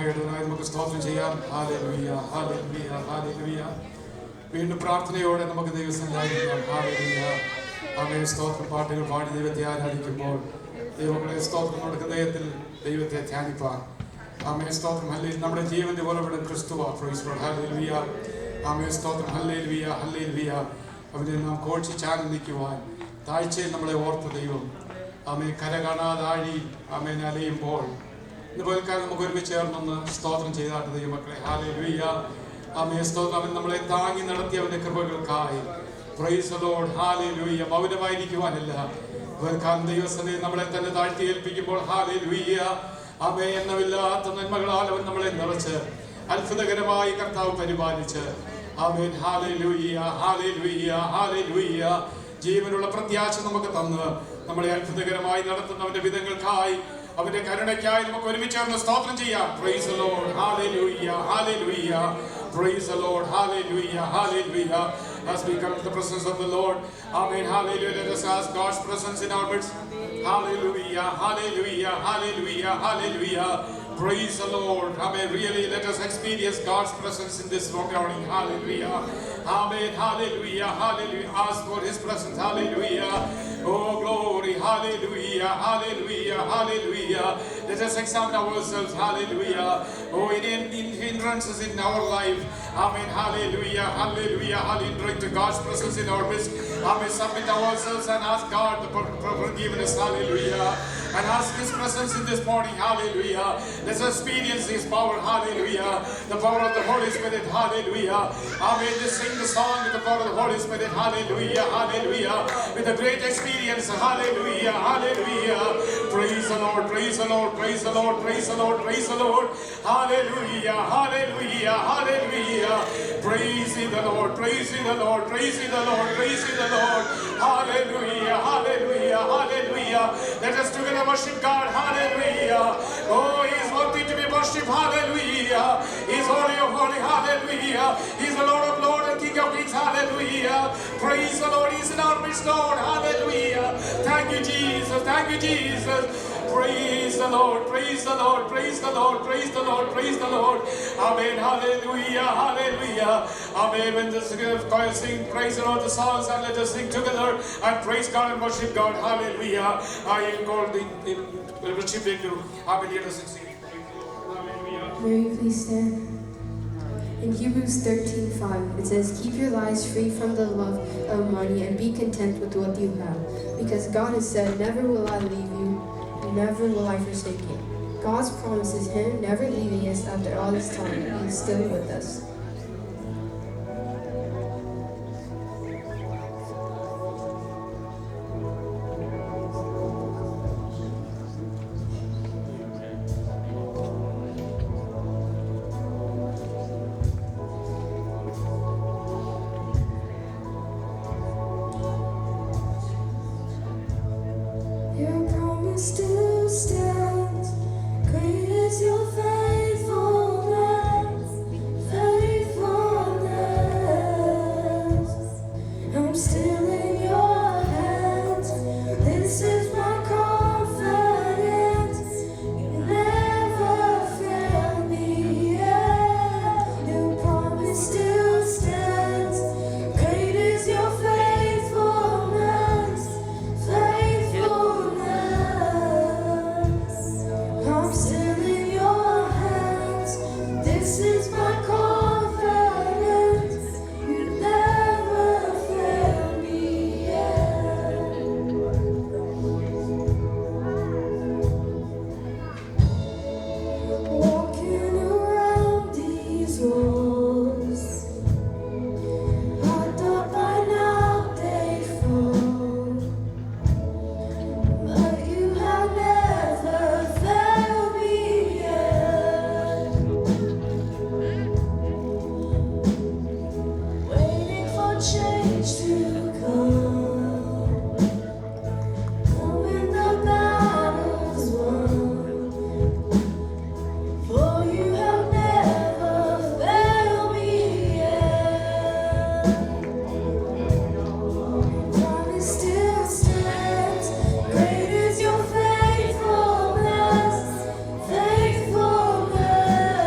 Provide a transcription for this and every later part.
കേട്ടതിനായി നമുക്ക് സ്തോത്രം ചെയ്യാം. ഹല്ലേലൂയ, ഹല്ലേലൂയ, ഹല്ലേലൂയ. വീണ്ടും പ്രാർത്ഥനയോടെ നമുക്ക് ദൈവസന്നിധിയിലായിരിക്കാം. ഹല്ലേലൂയ. ആമേൻ. സ്തോത്രം പാട്ടുകൾ പാടി ദൈവത്തെ ആരാധിക്കുമ്പോൾ ദൈവങ്ങളെ സ്തോത്രം നമ്മുടെ ഹൃദയത്തിൽ ദൈവത്തെ ധ്യാനിപ്പാൻ. ആമേൻ. സ്തോത്രം. ഹല്ലേലൂയ. നമ്മുടെ ജീവന്റെ ഉറവിടം ക്രിസ്തുവാ. Praise the Lord. ഹല്ലേലൂയ. ആമേൻ. സ്തോത്രം. ഹല്ലേലൂയ, ഹല്ലേലൂയ. അവനെ നാം ഘോഷിച്ചാനന്ദിക്കുവാൻ താഴ്ചയിൽ നമ്മളെ ഓർത്ത ദൈവം ആമേൻ കര കാണാതാഴി ആമേൻ അലയുമ്പോൾ ഇന്ന് പോൽക്കാലം നമുക്ക് ഒരുമിച്ച് ചേർന്നൊന്ന് സ്തോത്രം ചെയ്താട്ട് ദൈവമക്കളെ. ഹല്ലേലൂയ. ആമേൻ. സ്തോത്രം. അവൻ നമ്മളെ താങ്ങി നടത്തിയ അവന്റെ കൃപകൾക്കായി പ്രൈസ് ദി ലോർഡ്. ഹല്ലേലൂയ. മൗനമായിരിക്കുവാനല്ല, പോൽക്കാലം ദൈവസന്നിധിയിൽ നമ്മളെ തന്നെ താഴ്ത്തി ഏൽപ്പിക്കുമ്പോൾ ഹല്ലേലൂയ ആമേൻ എണ്ണമില്ലാത്ത നന്മകളാൽ അവൻ നമ്മളെ നിറച്ച് അത്ഭുതകരമായി കർത്താവ് പരിപാലിച്ച് ആമേൻ. ഹല്ലേലൂയ, ഹല്ലേലൂയ, ഹല്ലേലൂയ. ജീവനുള്ള പ്രത്യാശ നമുക്ക് തന്ന് നമ്മളെ അത്ഭുതകരമായി നടത്തുന്നവന്റെ വിധങ്ങൾക്കായി അവന്റെ കരുണയ്ക്കായി നമുക്ക് ഒരുമിച്ച് സ്തോത്രം ചെയ്യാം. Price the Lord. Hallelujah, hallelujah. Praise the Lord. Hallelujah, hallelujah. As we come to the presence of the Lord, amen, hallelujah. Let us ask God's presence in our midst. Hallelujah, hallelujah, hallelujah, hallelujah. Praise the Lord. Amen. Really, let us experience God's presence in this morning. Hallelujah. Amen. Hallelujah. Hallelujah. Ask for His presence. Hallelujah. Oh, glory. Hallelujah. Hallelujah. Hallelujah. Let us examine ourselves. Hallelujah. Oh, in hindrances in our life. Amen. Hallelujah. Hallelujah. Hallelujah. To God's presence in our midst. Amen. Submit ourselves and ask God for forgiveness. Hallelujah. And ask His presence in this morning. Hallelujah. Let's experience His power. Hallelujah. The power of the Holy Spirit. Hallelujah. Amen. Let's sing the song with the power of the Holy Spirit. Hallelujah. Hallelujah. With a great experience. Hallelujah. Hallelujah. Praise the Lord. Praise the Lord. Praise the Lord. Praise the Lord. Praise the Lord. Hallelujah. Hallelujah. Hallelujah. Praise the Lord. Praise the Lord. Praise the Lord. Praise the Lord. Hallelujah. Hallelujah. Hallelujah. Let us together worship God. Hallelujah. Oh, He is worthy to be worshipped. Hallelujah. He is holy of holy. Hallelujah. He is the Lord of lords and King of kings. Hallelujah. Praise the Lord. He is in our midst, Lord. Hallelujah. Thank you, Jesus. Thank you, Jesus. Praise the Lord. Praise the Lord. Praise the Lord. Praise the Lord. Praise the Lord. Amen. Hallelujah. Hallelujah. Amen. When the choir sing, praise the Lord, the songs, and let us sing together and praise God and worship God. Hallelujah. I am called the worship into Amen. Let us sing. Hallelujah. May you please stand? In Hebrews 13:5, it says, "Keep your lives free from the love of money and be content with what you have, because God has said, never will I leave you, never will I forsake you." God's promise is Him never leaving us after all this time. He is still with us. Your promise still stands. Great is your faithfulness, faithfulness. I'm still in your hands. This is my confidence. You never fail me yet. Your promise still stands. Great is your faithfulness, faithfulness. I'm still in your hands. This is my confidence. You never fail me yet. Walking around these walls, I thought by now they'd fall, but you have never failed me yet. Waiting for change to come, knowing the battle's won. For you have never failed me yet. Promise still stands. Great is your faithfulness, faithfulness.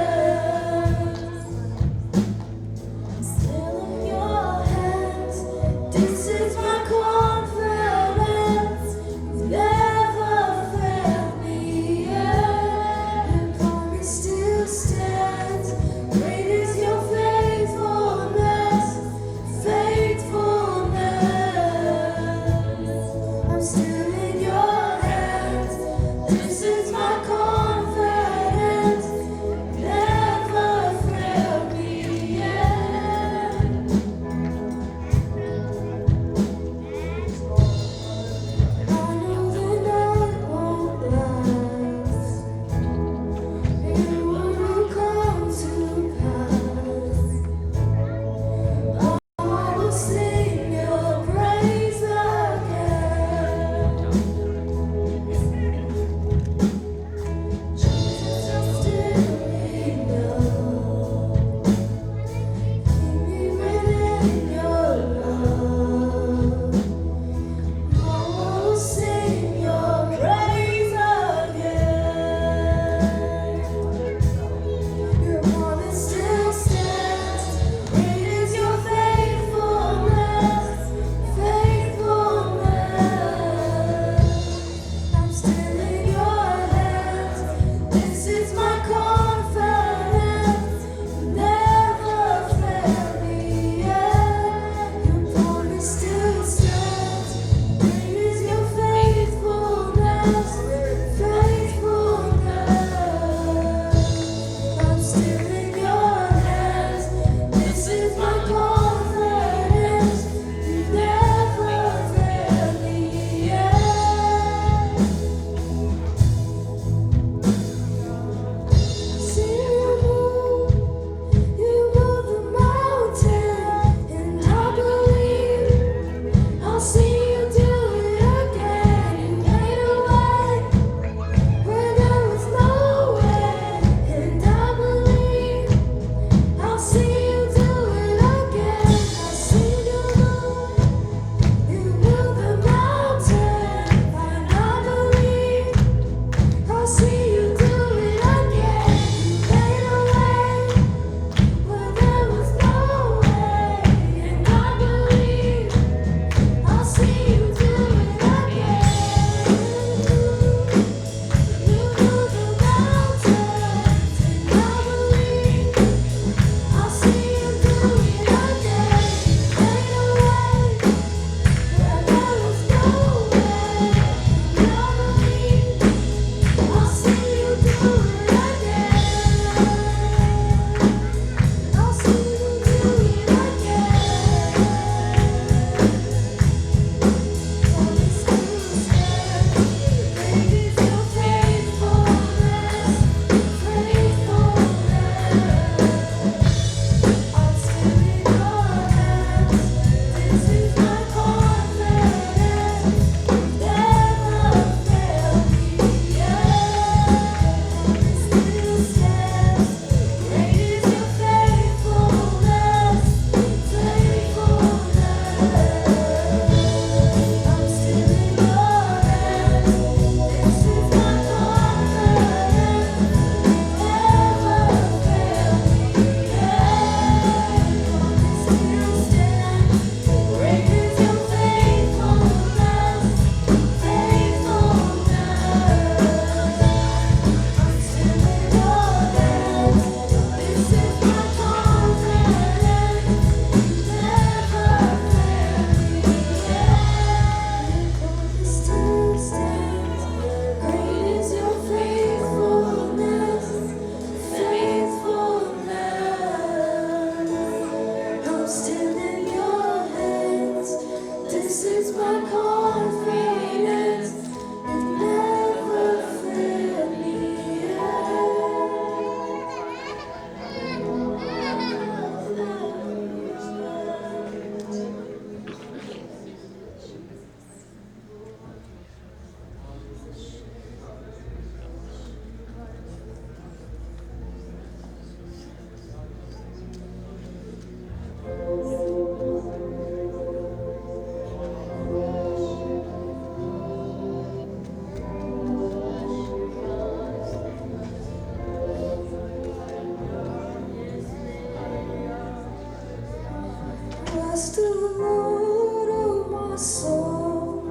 Bless the Lord, oh my soul.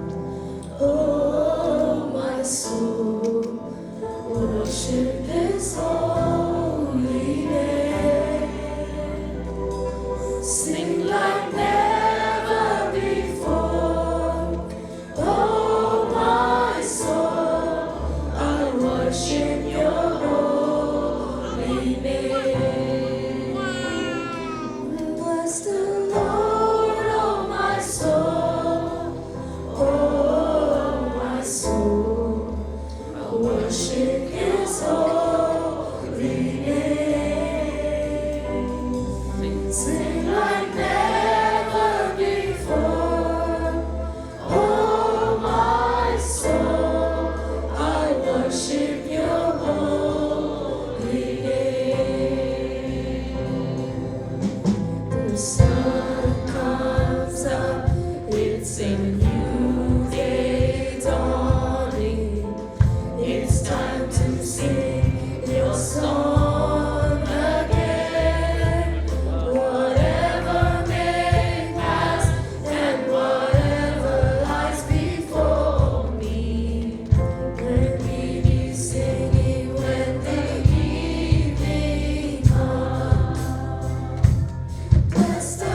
Oh, my soul. Worship His holy name. Sing like never before. Oh, my soul, I worship Your holy name. Bless the Lord, oh my soul. Oh, my soul, I worship His holy name. Sing like never before. Oh, my soul, I worship Your holy name. The sun comes up, it's a new day dawning. It's time to sing Your song again. Whatever may pass and whatever lies before me, let me be singing when the evening comes. Bless the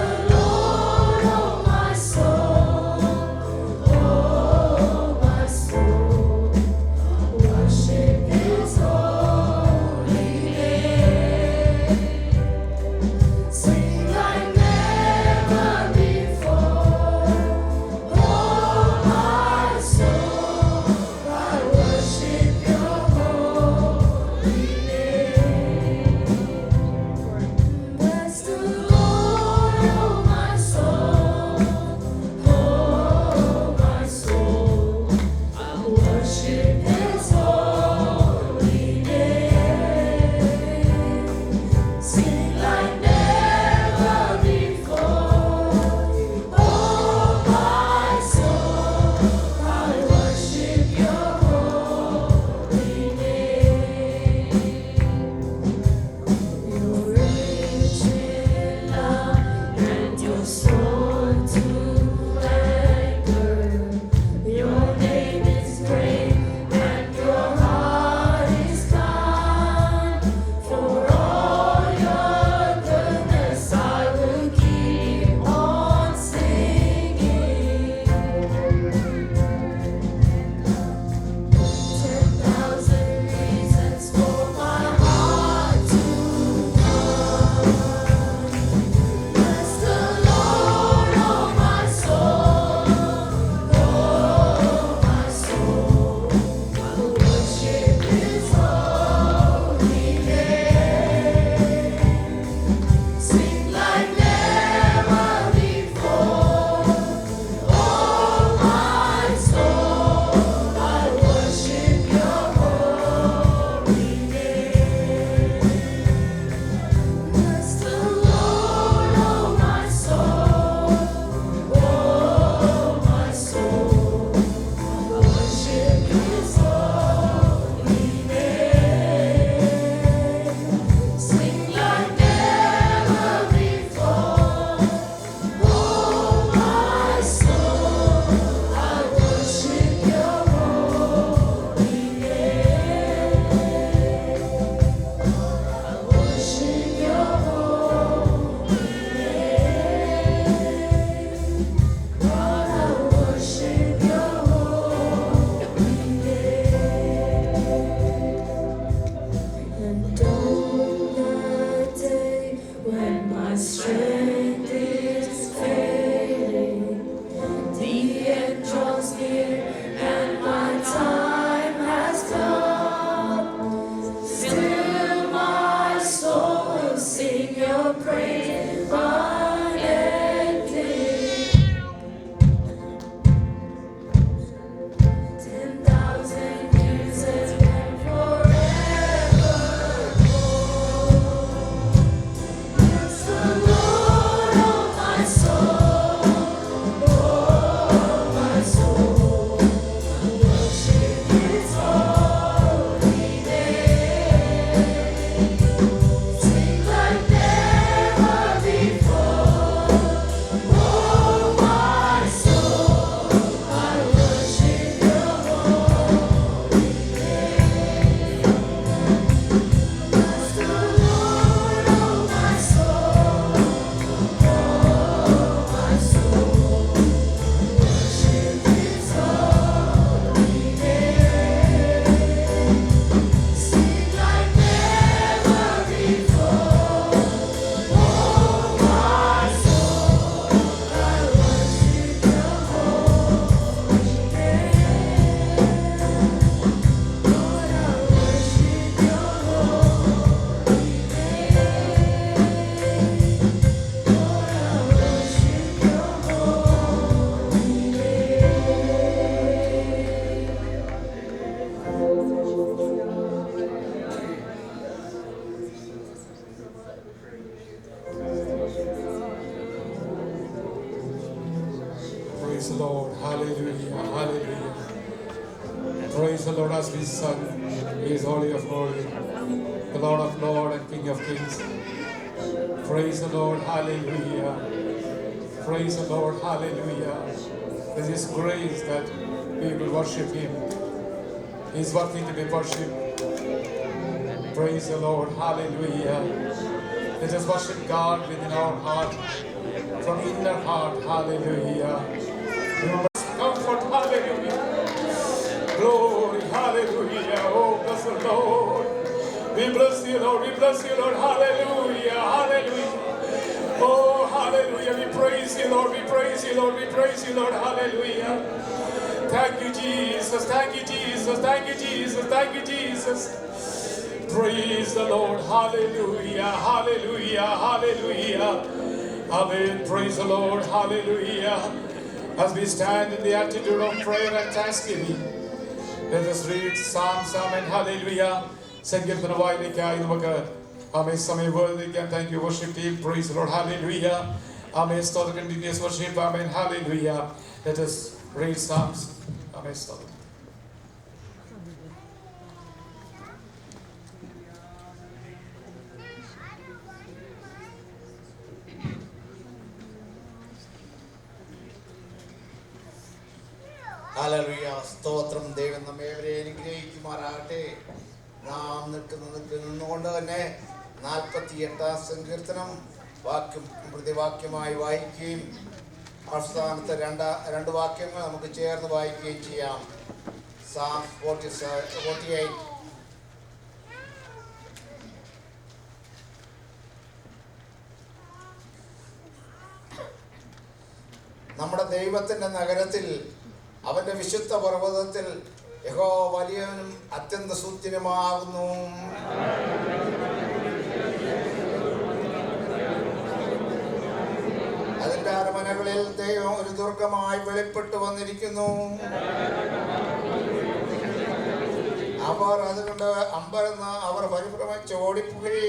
Praise the Lord. Hallelujah. Hallelujah. Praise the Lord as we sung. He is holy of holy, the Lord of lords and King of kings. Praise the Lord. Hallelujah. Praise the Lord. Hallelujah. This is grace that we will worship Him. He is worthy to be worshipped. Praise the Lord. Hallelujah. Let us worship God within our heart, from inner heart. Hallelujah. Remember comfort. Hallelujah. Glory. Hallelujah. Oh, bless the Lord. We bless you, Lord. We bless you, Lord. Hallelujah. Hallelujah. Oh, hallelujah. We praise you, Lord. We praise you, Lord. We praise you, Lord. Hallelujah. Thank you, Jesus. Thank you, Jesus. Thank you, Jesus. Thank you, Jesus. Praise the Lord. Hallelujah. Hallelujah. Hallelujah. Amen. Praise the Lord. Hallelujah. As we stand in the attitude of prayer and thanksgiving, let us read Psalms. Amen. Hallelujah. Sankirtana വായിലേക്കായി നമുക്ക് ആമേൻ സമയം വേർതിരിക്കാം. Thank you, worship team. Praise the Lord. Hallelujah. Amen. Start the continuous worship. Amen. Hallelujah. Let us read Psalms. Amen. Start. Hallelujah. സ്തോത്രം. ദൈവം നമ്മെ ഏവരെയും അനുഗ്രഹിക്കുമാറാകട്ടെ. നാം നിന്നുകൊണ്ട് തന്നെ 48-ാം സങ്കീർത്തനം വാക്യം പ്രതിവാക്യമായി വായിക്കുകയും അവസാനത്തെ രണ്ട് വാക്യങ്ങൾ നമുക്ക് ചേർന്ന് വായിക്കുകയും ചെയ്യാം. Psalm 48. നമ്മുടെ ദൈവത്തിൻ്റെ നഗരത്തിൽ, അവന്റെ വിശുദ്ധ പർവ്വതത്തിൽ യഹോവ വലിയവനും അത്യന്ത സുസ്ഥിരമാകുന്നു. അതിന്റെ അരമനകളിൽ ദൈവം ഒരു ദുർഗമായി വെളിപ്പെട്ടു വന്നിരിക്കുന്നു. അവർ അതുകൊണ്ട് അമ്പരന്ന് അവർ പരിഭ്രമിച്ച് ഓടിപ്പോയി.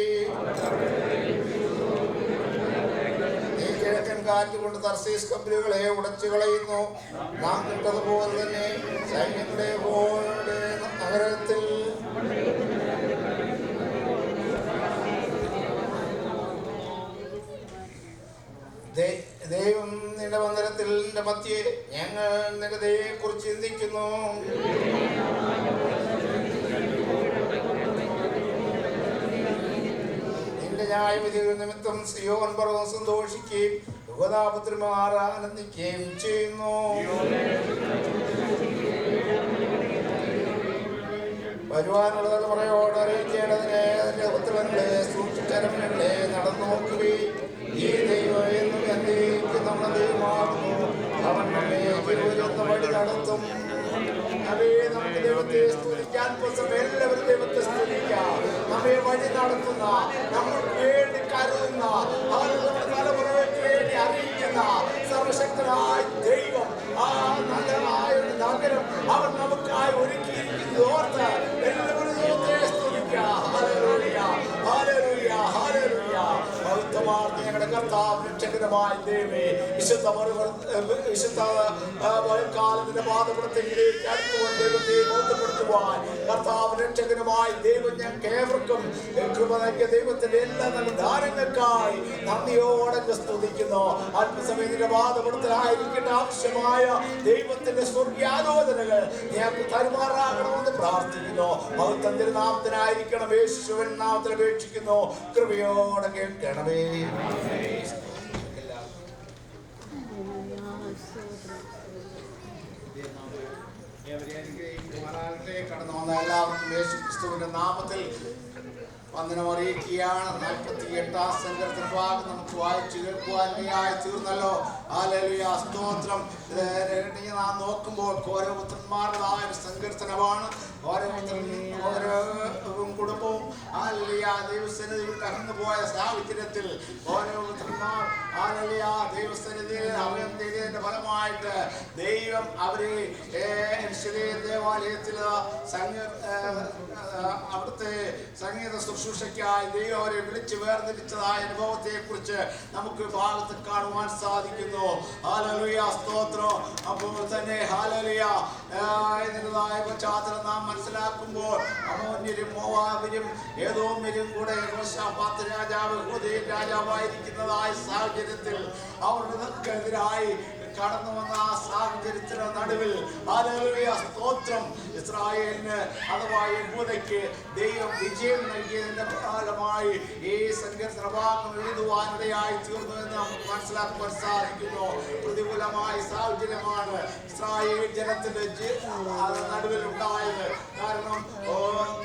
കിഴക്കൻ കാറ്റുകൊണ്ട് തർസീസ് കപ്പലുകളെ ഉടച്ചു കളയുന്നു. നാം കണ്ടതുപോലെ തന്നെ സൈന്യങ്ങളുടെ നഗരത്തിൽ ദൈവം നിന്റെ മന്ദിരത്തിന്റെ മധ്യേ ഞങ്ങൾ നിന്റെ ദൈവത്തെ കുറിച്ച് ചിന്തിക്കുന്നു. നിന്റെ ന്യായവിധികൾ നിമിത്തം സിയോൻ പർവ്വതം സന്തോഷിക്കുകയും യഹൂദാപുത്രന്മാർ ആനന്ദിക്കുകയും ചെയ്യുന്നു. വരുവാനുള്ള തലമുറയോട് അറിയിക്കേണ്ടതിനെ അതിന്റെ പുത്രങ്ങളെ സൂക്ഷിച്ചരമങ്ങളെ നടന്നു നോക്കുകയും ഈ ദൈവം എന്നും എന്നേക്കും നമ്മുടെ ദൈവമാകുന്നു. അവൻ നമ്മെ വഴി നടത്തും. അവേ നമുക്ക് ദൈവത്തെ സ്തുതിക്കാൻ എല്ലാവരും ദൈവത്തെ സ്തുതിക്കാം. നമ്മെ വഴി നടത്തുന്ന, നമ്മൾക്ക് വേണ്ടി കരുതുന്ന, അവരുടെ തലമുറയ്ക്ക് വേണ്ടി അറിയിക്കുന്ന സർവശക്തനായ ദൈവം, ആ നല്ലതായ ഒരു നഗരം അവൻ നമുക്കായി ഒരുക്കിയിരിക്കുന്നത് ഓർത്ത് എല്ലാവരും ദൈവത്തെ സ്തുതിക്കാം. ഹല്ലേലൂയ, ഹല്ലേലൂയ, ഹല്ലേലൂയ. പവിത്രമാർന്ന ഞങ്ങളുടെ കർത്താവ് രക്ഷകരമായ ദൈവമേ, വിശുദ്ധ കാലത്തിന്റെ പാദപടത്തിലേക്ക് അടുത്തുകൊണ്ട് ദൈവത്തെ ബോധപ്പെടുത്തുവാൻ കർത്താവ് രക്ഷകരമായ ദൈവം ഞങ്ങൾക്ക് ഏവർക്കും കൃപ നൽകിയ ദൈവത്തിന്റെ എല്ലാ നല്ല ദാനങ്ങൾക്കായി നന്ദിയോടെ സ്തുതിക്കുന്നു. അല്പസമയത്തിന്റെ പാദപടത്തിലായിരിക്കട്ടെ ആവശ്യമായ ദൈവത്തിന്റെ സ്വർഗ്ഗാലോചനകൾ ഞങ്ങൾക്ക് തരുമാറാകണമെന്ന് പ്രാർത്ഥിക്കുന്നു. മഹത്വം തിരുനാമത്തിനായിരിക്കണം യേശുവിൻ നാമത്തിൽ അപേക്ഷിക്കുന്നു. കൃപയോടെ കേൾക്കണമേ. കടന്നു വന്ന എല്ലാവർക്കും യേശുക്രിസ്തുവിന്റെ നാമത്തിൽ വന്ദനം അറിയിക്കുകയാണ്. 48-ാം സങ്കീർത്തന ഭാഗം നമുക്ക് വായിച്ചു കേൾക്കുവാനായി തീർന്നല്ലോ. ഹല്ലേലൂയ, സ്തോത്രം. നാം നോക്കുമ്പോൾ ഓരോ പുത്രന്മാരുടേതായ ഒരു സങ്കീർത്തനമാണ്. ഓരോ കുടുംബവും ഹല്ലേലൂയ ദൈവസന്നിധിയിൽ കടന്നുപോയ സാഹചര്യത്തിൽ ഓരോ പുത്രന്മാർ ദൈവസന്നിധിയിൽ അവൻ ചെയ്തതിന്റെ ഫലമായിട്ട് ദൈവം അവരെ ദേവാലയത്തിൽ അവിടുത്തെ സംഗീത ശുശ്രൂഷയ്ക്കായി ദൈവം അവരെ വിളിച്ച് വേർതിരിച്ചതായ അനുഭവത്തെ കുറിച്ച് നമുക്ക് ഭാഗത്ത് കാണുവാൻ സാധിക്കുന്നു. ഹല്ലേലൂയ, സ്തോത്രം. അപ്പോൾ തന്നെ ഹല്ലേലൂയ എന്നതായ പശ്ചാത്തലം നാം മനസ്സിലാക്കുമ്പോൾ അമ്മോന്യരും മോവാബിനും ഏദോമ്യരും കൂടെ യെഹോശാഫാത്ത് രാജാവ് യഹൂദയിൽ രാജാവായിരിക്കുന്നതായ സാഹചര്യത്തിൽ അവർക്കെതിരായി കടന്നു വന്ന ആ സാഹചര്യത്തിന് നടുവിൽ ഹല്ലേലൂയ, സ്തോത്രം, ഇസ്രായേലിന് അഥവാ യഹൂദയ്ക്ക് ദൈവം വിജയം നൽകിയതിന്റെ ഫലമായി ഈ സങ്കീർത്തന ഭാഗം എഴുതുവാനിടയായി തീർന്നു എന്ന് നമുക്ക് മനസ്സിലാക്കുവാൻ സാധിക്കുന്നു. പ്രതികൂലമായ സാഹചര്യമാണ് ഇസ്രായേൽ ജനത്തിന്റെ നടുവിൽ ഉണ്ടായത്. കാരണം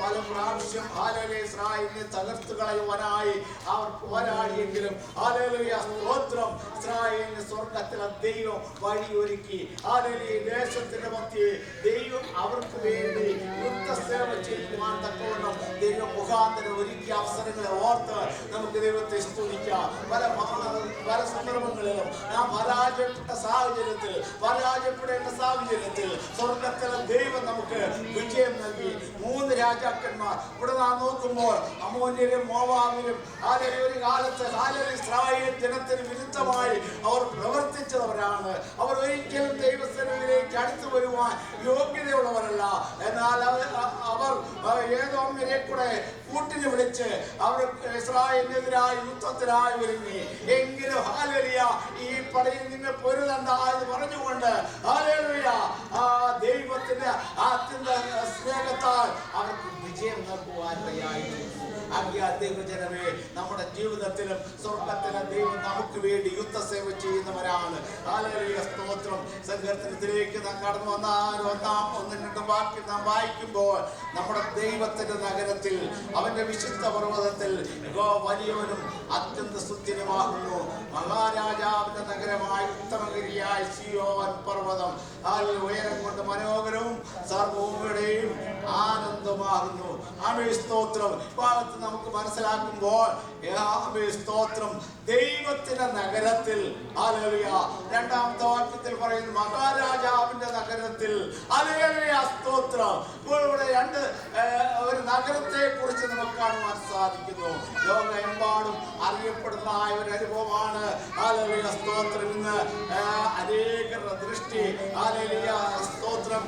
പല പ്രാവശ്യം ഹല്ലേലൂയ ഇസ്രായേലിനെ തകർത്തു കളയുവാനായി അവർ പോരാടിയെങ്കിലും ഹല്ലേലൂയ, സ്തോത്രം, ഇസ്രായേലിന് സ്വർഗ്ഗത്തിലെ ദൈവം വഴിയൊരുക്കി. ഹല്ലേലൂയ, ദേശത്തിന്റെ മധ്യേ ദൈവം അവർക്ക് വേണ്ടി യുദ്ധസേവ ചെയ്യുവാൻ തക്കവണ്ണം ദൈവം മുഖാന്തരം ഒരുക്കിയ അവസരങ്ങളെ ഓർത്ത് നമുക്ക് ദൈവത്തെ സ്തുതിക്കാം. പല സന്ദർഭങ്ങളിലും നാം പരാജയപ്പെട്ട സാഹചര്യത്തിൽ, പരാജയപ്പെടേണ്ട സാഹചര്യത്തിൽ സ്വർഗ്ഗത്തിലെ ദൈവം നമുക്ക് വിജയം നൽകി. 3 രാജാക്കന്മാർ ഇവിടെ നാം നോക്കുമ്പോൾ അമ്മോന്യരും മോവാബിലും ഒരു കാലത്ത് ഇസ്രായേൽ ജനത്തിന് വിരുദ്ധമായി അവർ പ്രവർത്തിച്ചവരാണ്. അവർ ഒരിക്കലും ദൈവസന്നിധിയിലേക്ക് അടുത്തു വരുവാൻ യോഗ്യതയുള്ളവരല്ല. എന്നാൽ അവർ ഏദോമ്യരെ കൂടെ കൂട്ടിന് വിളിച്ച് അവർ ഇസ്രായേലിനെതിരായി യുദ്ധത്തിനായി ഒരുങ്ങി. എങ്കിലും ഹല്ലേലൂയ, ഈ പടയിൽ നിങ്ങൾ പൊരുതണ്ട എന്ന് പറഞ്ഞുകൊണ്ട് ഹല്ലേലൂയ ദൈവത്തിന്റെ അത്യന്ത സ്നേഹത്താൽ അവർക്ക് വിജയം നൽകുവാനിടയായി. ദൈവജനമേ, നമ്മുടെ ജീവിതത്തിലും സ്വർഗ്ഗത്തിലെ ദൈവം നമുക്ക് വേണ്ടി യുദ്ധസേവ ചെയ്യുന്നവരാണ്. ഹല്ലേലൂയ, സ്തോത്രം. സങ്കീർത്തനത്തിലേക്ക് നാം കടന്നു വന്നാൽ 1-2 വാക്യം നാം വായിക്കുമ്പോൾ നമ്മുടെ ദൈവത്തിന്റെ നഗരത്തിൽ, അവന്റെ വിശുദ്ധ പർവ്വതത്തിൽ വലിയവനും അത്യന്ത സ്തുത്യനുമാകുന്നു. മഹാരാജാവിന്റെ നഗരമായ ഉത്തമഗിരിയായ സിയോൻ പർവ്വതം ഉയരം കൊണ്ട് മനോഹരവും സർവ്വഭൂമിയുടെയും ആനന്ദമാകുന്നു. ആമേൻ, സ്തോത്രം. ഭാഗത്ത് നമുക്ക് മനസ്സിലാക്കുമ്പോൾ സ്തോത്രം, ദൈവത്തിന്റെ നഗരത്തിൽ ഹല്ലേലൂയ. 2-ാമത്തെ വാക്യത്തിൽ പറയുന്നു മഹാരാജാവിന്റെ നഗരത്തിൽ ഹല്ലേലൂയ, സ്തോത്രം. ഇപ്പോൾ ഇവിടെ ഒരു നഗരത്തെ കുറിച്ച് നമുക്ക് കാണുവാൻ സാധിക്കുന്നു. ലോകമെമ്പാടും അറിയപ്പെടുന്ന ഒരു അനുഭവമാണ് ഹല്ലേലൂയ, സ്തോത്രം. ഇന്ന് അനേകരുടെ ദൃഷ്ടി ഹല്ലേലൂയ, സ്തോത്രം,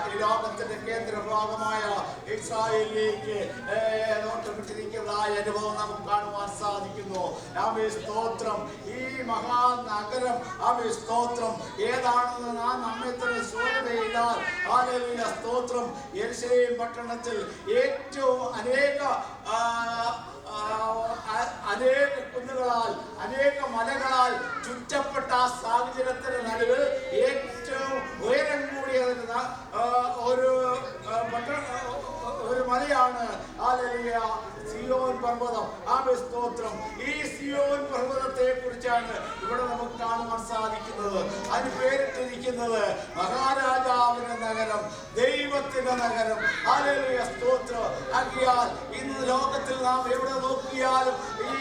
ഈ ലോകത്തിന്റെ കേന്ദ്ര ഭാഗമായ ഇസ്രായേലിലേക്ക് നോട്ടമിട്ടിരിക്കുന്നതായ അനുഭവം നമുക്ക് കാണുവാൻ സാധിക്കുന്നു. ആമേൻ, സ്തോത്രം. ഈ മഹാനഗരം ആമേൻ, സ്തോത്രം, ഏതാണെന്ന് നാം നമ്മെ തന്നെ സൂചനയില്ലാൽ ഹല്ലേലൂയ, സ്തോത്രം, യെരൂശലേം പട്ടണത്തിൽ ഏറ്റവും അനേക കുന്നുകളാൽ, അനേക മലകളാൽ ചുറ്റപ്പെട്ട ആ സാഹചര്യത്തിന് നടുവിൽ ഏറ്റവും ഉയരം കൂടിയ ഒരു മലയാണ് ഹല്ലേലൂയ, സിയോൻ പർവ്വതം. ആമേൻ, സ്തോത്രം. ഈ സിയോൻ പർവ്വതത്തെ കുറിച്ചാണ് ഇവിടെ നമുക്ക് കാണുവാൻ സാധിക്കുന്നത്. അതിന് പേരിട്ടിരിക്കുന്നത് മഹാരാജാവിന്റെ നഗരം, ദൈവത്തിന്റെ നഗരം. ഹല്ലേലൂയ, സ്തോത്രം. ആകയാൽ ഇന്ന് ലോകത്തിൽ നാം എവിടെ നോക്കിയാലും ഈ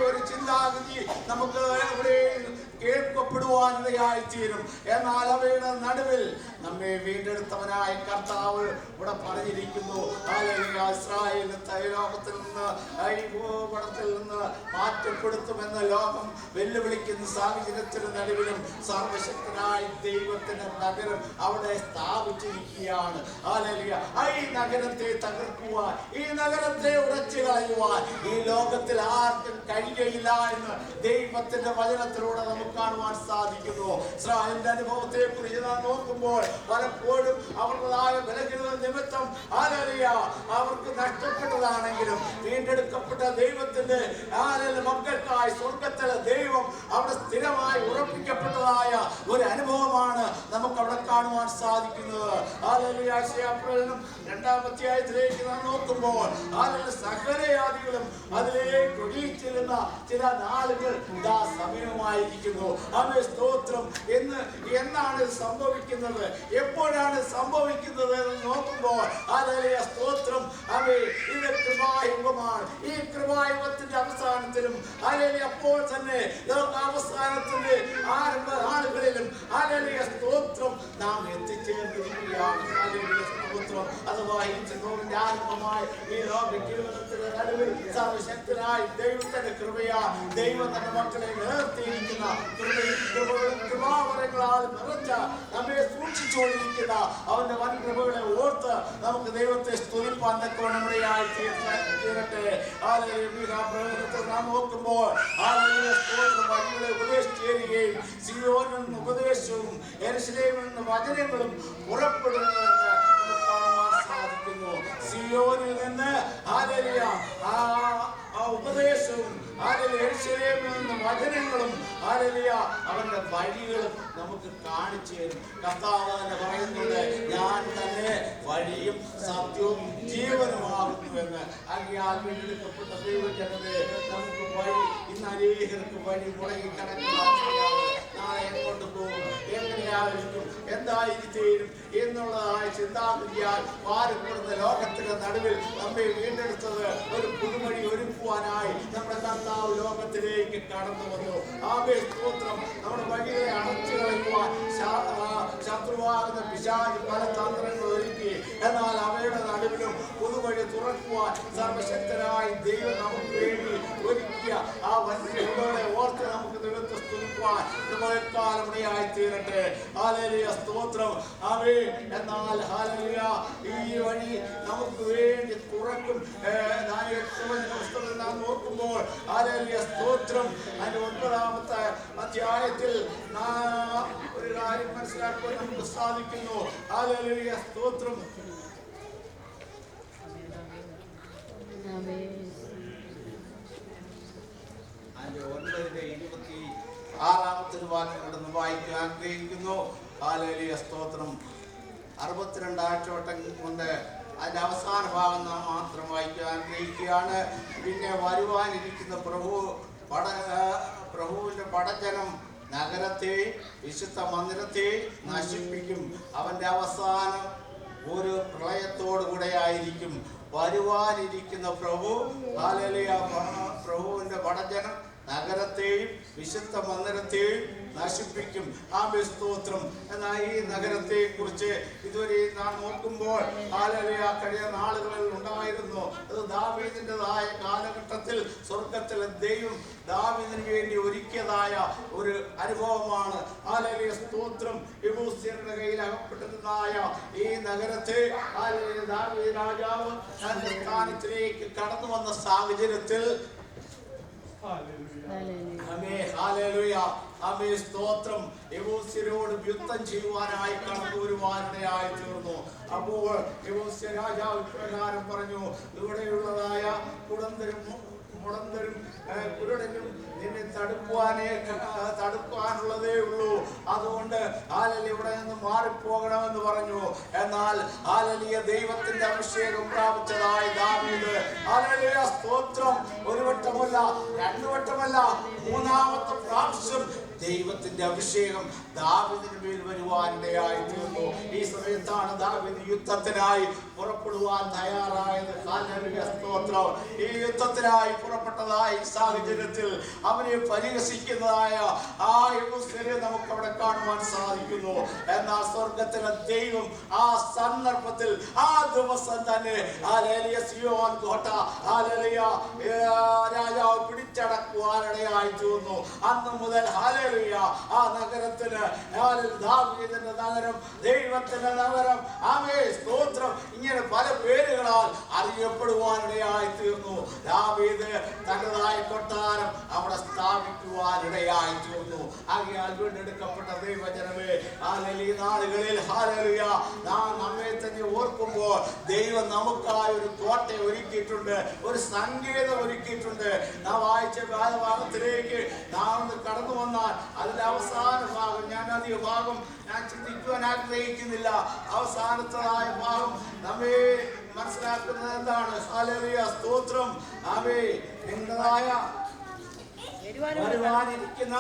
ഒരു ചിന്താഗതി നമുക്ക് ഇവിടെ കേൾക്കപ്പെടുവാനിടയായി തീരും. എന്നാൽ അവയുടെ നടുവിൽ നമ്മെ വീണ്ടെടുത്തവനായ കർത്താവ് ഇവിടെ പറഞ്ഞിരിക്കുന്നു. ഇസ്രായേലിനെ ലോകത്തിൽ നിന്ന്, ഈ ഭൂപടത്തിൽ നിന്ന് മാറ്റപ്പെടുത്തുമെന്ന് ലോകം വെല്ലുവിളിക്കുന്ന സാഹചര്യത്തിന് നടുവിലും സർവശക്തനായ ദൈവത്തിന്റെ നഗരം അവിടെ സ്ഥാപിച്ചിരിക്കുകയാണ്. ഈ നഗരത്തെ തകർക്കുവാൻ, ഈ നഗരത്തെ ഉടച്ചു കളയുവാൻ ഈ ലോകത്തിൽ ആർക്കും കഴിയുകയില്ല എന്ന് ദൈവത്തിന്റെ വചനത്തിലൂടെ നമുക്ക് കാണുവാൻ സാധിക്കുന്നു. ഇസ്രായേലിന്റെ അനുഭവത്തെ കുറിച്ച് നാം നോക്കുമ്പോൾ പലപ്പോഴും അവരുടേതായ ബലഹീനത നിമിത്തം അവർക്ക് നഷ്ടപ്പെട്ടതാണെങ്കിലും വീണ്ടെടുക്കപ്പെട്ട ദൈവത്തിന്റെ മക്കൾക്കായി സ്വർഗ്ഗത്തിലെ ദൈവം അവിടെ സ്ഥിരമായി ഉറപ്പിക്കപ്പെട്ടതായ ഒരു അനുഭവമാണ് നമുക്ക് അവിടെ കാണുവാൻ സാധിക്കുന്നത്. യശയ്യാപ്രവചനം 2-ാം അധ്യായത്തിലേക്ക് നാം നോക്കുമ്പോൾ സകലജാതികളും അതിലേക്ക് ഒഴിച്ചിരുന്ന ചില നാളുകൾ സമയമായിരിക്കുന്നു. ആരാധിക്കുന്നു. ആമേ സ്തോത്രം. എന്നാണ് ഇത് സംഭവിക്കുന്നത്, എപ്പോഴാണ് സംഭവിക്കുന്നത് എന്ന് നോക്കുമ്പോൾ ഹല്ലേലൂയ സ്തോത്രം. ആമേ ഇത് കൃപായുഗമാണ്. ഈ കൃപായുഗത്തിന്റെ അവസാനത്തിലും ഹല്ലേലൂയ അപ്പോൾ തന്നെ അവസാനത്തിന്റെ ആരംഭ നാളുകളിലും ഹല്ലേലൂയ സ്തോത്രം നാം എത്തിച്ചേർന്നിരിക്കുകയാണ്. ഹല്ലേലൂയ സ്തോത്രം. അഥവാ ഈ ചെന്നോവിന്റെ ആരംഭമായി ഈ ലോക ജീവിതത്തിന്റെ നടുവിൽ സർവശക്തനായ ദൈവത്തിന്റെ കൃപയാ ദൈവം തന്റെ മക്കളെ നിർത്തിയിരിക്കുന്ന കൃപാവരങ്ങളാൽ നിറച്ച നമ്മെ സൂക്ഷിച്ചുകൊണ്ടിരിക്കുന്ന അവന്റെ വൻ കൃപകളെ ഓർത്ത് നമുക്ക് ദൈവത്തെ സ്തുതിപ്പാൻ തക്കവണ്ണമുടയായി തീരട്ടെ. നാം നോക്കുമ്പോൾ വഴികളെ ഉപദേശിച്ചു തരികയും സിയോനിൽ നിന്ന് ഉപദേശവും യെരൂശലേമിൽ നിന്ന് വചനങ്ങളും പുറപ്പെടുന്നുവെന്ന് നമുക്ക് കാണുവാൻ സാധിക്കുന്നു. സിയോനിൽ നിന്ന് ഹല്ലേലൂയ ഉപദേശവും യെരൂശലേമിൽ നിന്ന് വചനങ്ങളും ഹല്ലേലൂയ അവന്റെ വഴികളും നമുക്ക് കാണിച്ചു തരും. കർത്താവ് തന്നെ പറയുന്നത് ഞാൻ തന്നെ വഴിയും സത്യവും ജീവനുമാകുന്നു എന്ന്. ആകയാൽ വീണ്ടെടുക്കപ്പെട്ട ദൈവജനമേ, നമുക്ക് വഴി ഇന്ന് അനേകർക്ക് വഴി മുടങ്ങി കിടക്കുന്ന അവസ്ഥയാണ്. നാളെ എങ്ങോട്ട് പോകും, എങ്ങനെയായിരിക്കും, എന്തായിരിക്കും എന്നുള്ളതായ ചിന്താഗതിയാൽ ഭാരപ്പെടുന്ന ലോകത്തിന്റെ നടുവിൽ നമ്മെ വീണ്ടെടുത്തത് ഒരു പുതുവഴി ഒരുക്കുവാനായി നമ്മുടെ കർത്താവ് ലോകത്തിലേക്ക് കടന്നു വന്നു. ആമേൻ സ്തോത്രം. നമ്മുടെ വഴികളെ അടച്ചു കളയുവാൻ ശത്രുവാകുന്ന പിശാച് പല തന്ത്രങ്ങൾ ഒരുക്കി. എന്നാൽ അവയുടെ നടുവിലും പുതുവഴി തുറക്കുവാൻ സർവശക്തനായ ദൈവം നമുക്ക് വേണ്ടി ഒരുക്കിയ ആ വഴികളെ ഓർത്ത് നമുക്ക് ദൈവത്തെ സ്തുതിക്കുവാൻ കാലം ഇടയായി തീരട്ടെ. ഹല്ലേലൂയ സ്തോത്രം. ആമേൻ. എന്നാൽ ഹല്ലേലൂയ ഈ വഴി നമുക്ക് വേണ്ടി തുറക്കും. പുസ്തകം നാം നോക്കുമ്പോൾ ഹല്ലേലൂയ സ്തോത്രം അതിന്റെ 9-ാമത്തെ അധ്യായത്തിൽ ഒരു കാര്യം മനസ്സിലാക്കുവാൻ നമുക്ക് സാധിക്കുന്നു. ഹല്ലേലൂയ സ്തോത്രം. അതിന്റെ 9:26 വാക്യങ്ങളൊന്ന് വായിക്കാൻ ആഗ്രഹിക്കുന്നു. ഹല്ലേലൂയ സ്തോത്രം. 62 ആഴ്ചവട്ടം കൊണ്ട് അതിന്റെ അവസാന ഭാഗം നാം മാത്രം വായിക്കാൻ ആഗ്രഹിക്കുകയാണ്. പിന്നെ വരുവാനിരിക്കുന്ന പ്രഭുവിന്റെ പടജനം നഗരത്തെയും വിശുദ്ധ മന്ദിരത്തെയും നശിപ്പിക്കും. അവന്റെ അവസാനം ഒരു പ്രളയത്തോടു കൂടെ ആയിരിക്കും. വരുവാനിരിക്കുന്ന പ്രഭു ഹല്ലേലൂയ പ്രഭുവിന്റെ പടജനം നഗരത്തെയും വിശുദ്ധ മന്ദിരത്തെയും നശിപ്പിക്കും. ആമേൻ സ്തോത്രം. എന്നാൽ ഈ നഗരത്തെ കുറിച്ച് ഇതുവരെ നാം നോക്കുമ്പോൾ ഹല്ലേലൂയ കഴിഞ്ഞ നാളുകളിൽ ഉണ്ടായിരുന്നു. അത് ദാവീദിൻ്റെതായ കാലഘട്ടത്തിൽ സ്വർഗത്തിലെ ദൈവം ദാവീദിന് വേണ്ടി ഒരുക്കിയതായ ഒരു അനുഭവമാണ്. ഹല്ലേലൂയ സ്തോത്രം. യെബൂസ്യരുടെ കയ്യിൽ അകപ്പെട്ടിരുന്നതായ ഈ നഗരത്തെ ഹല്ലേലൂയ ദാവീദ് രാജാവ് തന്റെ സ്ഥാനത്തിലേക്ക് കടന്നു വന്ന സാഹചര്യത്തിൽ സ്തോത്രം യെബൂസ്യരോട് യുദ്ധം ചെയ്യുവാനായി കടന്നു വരുവാനിടയായി തീർന്നു. അപ്പോൾ യെബൂസ്യ രാജാവ് ഇപ്രകാരം പറഞ്ഞു, ഇവിടെയുള്ളതായ മുടന്തരും കുരുടനും നിന്നെ തടുക്കാനുള്ളതേ ഉള്ളൂ. അതുകൊണ്ട് ഹല്ലേലൂയ ഇവിടെ നിന്ന് മാറിപ്പോകണമെന്ന് പറഞ്ഞു. എന്നാൽ ഹല്ലേലൂയ ദൈവത്തിന്റെ അഭിഷേകം പ്രാപിച്ചതായി ദാവീദ് ഹല്ലേലൂയ സ്തോത്രം ഒരു വട്ടമല്ല, 2 വട്ടമല്ല, 3-ാമത്തെ പ്രാവശ്യം ദൈവത്തിന്റെ അഭിഷേകം ദാവീദിന് മേൽ വരുവാനിടയായി തീർന്നു. ഈ സമയത്താണ് ദാവീദ് യുദ്ധത്തിനായി പുറപ്പെടുവാൻ തയ്യാറായത്. ഹല്ലേലൂയ സ്തോത്രം. ഈ യുദ്ധത്തിനായി പുറപ്പെട്ടതായ സാഹചര്യത്തിൽ അവനെ പരിഹസിക്കുന്നതായ ആ യെബൂസ്യരെ നമുക്ക് അവിടെ കാണുവാൻ സാധിക്കുന്നു. എന്നാൽ സ്വർഗത്തിലെ ദൈവം ആ സന്ദർഭത്തിൽ ആ ദിവസം തന്നെ ഹല്ലേലൂയ സിയോൻ കോട്ട ഹല്ലേലൂയ രാജാവ് പിടിച്ചടക്കുവാനിടയായി തീർന്നു. അന്ന് മുതൽ ഹല്ലേലൂയ ആ നഗരത്തിന് ദാവീദിന്റെ നഗരം, ദൈവത്തിന്റെ നഗരം, ആമേൻ സ്തോത്രം, ഇങ്ങനെ പല പേരുകളാൽ അറിയപ്പെടുവാനിടയായി തീർന്നു. ദാവീദ് തന്റേതായ കൊട്ടാരം അവിടെ സ്ഥാപിക്കുവാനിടയായി തീർന്നു. ആകയാൽ വീണ്ടെടുക്കപ്പെട്ട ദൈവജനമേ, ഹല്ലേലൂയ നാളുകളിൽ ഹല്ലേലൂയ നാം നമ്മെ തന്നെ ഓർക്കുമ്പോൾ ദൈവം നമുക്കായി ഒരു കോട്ട ഒരുക്കിയിട്ടുണ്ട്, ഒരു സങ്കേതം ഒരുക്കിയിട്ടുണ്ട്. നാം വായിച്ച ഭാഗത്തിലേക്ക് നാം കടന്നു വന്നാൽ അതിന്റെ അവസാന ഭാഗം, ഞാൻ അധിക ഭാഗം ഞാൻ ചിന്തിക്കുവാൻ ആഗ്രഹിക്കുന്നില്ല. അവസാനത്തതായ ഭാഗം നമ്മെ മനസ്സിലാക്കുന്നത് എന്താണ്? ഹല്ലേലൂയ സ്തോത്രം. ആമേൻ. നിങ്ങളായ വരുവാനിരിക്കുന്ന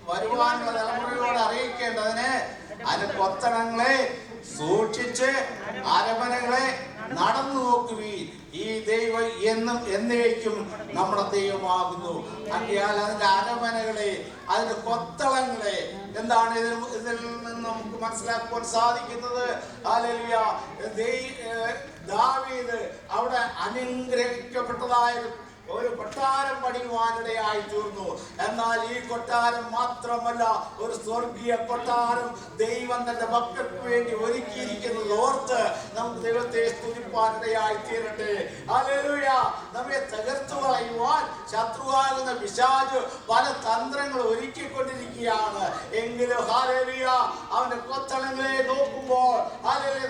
വരുവാനുള്ള തലമുറയോട് അറിയിക്കേണ്ടതിന് അതിന് കൊത്തണങ്ങളെ സൂക്ഷിച്ച് അരമനകളെ നടന്നു നോക്കുവീൻ. ഈ ദൈവം എന്നും എന്നേക്കും നമ്മുടെ ദൈവമാകുന്നു. ആകയാൽ അതിന്റെ അരമനകളെ, അതിന്റെ കൊത്തളങ്ങളെ എന്താണ് ഇതിൽ നിന്ന് നമുക്ക് മനസ്സിലാക്കുവാൻ സാധിക്കുന്നത്? ഹല്ലേലൂയ. ദാവീദ് അവിടെ അനുഗ്രഹിക്കപ്പെട്ടതായ ഒരു കൊട്ടാരം പണിയുവാനിടയായി തീർന്നു. എന്നാൽ ഈ കൊട്ടാരം മാത്രമല്ല, ഒരു സ്വർഗീയ കൊട്ടാരം ദൈവം തന്റെ മക്കൾക്ക് വേണ്ടി ഒരുക്കിയിരിക്കുന്നത് ഓർത്ത് നമുക്ക് ദൈവത്തെ സ്തുതിപ്പാനിടയായി തീരട്ടെ. ഹല്ലേലൂയ. നമ്മെ തകർത്തു കളയുവാൻ ശത്രുവാകുന്ന പിശാച് പല തന്ത്രങ്ങൾ ഒരുക്കിക്കൊണ്ടിരിക്കുകയാണ്. എങ്കിലും ഹല്ലേലൂയ, അവന്റെ കൊത്തളങ്ങളെ നോക്കുമ്പോൾ ഹല്ലേലൂയ,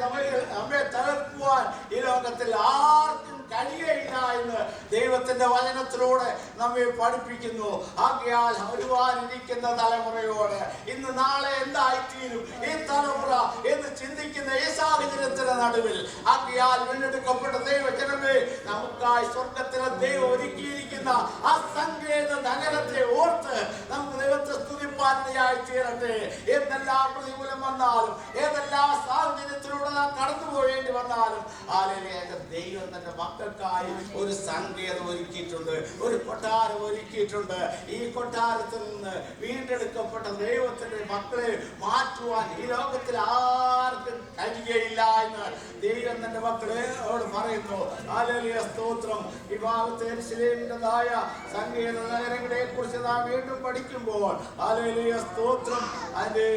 നമ്മെ തകർക്കുവാൻ ഈ ലോകത്തിൽ ആർക്കും കഴിയയില്ല എന്ന് ദൈവത്തിന്റെ വചനത്തിലൂടെ നമ്മെ പഠിപ്പിക്കുന്നു. ആകയാൽ വരുവാനിരിക്കുന്ന തലമുറയോട് ഇന്ന് നാളെ എന്തായിത്തീരും ഈ തലമുറ എന്ന് ചിന്തിക്കുന്ന ഈ സാഹചര്യത്തിന്റെ നടുവിൽ, ആകയാൽ വീണ്ടെടുക്കപ്പെട്ട ദൈവജനമേ, നമുക്കായി സ്വർഗത്തിലെ ദൈവം ഒരുക്കിയിരിക്കുന്ന ആ സങ്കേത നഗരത്തെ ഓർത്ത് നമുക്ക് ദൈവത്തെ സ്തുതിപ്പാനിടയായി തീരട്ടെ. എന്തെല്ലാം പ്രതികൂലം വന്നാലും, ഏതെല്ലാം സാഹചര്യത്തിലൂടെ നാം കടന്നു പോകേണ്ടി വന്നാലും, ഹല്ലേലൂയ, ദൈവം തന്റെ മക്കൾക്കായി ഒരു സങ്കേതം ഒരുക്കിയിട്ടുണ്ട്, ഒരു കൊട്ടാരം ഒരുക്കിയിട്ടുണ്ട്. ഈ കൊട്ടാരത്തിൽ നിന്ന് വീണ്ടെടുക്കപ്പെട്ട ദൈവത്തിന്റെ മക്കളെ മാറ്റുവാൻ ഈ ലോകത്തിൽ ആർക്കും കഴിയുകയില്ല എന്ന് ദൈവം തന്റെ മക്കളോട് പറയുന്നു. ഹല്ലേലൂയ, സ്തോത്രം. ഈ ഭാഗത്ത് യെരൂശലേമിൻ്റെതായ സങ്കേത നഗരങ്ങളെ കുറിച്ച് നാം വീണ്ടും പഠിക്കുമ്പോൾ, ഹല്ലേലൂയ, സ്തോത്രം, അതിന്റെ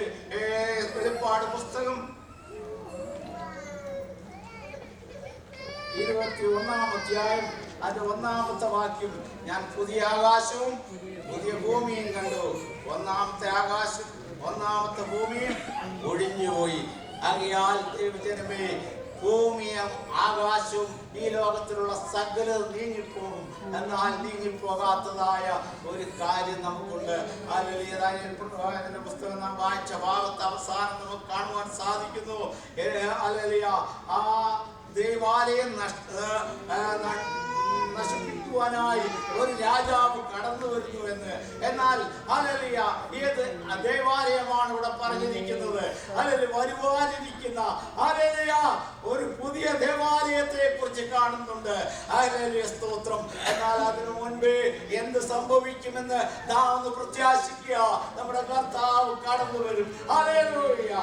വെളിപ്പാട് പുസ്തകം 21-ാം അധ്യായം അതിന്റെ 1-ാമത്തെ വാക്യം, ഞാൻ പുതിയ ആകാശവും പുതിയ ഭൂമിയും കണ്ടു. 1-ാമത്തെ ആകാശം 1-ാമത്തെ ഭൂമിയും ഒഴിഞ്ഞുപോയി. ആകയാൽ ദൈവജനമേ, ഭൂമിയും ആകാശവും ഈ ലോകത്തിലുള്ള സകലം നീങ്ങിപ്പോകും. എന്നാൽ നീങ്ങിപ്പോകാത്തതായ ഒരു കാര്യം നമുക്കുണ്ട്. ഹല്ലേലൂയ, പുസ്തകം നാം വായിച്ച ഭാഗത്ത് അവസാനം നമുക്ക് കാണുവാൻ സാധിക്കുന്നു. ഹല്ലേലൂയ, ആ ദേവാലയം നശിപ്പിക്കുവാനായി ഒരു രാജാവ് കടന്നു വരുന്നു എന്ന്. എന്നാൽ ഹല്ലേലൂയ, ഏത് ദേവാലയമാണ് ഇവിടെ പറഞ്ഞിരിക്കുന്നത്? ഹല്ലേലൂയ, വരുവാനിരിക്കുന്ന ഹല്ലേലൂയ ഒരു പുതിയ ദേവാലയത്തെ കുറിച്ച് കാണുന്നുണ്ട്. ഹല്ലേലൂയ, സ്തോത്രം. എന്നാൽ അതിനു മുൻപേ എന്ത് സംഭവിക്കുമെന്ന് നാം ഒന്ന് പ്രത്യാശിക്കുക. നമ്മുടെ കർത്താവ് കടന്നു വരും. ഹല്ലേലൂയ,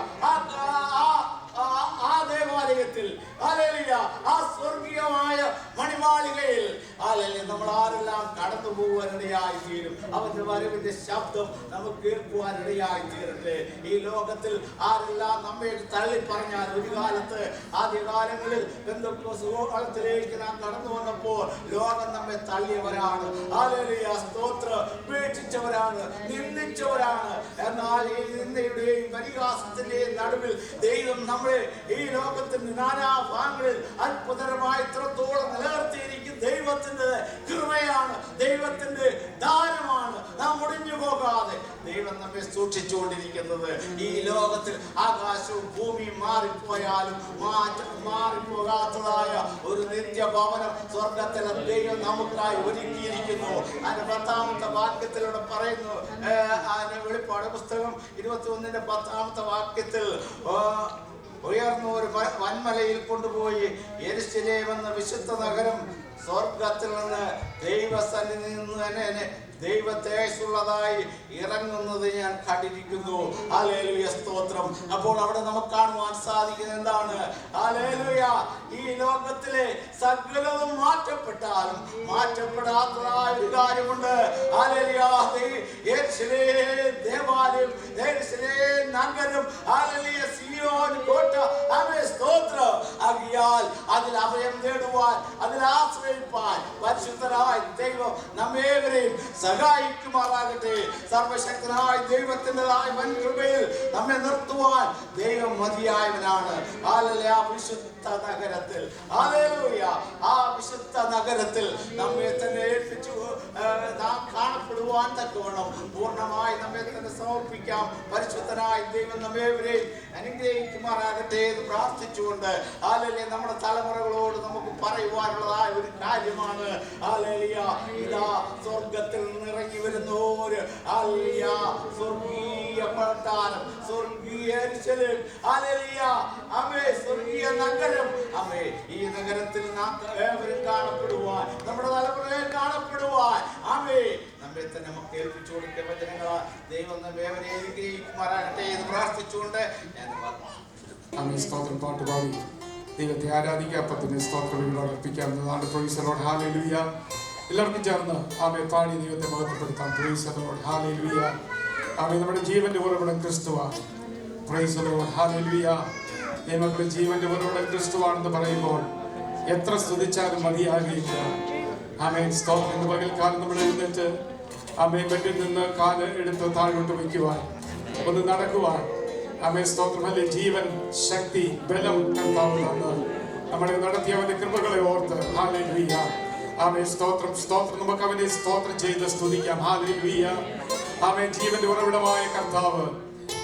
ആ ദേവാലയത്തിൽ, ഹല്ലേലൂയ, ആ സ്വർഗീയമായ മണിമാളികയിൽ ഹല്ലേലൂയ നമ്മൾ ആരെല്ലാം കടന്നു പോകുവാനിടയായി തീരും. അവന്റെ വരവിന്റെ ശബ്ദം നമുക്ക് കേൾക്കുവാനിടയായി തീരട്ടെ. ഈ ലോകത്തിൽ ആരെല്ലാം നമ്മെ തള്ളി പറഞ്ഞാൽ, ഒരു കാലത്ത് ആദ്യകാലങ്ങളിൽ പെന്തക്കോസ്തലത്തിലേക്ക് നാം കടന്നു വന്നപ്പോൾ ലോകം നമ്മെ തള്ളിയവരാണ്. ഹല്ലേലൂയ, സ്തോത്രം, ഉപേക്ഷിച്ചവരാണ്, നിന്ദിച്ചവരാണ്. എന്നാൽ ഈ നിന്ദയുടെയും പരിഹാസത്തിന്റെയും നടുവിൽ ദൈവം നമ്മളെ ഈ ലോകത്തിന്റെ നാനാഭാഗങ്ങളിൽ അത്ഭുതകരമായി ഇത്രത്തോളം നിലനിർത്തിയിരിക്കും. ദൈവത്തിന്റെ കൃപയാണ്, ദൈവത്തിന്റെ ദാനമാണ്. നാം ഒടിഞ്ഞു പോകാതെ ദൈവം നമ്മെ സൂക്ഷിച്ചുകൊണ്ടിരിക്കുന്നത്. ഈ ലോകത്തിൽ ആകാശവും ഭൂമിയും മാറിപ്പോയാലും മാറിപ്പോകാത്തതായ ഒരു നിത്യഭവനം സ്വർഗത്തിലെ ദൈവം നമുക്കായി ഒരുക്കിയിരിക്കുന്നു. അതിന്റെ 10-ാമത്തെ വാക്യത്തിലൂടെ പറയുന്നു. അതിന്റെ വെളിപ്പാട് പുസ്തകം 21-ന്റെ 10-ാമത്തെ വാക്യത്തിൽ, ഉയർന്ന ഒരു വൻമലയിൽ കൊണ്ടുപോയി യെരൂശലേം എന്ന വിശുദ്ധ നഗരം സ്വർഗത്തിൽ നിന്ന് ദൈവസന്നിധിയിൽ നിന്ന് തന്നെ ദൈവത്തേജസ്സുള്ളതായി ഇറങ്ങുന്നത് ഞാൻ കണ്ടിരിക്കുന്നു. ഹല്ലേലൂയ, സ്തോത്രം. അപ്പോൾ അവിടെ നമുക്ക് കാണുവാൻ സാധിക്കുന്നത് എന്താണ്? ഹല്ലേലൂയ, ഈ ലോകത്തിലെ സകലതും മാറ്റപ്പെട്ടാലും മാറ്റപ്പെടാത്തതായ ഒരു കാര്യമുണ്ട്. ഹല്ലേലൂയ, യെരൂശലേം ദേവാലയം, യെരൂശലേം നഗരം, ഹല്ലേലൂയ, സിയോൻ കോട്ട, ആമേൻ, സ്തോത്രം. ആകയാൽ അതിൽ അഭയം തേടുവാൻ, അതിൽ ആശ്രയിപ്പാൻ പരിശുദ്ധനായ ദൈവം നമ്മേവരെയും സഹായിക്കുമാറാകട്ടെ. സർവശക്തനായ ദൈവത്തിൻ്റെതായ വൻ കൃപയിൽ നമ്മെ നിർത്തുവാൻ ദൈവം മതിയായവനാണ്. ഹല്ലേലൂയ, വിശുദ്ധ നഗരത്തിൽ, ഹല്ലേലൂയ, ആ വിശുദ്ധ നഗരം നഗരത്തിൽ നമ്മെ തന്നെ ഏൽപ്പിച്ചു നാം കാണപ്പെടുവാൻ തക്കവണ്ണം പൂർണ്ണമായി നമ്മെ തന്നെ സമർപ്പിക്കാം. പരിശുദ്ധനായ ദൈവം നമ്മേവരെയും അനുഗ്രഹിക്കുമാറാകട്ടെ എന്ന് പ്രാർത്ഥിച്ചുകൊണ്ട് ഹല്ലേലൂയ നമ്മുടെ തലമുറകളോട് നമുക്ക് പറയുവാനുള്ളതായ ഒരു കാര്യമാണ് ഹല്ലേലൂയ ഇതാ സ്വർഗ്ഗത്തിൽ നിന്ന് ഇറങ്ങി വരുന്ന ഒരു ഹല്ലേലൂയ സ്വർഗീയ പട്ടാളം, സ്വർഗീയ യെരൂശലേം, ഹല്ലേലൂയ ആമേൻ, സ്വർഗീയ നഗരം. ആമേൻ, ഈ നഗരത്തിൽ നാം ഏവരും കാണപ്പെടുവാൻ, നമ്മുടെ തലമുറയെ കാണപ്പെടുവാൻ ആമേൻ നമ്മെ തന്നെ നമുക്ക് ഏൽപ്പിച്ചു കൊടുക്കുക. വചനങ്ങളാൽ ദൈവം നമ്മെ ഏവരെ അനുഗ്രഹിക്കുമാറാകട്ടെ എന്ന് പ്രാർത്ഥിച്ചുകൊണ്ട് ഞാൻ ആമേൻ. സ്തോത്രം. പാട്ടുപാടി ദൈവത്തെ ആരാധിക്കുക. അപ്പത്തിന് സ്തോത്രം അർപ്പിക്കാവുന്നതാണ്. Praise the Lord. ഹല്ലേലൂയ. എല്ലാവർക്കും ചേർന്ന് ആമേൻ പാടി ദൈവത്തെ മഹത്വപ്പെടുത്താം. Praise the Lord. ഹല്ലേലൂയ. ആമേൻ. നമ്മുടെ ജീവന്റെ ഉറവിടം ക്രിസ്തുവാണ്. Praise the Lord. ഹല്ലേലൂയ. നമ്മുടെ ജീവന്റെ ഉറവിടം ക്രിസ്തുവാണെന്ന് പറയുമ്പോൾ എത്ര സ്തുതിച്ചാലും മതിയാകില്ല. ആമേൻ. സ്തോത്രം. ഇന്ന് പകൽക്കാലം നമ്മൾ എഴുന്നേറ്റ് ആമേൻ ബെഡിൽ നിന്ന് കാല് എടുത്ത് താഴോട്ട് വയ്ക്കുവാൻ, ഒന്ന് നടക്കുവാൻ, ആമേൻ സ്തോത്രം. അല്ലെ ജീവൻ, ശക്തി, ബലം കർത്താവ് തന്ന് നമ്മളെ നടത്തിയ അവന്റെ കൃപകളെ ഓർത്ത് ഹല്ലേലൂയ. ആമേൻ സ്തോത്രം. സ്തോത്രം. നമുക്ക് അവനെ സ്തോത്രം ചെയ്ത് സ്തുതിക്കാം. ഹല്ലേലൂയ. ആമേൻ. ജീവന്റെ ഉറവിടമായ കർത്താവ്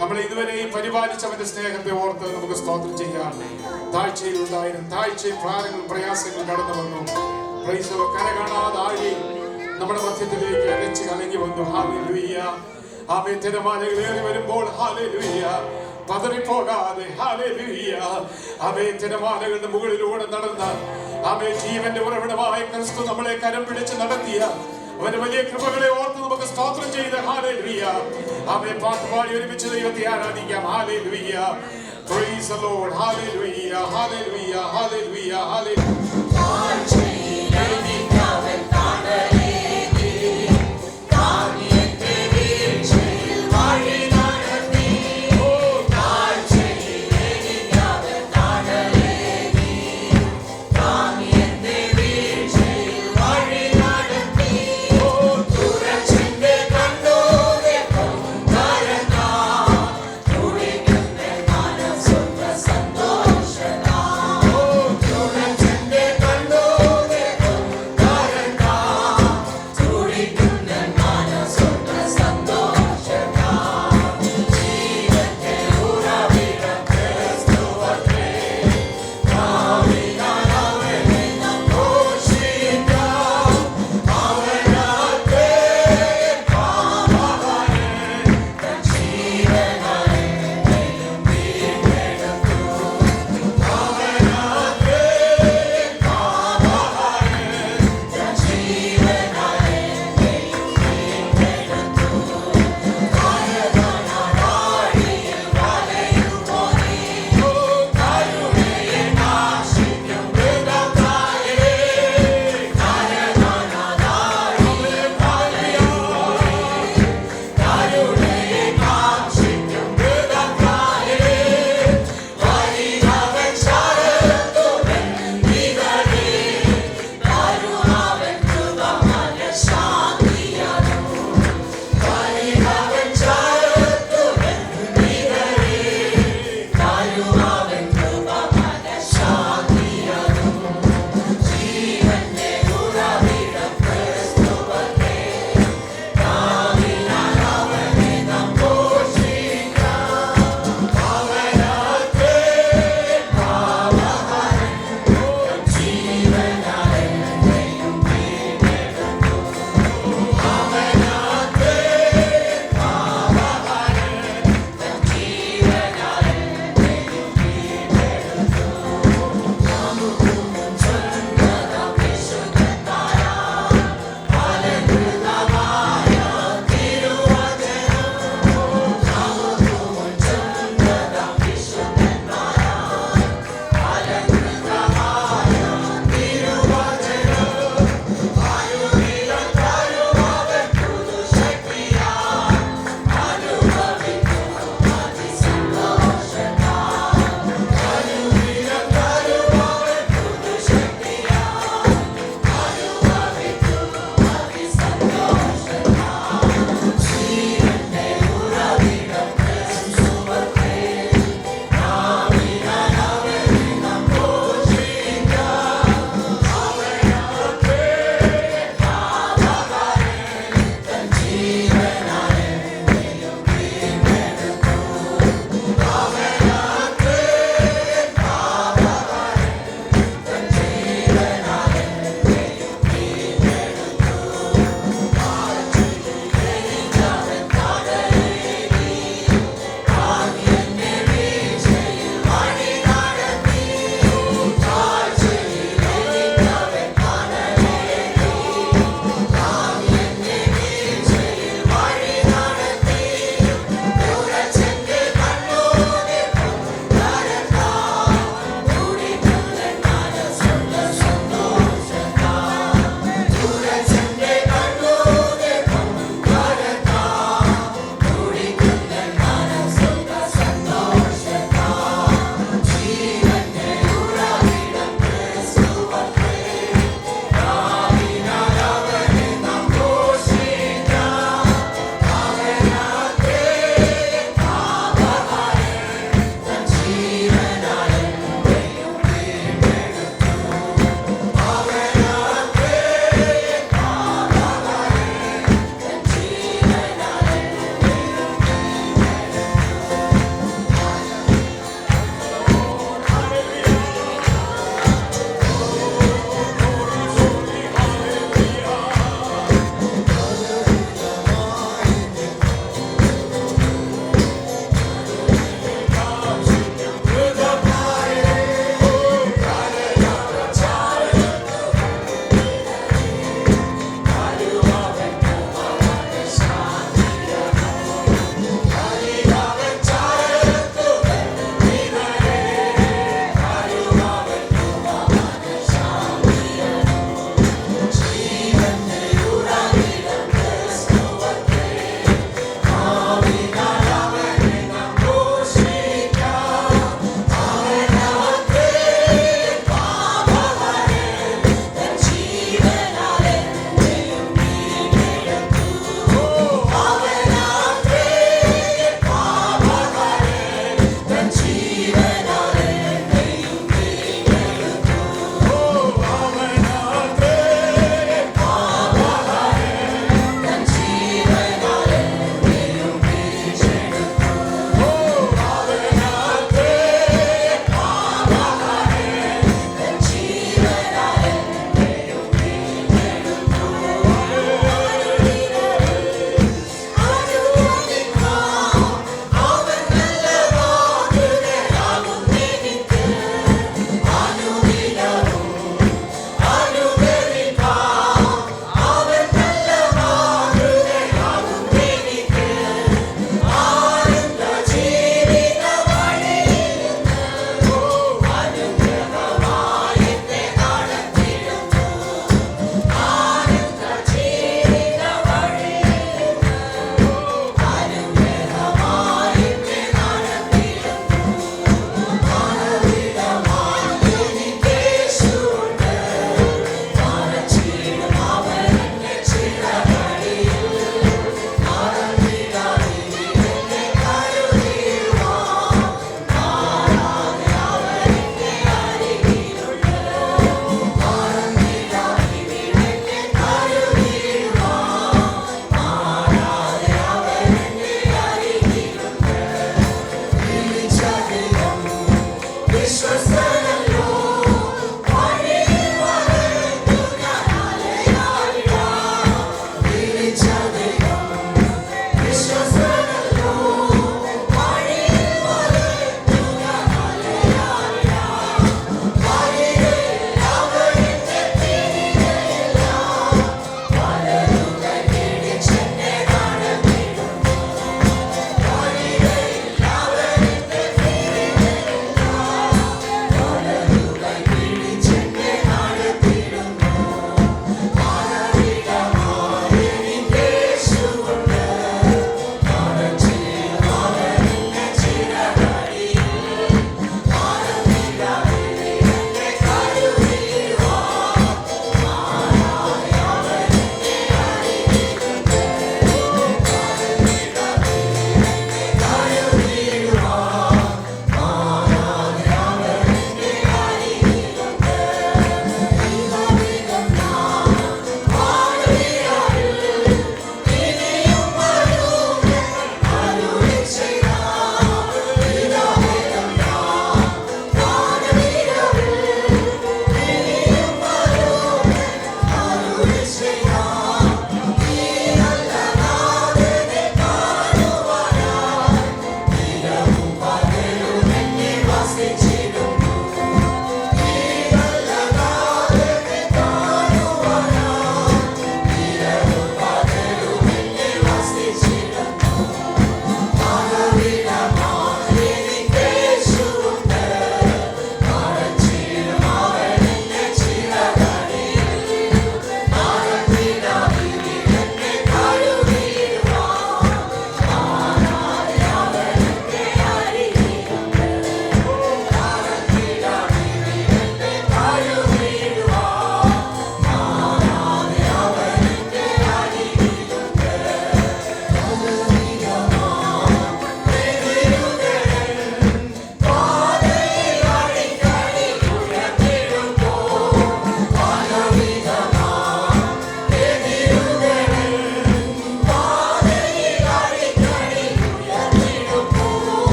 നമ്മളെ ഇതുവരെയും പരിപാലിച്ചവന്റെ സ്നേഹത്തെ ഓർത്ത് നമുക്ക് സ്തോത്രം ചെയ്യാം. താഴ്ചയിലുണ്ടായിരുന്നു, താഴ്ചയും ഭാരങ്ങളും പ്രയാസങ്ങളും കടന്നു വന്നു. പ്രൈസോ കരകാണാതെ ആഴി നമ്മുടെ മധ്യത്തിലേക്ക് അരച്ച് കലങ്ങി വന്നു. ഹല്ലേലൂയ. ആമേൻ. തിരമാലകൾ ഏറി വരുമ്പോൾ ഹല്ലേലൂയ പതറിപ്പോകാതെ ഹല്ലേലൂയ ആമേൻ തിരമാലകളുടെ മുകളിലൂടെ നടന്ന ആമേൻ ജീവന്റെ ഉറവിടമായ ക്രിസ്തു നമ്മളെ കരം പിടിച്ച് നടത്തിയ അവന്റെ വലിയ കൃപകളെ ഓർത്ത് നമുക്ക് സ്തോത്രം ചെയ്ത് ഹല്ലേലൂയ. ആമേൻ. പാട്ടുപാടി ഒരുമിച്ച് ദൈവത്തെ ആരാധിക്കാം. Hallelujah. Praise the Lord. Hallelujah. Hallelujah. Hallelujah. Hallelujah. Thank you.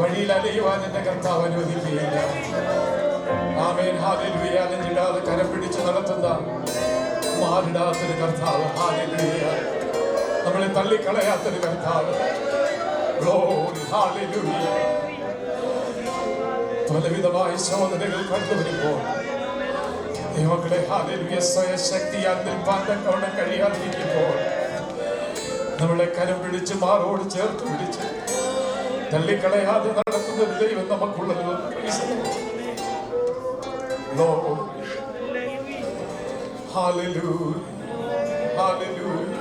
വഴിയിൽ അലയുവാൻ എന്റെ കർത്താവ് അനുവദിക്കുകയില്ല. ആമേൻ. ഹല്ലേലൂയ. അലഞ്ഞിടാതെ കരം പിടിച്ച് നടത്തുന്ന മാറിടാത്തൊരു കർത്താവ്. ഹല്ലേലൂയ. നമ്മളെ തള്ളിക്കളയാത്തൊരു കർത്താവ്. ഗ്ലോറി. ഹല്ലേലൂയ. പലവിധമായ ശോധനകൾ കണ്ടുവരുമ്പോൾ ദൈവങ്ങളെ ഹല്ലേലൂയ സ്വയശക്തിയാൽ നിൽപ്പാൻ തക്കവണ്ണം കഴിയാതിരിക്കുമ്പോൾ നമ്മളെ കരം പിടിച്ച് മാറോട് ചേർത്ത് പിടിച്ച് തള്ളിക്കളയാതെ നടത്തുന്ന ഒരു ദൈവം നമുക്കുള്ളത്. Hallelujah. Hallelujah.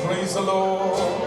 Praise the Lord.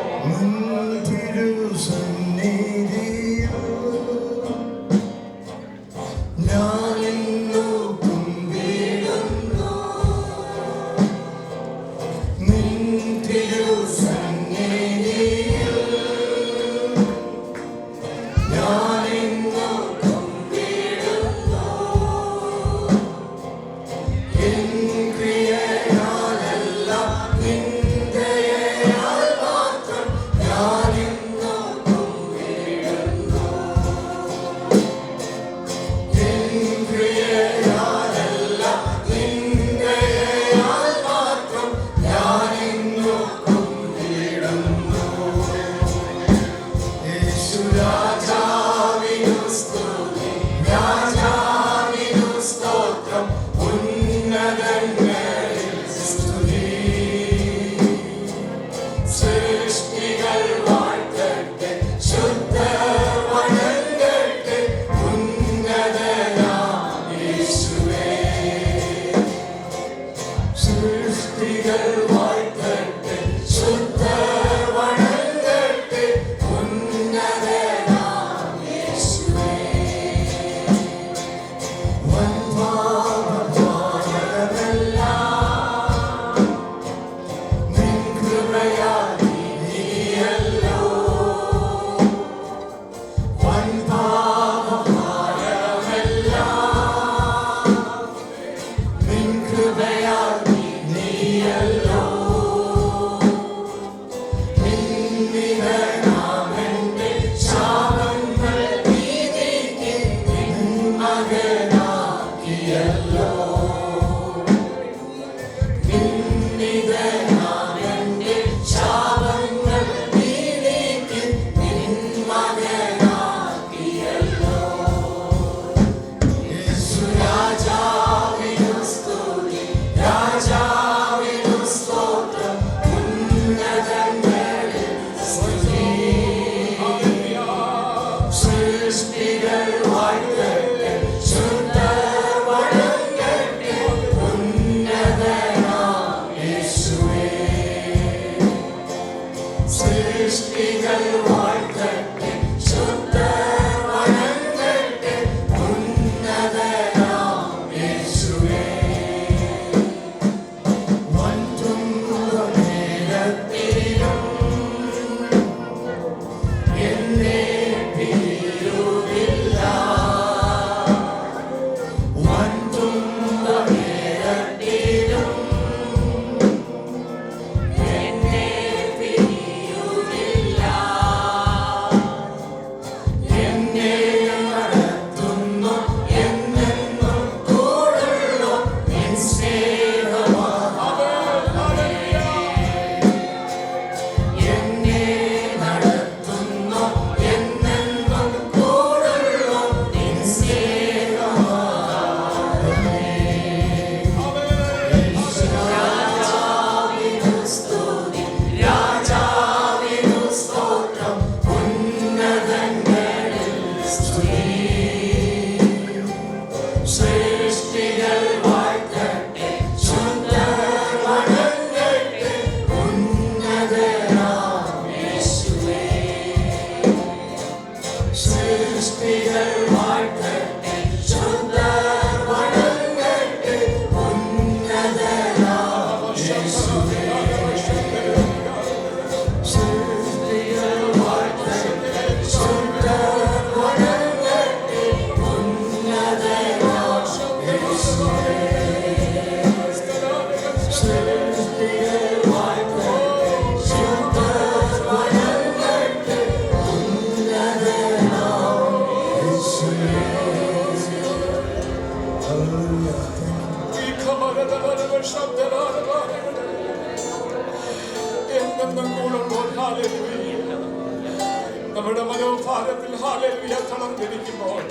നമ്മുടെ മനോഭാരത്തിൽ ഹല്ലേലൂയ തളർന്നിരിക്കുമ്പോൾ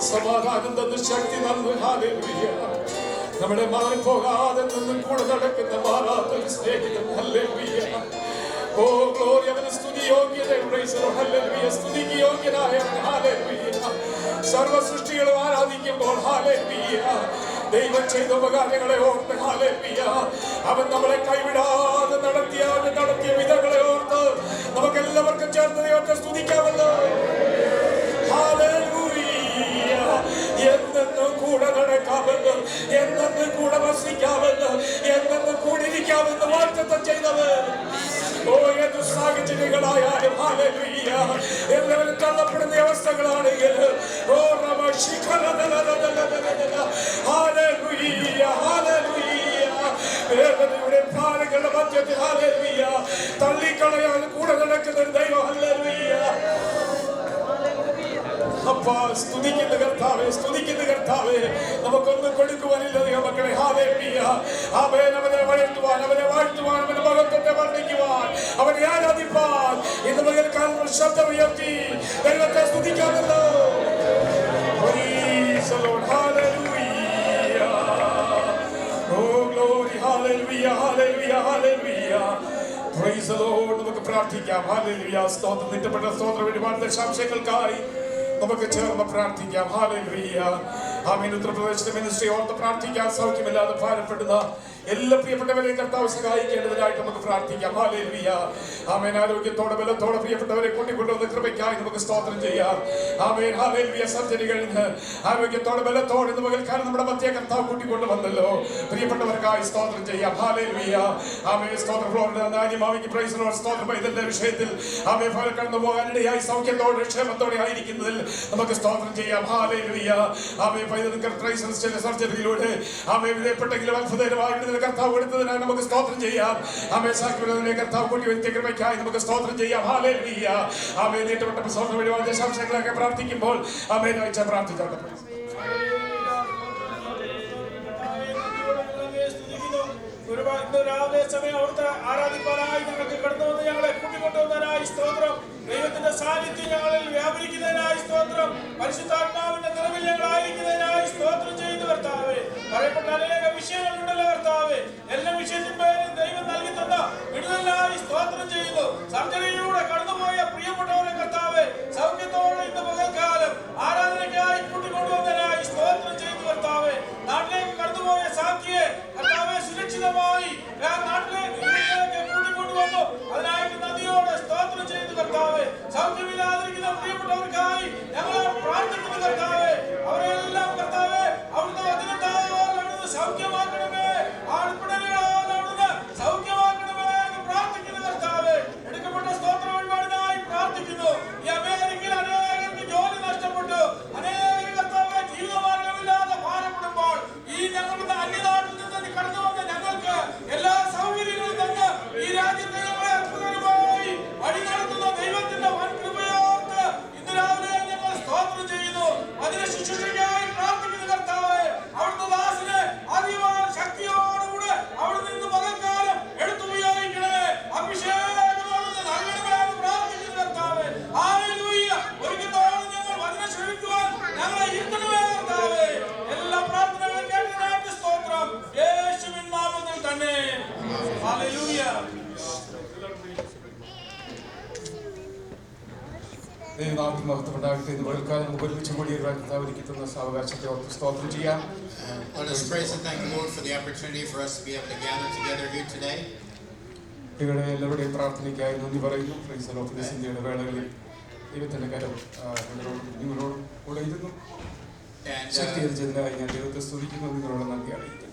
സമാധാനം തന്ന് ശക്തി തന്ന് ഹല്ലേലൂയ നമ്മുടെ മാറിപ്പോകാതെ നിന്നും കൂടെ നടക്കുന്ന മാറാത്ത സ്നേഹിതൻ ഹല്ലേലൂയ. ഓ ഗ്ലോറി, അവന് സ്തുതി യോഗ്യതേ. Praise the Lord. ഹല്ലേലൂയ. സ്തുതിക്ക് യോഗ്യനായവൻ. ഹല്ലേലൂയ. സർവ്വ സൃഷ്ടികളും ആരാധിക്കുമ്പോൾ ഹല്ലേലൂയ ദൈവം ചെയ്ത ഉപകാരങ്ങളെ ഓർത്ത് ഹല്ലേലൂയ അവൻ നമ്മളെ കൈവിടാതെ നടത്തിയ വിധങ്ങളെ ഓർത്ത് നമുക്ക് എല്ലാവർക്കും ചേർന്ന് ദൈവത്തെ സ്തുതിക്കാമല്ലോ. ഹല്ലേലൂയ. എന്നെന്നും കൂടെ നടക്കാമെന്ന്, എന്നെന്നും കൂടെ വസിക്കാമെന്ന്, എന്നെന്നും കൂടിയിരിക്കാമെന്ന് വാഗ്ദത്തം ചെയ്തവൻ. ഓ, ഏതു സാഹചര്യങ്ങളായാലും ഹല്ലേലൂയ എല്ലാവരും തള്ളപ്പെടുന്ന അവസ്ഥകളാണെങ്കിൽ ഓ ഹല്ലേലൂയ ഹല്ലേലൂയ വേദനയുടെ ഭാരങ്ങളുടെ മധ്യത്തിൽ ഹല്ലേലൂയ തള്ളിക്കളയാൻ കൂടെ നടക്കുന്ന ഒരു ദൈവം. ഹല്ലേലൂയ. അപ്പാ, സ്തുതിക്കുന്ന കർത്താവേ, സ്തുതിക്കുന്ന കർത്താവേ, നമുക്കൊന്നും കൊടുക്കുവാനില്ല മക്കളെ. ഹല്ലേലൂയ. ആമേൻ. അവനെ വാഴ്ത്തുവാൻ, അവനെ മഹത്വത്തെ വർണ്ണിക്കുവാൻ, അവനെ ആരാധിപ്പാൻ ഇന്ന് പകൽക്കാലം ശബ്ദമുയർത്തി ദൈവത്തെ സ്തുതിക്കാമല്ലോ. Praise the Lord. Hallelujah. Oh glory. Hallelujah. Hallelujah. Hallelujah. Praise the Lord. നമുക്ക് പ്രാർത്ഥിക്കാം. ഹല്ലേലൂയ. സ്തോത്രം. നിത്യപ്പെട്ട സ്തോത്രം ഒരുപാട് ദശാംശങ്ങൾക്കായി നമുക്ക് ചേർന്ന് പ്രാർത്ഥിക്കാം. ഹല്ലേലൂയ. ആമേൻ. ഉത്തർപ്രദേശിലെ മിനിസ്ട്രി ഓർത്ത് പ്രാർത്ഥിക്കാം. സൗഖ്യമില്ലാതെ ഭാരപ്പെടുന്ന എല്ലാ പ്രിയപ്പെട്ടവരെയും കർത്താവ് സഹായിക്കേണ്ടതിനായിട്ട് നമുക്ക് പ്രാർത്ഥിക്കാം. ഹല്ലേലൂയ. ആമേൻ. ആരോഗ്യത്തോടെ ബലത്തോടെ പ്രിയപ്പെട്ടവരെ കൂട്ടിക്കൊണ്ടുവന്ന കൃപയ്ക്കായി നമുക്ക് സ്തോത്രം ചെയ്യാം. ആമേൻ. ഹല്ലേലൂയ. സർജറി കഴിഞ്ഞ് ആരോഗ്യത്തോടെ ബലത്തോടെ ഇന്ന് പകൽക്കാലം നമ്മുടെ മധ്യ കർത്താവ് കൂട്ടിക്കൊണ്ടു വന്നല്ലോ. പ്രിയപ്പെട്ടവർക്കായി സ്തോത്രം ചെയ്യാം. ഹല്ലേലൂയ. ആമേൻ. സ്തോത്രം. ഫ്ലോറിഡാനിമാവിക്ക് പ്രൈസ് ദി ലോർഡ്. സ്തോത്രം. ഇതിന്റെ വിഷയത്തിൽ ആമേൻ കടന്നു പോകാനിടയായി സൗഖ്യത്തോടെ ക്ഷേമത്തോടെ ആയിരിക്കുന്നതിൽ നമുക്ക് സ്തോത്രം ചെയ്യാം. ഹല്ലേലൂയ. ആമേൻ. പൈതൃക സർജറിയിലൂടെ ആമേൻ വിധേയപ്പെട്ടെങ്കിലും അത്ഭുതകരമായിട്ട് കർത്താവ് കൊടുത്തതിനായി നമുക്ക് സ്തോത്രം ചെയ്യാം. ആമേൻ. സാക്ഷ്യത്തിലെ കർത്താവ് കൂട്ടി വരുത്തിയ കൃപയ്ക്കായി നമുക്ക് സ്തോത്രം ചെയ്യാം. ഹല്ലേലൂയ. ആമേൻ. നീട്ടപ്പെട്ട സ്തോത്രം വഴി ദശാംശങ്ങളൊക്കെ പ്രാർത്ഥിക്കുമ്പോൾ ആമേൻ വായിച്ച പ്രാർത്ഥിച്ചോട്ടെ. ഇന്ന് രാവിലെ സമയം അവിടുത്തെ ആരാധിപ്പാനായി ഞങ്ങൾക്ക് കടന്നു വന്ന് ഞങ്ങളെ കൂട്ടിക്കൊണ്ടുവന്നതിനായി സ്തോത്രം. ദൈവത്തിന്റെ സാന്നിധ്യം ഞങ്ങളിൽ വ്യാപരിക്കുന്നതിനായി സ്തോത്രം. പരിശുദ്ധാത്മാവിന്റെ നിറവിൽ ഞങ്ങളായിരിക്കുന്നതിനായി സ്തോത്രം ചെയ്യുന്നു കർത്താവേ. പറയപ്പെട്ട അനേക വിഷയങ്ങളുണ്ടല്ലോ കർത്താവേ. എല്ലാ വിഷയത്തിന്മേലും ദൈവം നൽകി തന്ന വിടുതലിനായി സ്തോത്രം ചെയ്യുന്നു. സർജറിയിലൂടെ കടന്നുപോയ പ്രിയപ്പെട്ടവരെ കർത്താവേ സൗഖ്യത്തോടെ ഇന്ന് പകൽക്കാലം ആരാധനയ്ക്കായി കൂട്ടിക്കൊണ്ടുവന്നതിനായി സ്തോത്രം ചെയ്യുന്നു കർത്താവേ. നാട്ടിലേക്ക് കടന്നുപോയ സാക്ഷിയെ കർത്താവെ സുരക്ഷിതമായി നാട്ടിലേക്ക് കൂട്ടിക്കൊണ്ടുവന്നു. അതിനായിട്ട് നദിയോടെ സ്തോത്രം ചെയ്യുന്നു കർത്താവെ. സൗഖ്യമില്ലാതിരിക്കുന്ന പ്രിയപ്പെട്ടവർക്കായി ഞങ്ങൾ പ്രാർത്ഥിക്കുന്നു കർത്താവെ. അവരെല്ലാം കർത്താവെ അവിടുത്തെ വചനത്താൽ അവിടുന്ന് സൗഖ്യമാക്കണമേ, ആൾപ്പിടലുകളാൽ അവിടുന്ന് സൗഖ്യമാക്കണമേ എന്ന് പ്രാർത്ഥിക്കുന്നു കർത്താവെ. എടുക്കപ്പെട്ട സ്തോത്ര വഴിപാടിനായി പ്രാർത്ഥിക്കുന്നു. ഈ അമേരിക്കയിൽ അനേകർക്ക് ജോലി നഷ്ടപ്പെട്ടു, അനേകർ കർത്താവെ ജീവിതമാർഗമില്ലാതെ ഭാരപ്പെടുമ്പോൾ ഈ ഞങ്ങളുടെ അന്യനാട്ടിൽ നിന്ന് കടന്നു വന്ന ഞങ്ങൾക്ക് എല്ലാ സൗകര്യങ്ങളും തന്ന് ഈ രാജ്യത്തെ ഞങ്ങളെ അത്ഭുതകരമായി വഴി നടത്തുന്ന ദൈവത്തിന്റെ വൻ കൃപയോർത്ത് ഇന്ന് രാവിലെ ഞങ്ങൾ സ്തോത്രം ചെയ്യുന്നു. അതിനെ ശുശ്രൂഷയ്ക്കായി പ്രാർത്ഥിക്കുന്നു കർത്താവേ. അവിടുത്തെ ദാസനെ അതിവാൻ ശക്തിയോടുകൂടെ അവിടെ നിന്ന് പകൽക്കാലം എടുത്തുപയോഗിക്കണേ. അഭിഷേകം അവിടുന്ന് നൽകണമേ എന്ന് പ്രാർത്ഥിക്കുന്നു കർത്താവേ. ഹല്ലേലൂയ. ഒരിക്കലോളം ഞങ്ങൾ വചനം ശ്രവിക്കുവാൻ ഞങ്ങളെ ഇരുത്തണമേ കർത്താവേ. എല്ലാ പ്രാർത്ഥനകളും കേട്ടതിനായിട്ട് സ്തോത്രം. യേശുവിൻ നാമത്തിൽ തന്നെ. ഹല്ലേലൂയ. ദൈവനാമത്തിന് മഹത്വമുണ്ടാകട്ടെ. ഇന്ന് പകൽക്കാലം നമുക്ക് ഒരുമിച്ച് കൂടി ഒരുക്കുന്ന സാവകാശത്തെ ഓർത്ത് സ്തോത്രം ചെയ്യാം. Let us praise and thank the Lord for the opportunity for us to be able to gather together here today. നിങ്ങളുടെ എല്ലാവരുടെയും പ്രാർത്ഥനയ്ക്കായി നന്ദി പറയുന്നു. Price the Lord. ഇന്ത്യയുടെ വേളകളിൽ ദൈവത്തിന്റെ കരം നിങ്ങളോട് കൂടെ ഇരുന്നു ശക്തീകരിച്ചതിനായി ഞാൻ ദൈവത്തെ സ്തുതിക്കുന്നു. നിങ്ങളോട് നന്ദി അറിയിക്കുന്നു.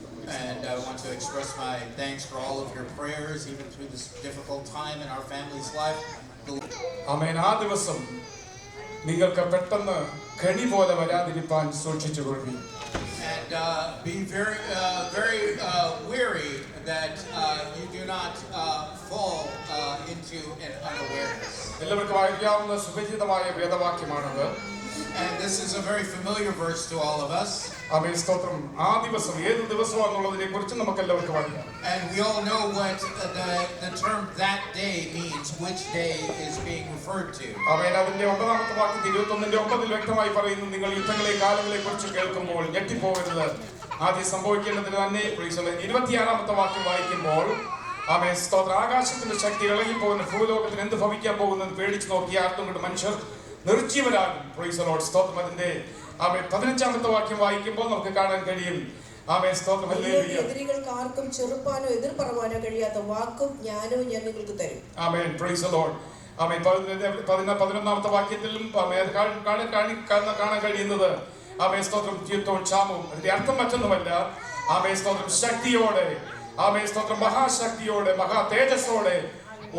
And I want to express my thanks for all of your prayers, even through this difficult time in our family's life. ആമേൻ. ആ ദിവസം നിങ്ങൾക്ക് പെട്ടെന്ന് ഖനി പോലെ വരാതിരിപ്പാൻ സൂക്ഷിച്ചുകൊള്ളി. And be very weary that you do not fall into an unawareness. എല്ലാവർക്കും വായിക്കാവുന്ന സുപരിചിതമായ വേദവാക്യമാണത്. And this is a very familiar verse to all of us. ആമേൻ സ്തോത്രം. ആ ദിവസം ഏത് ദിവസമാണെന്നുള്ളതിനെ കുറിച്ച് നമുക്ക് എല്ലാവർക്കും അറിയാം. And we all know what the term that day means, which day is being referred to. ആമേൻ. അതിന്റെ 9-ാമത്തെ വാക്യത്തിൽ 21-9 വ്യക്തമായി പറയുന്നു, നിങ്ങൾ യുദ്ധങ്ങളെ കാലങ്ങളെ കുറിച്ച് കേൾക്കുമ്പോൾ ഞെട്ടിപ്പോകരുത്, ആദ്യം സംഭവിക്കേണ്ടതിന് തന്നെ. 26-ാമത്തെ വാക്യം വായിക്കുമ്പോൾ ആമേൻ സ്തോത്രം, ആകാശത്തിന്റെ ശക്തി ഇളകിപ്പോകുന്ന ഭൂലോകത്തിന് എന്ത് ഭവിക്കാൻ പോകുന്നത് പേടിച്ചു നോക്കി ആർക്കും കൊണ്ട് മനുഷ്യർ നിർജീവരാകും. Price the Lord. സ്തോത്രം. അതിന്റെ ആമേൻ 15-ാമത്തെ വാക്യം വായിക്കുമ്പോൾ നമുക്ക് കാണാൻ കഴിയും. ആമേൻ സ്തോത്രം. ഹല്ലേലൂയ. എതിരികൾക്ക് ആർക്കും ചെറുപ്പാനോ എതിർ പറവാനോ കഴിയാത്ത വാക്കും ജ്ഞാനവും ഞാൻ നിങ്ങൾക്ക് തരും. ആമേൻ. Praise the Lord. ആമേൻ. 11-ാമത്തെ വാക്യത്തിലും കാണാൻ കഴിയുന്നത് ആമേൻ സ്തോത്രം യുദ്ധവും ക്ഷാമവും. അതിന്റെ അർത്ഥം മറ്റൊന്നുമല്ല, ആമേൻ സ്തോത്രം ശക്തിയോടെ, ആമേൻ സ്തോത്രം മഹാശക്തിയോടെ മഹാ തേജസ്സോടെ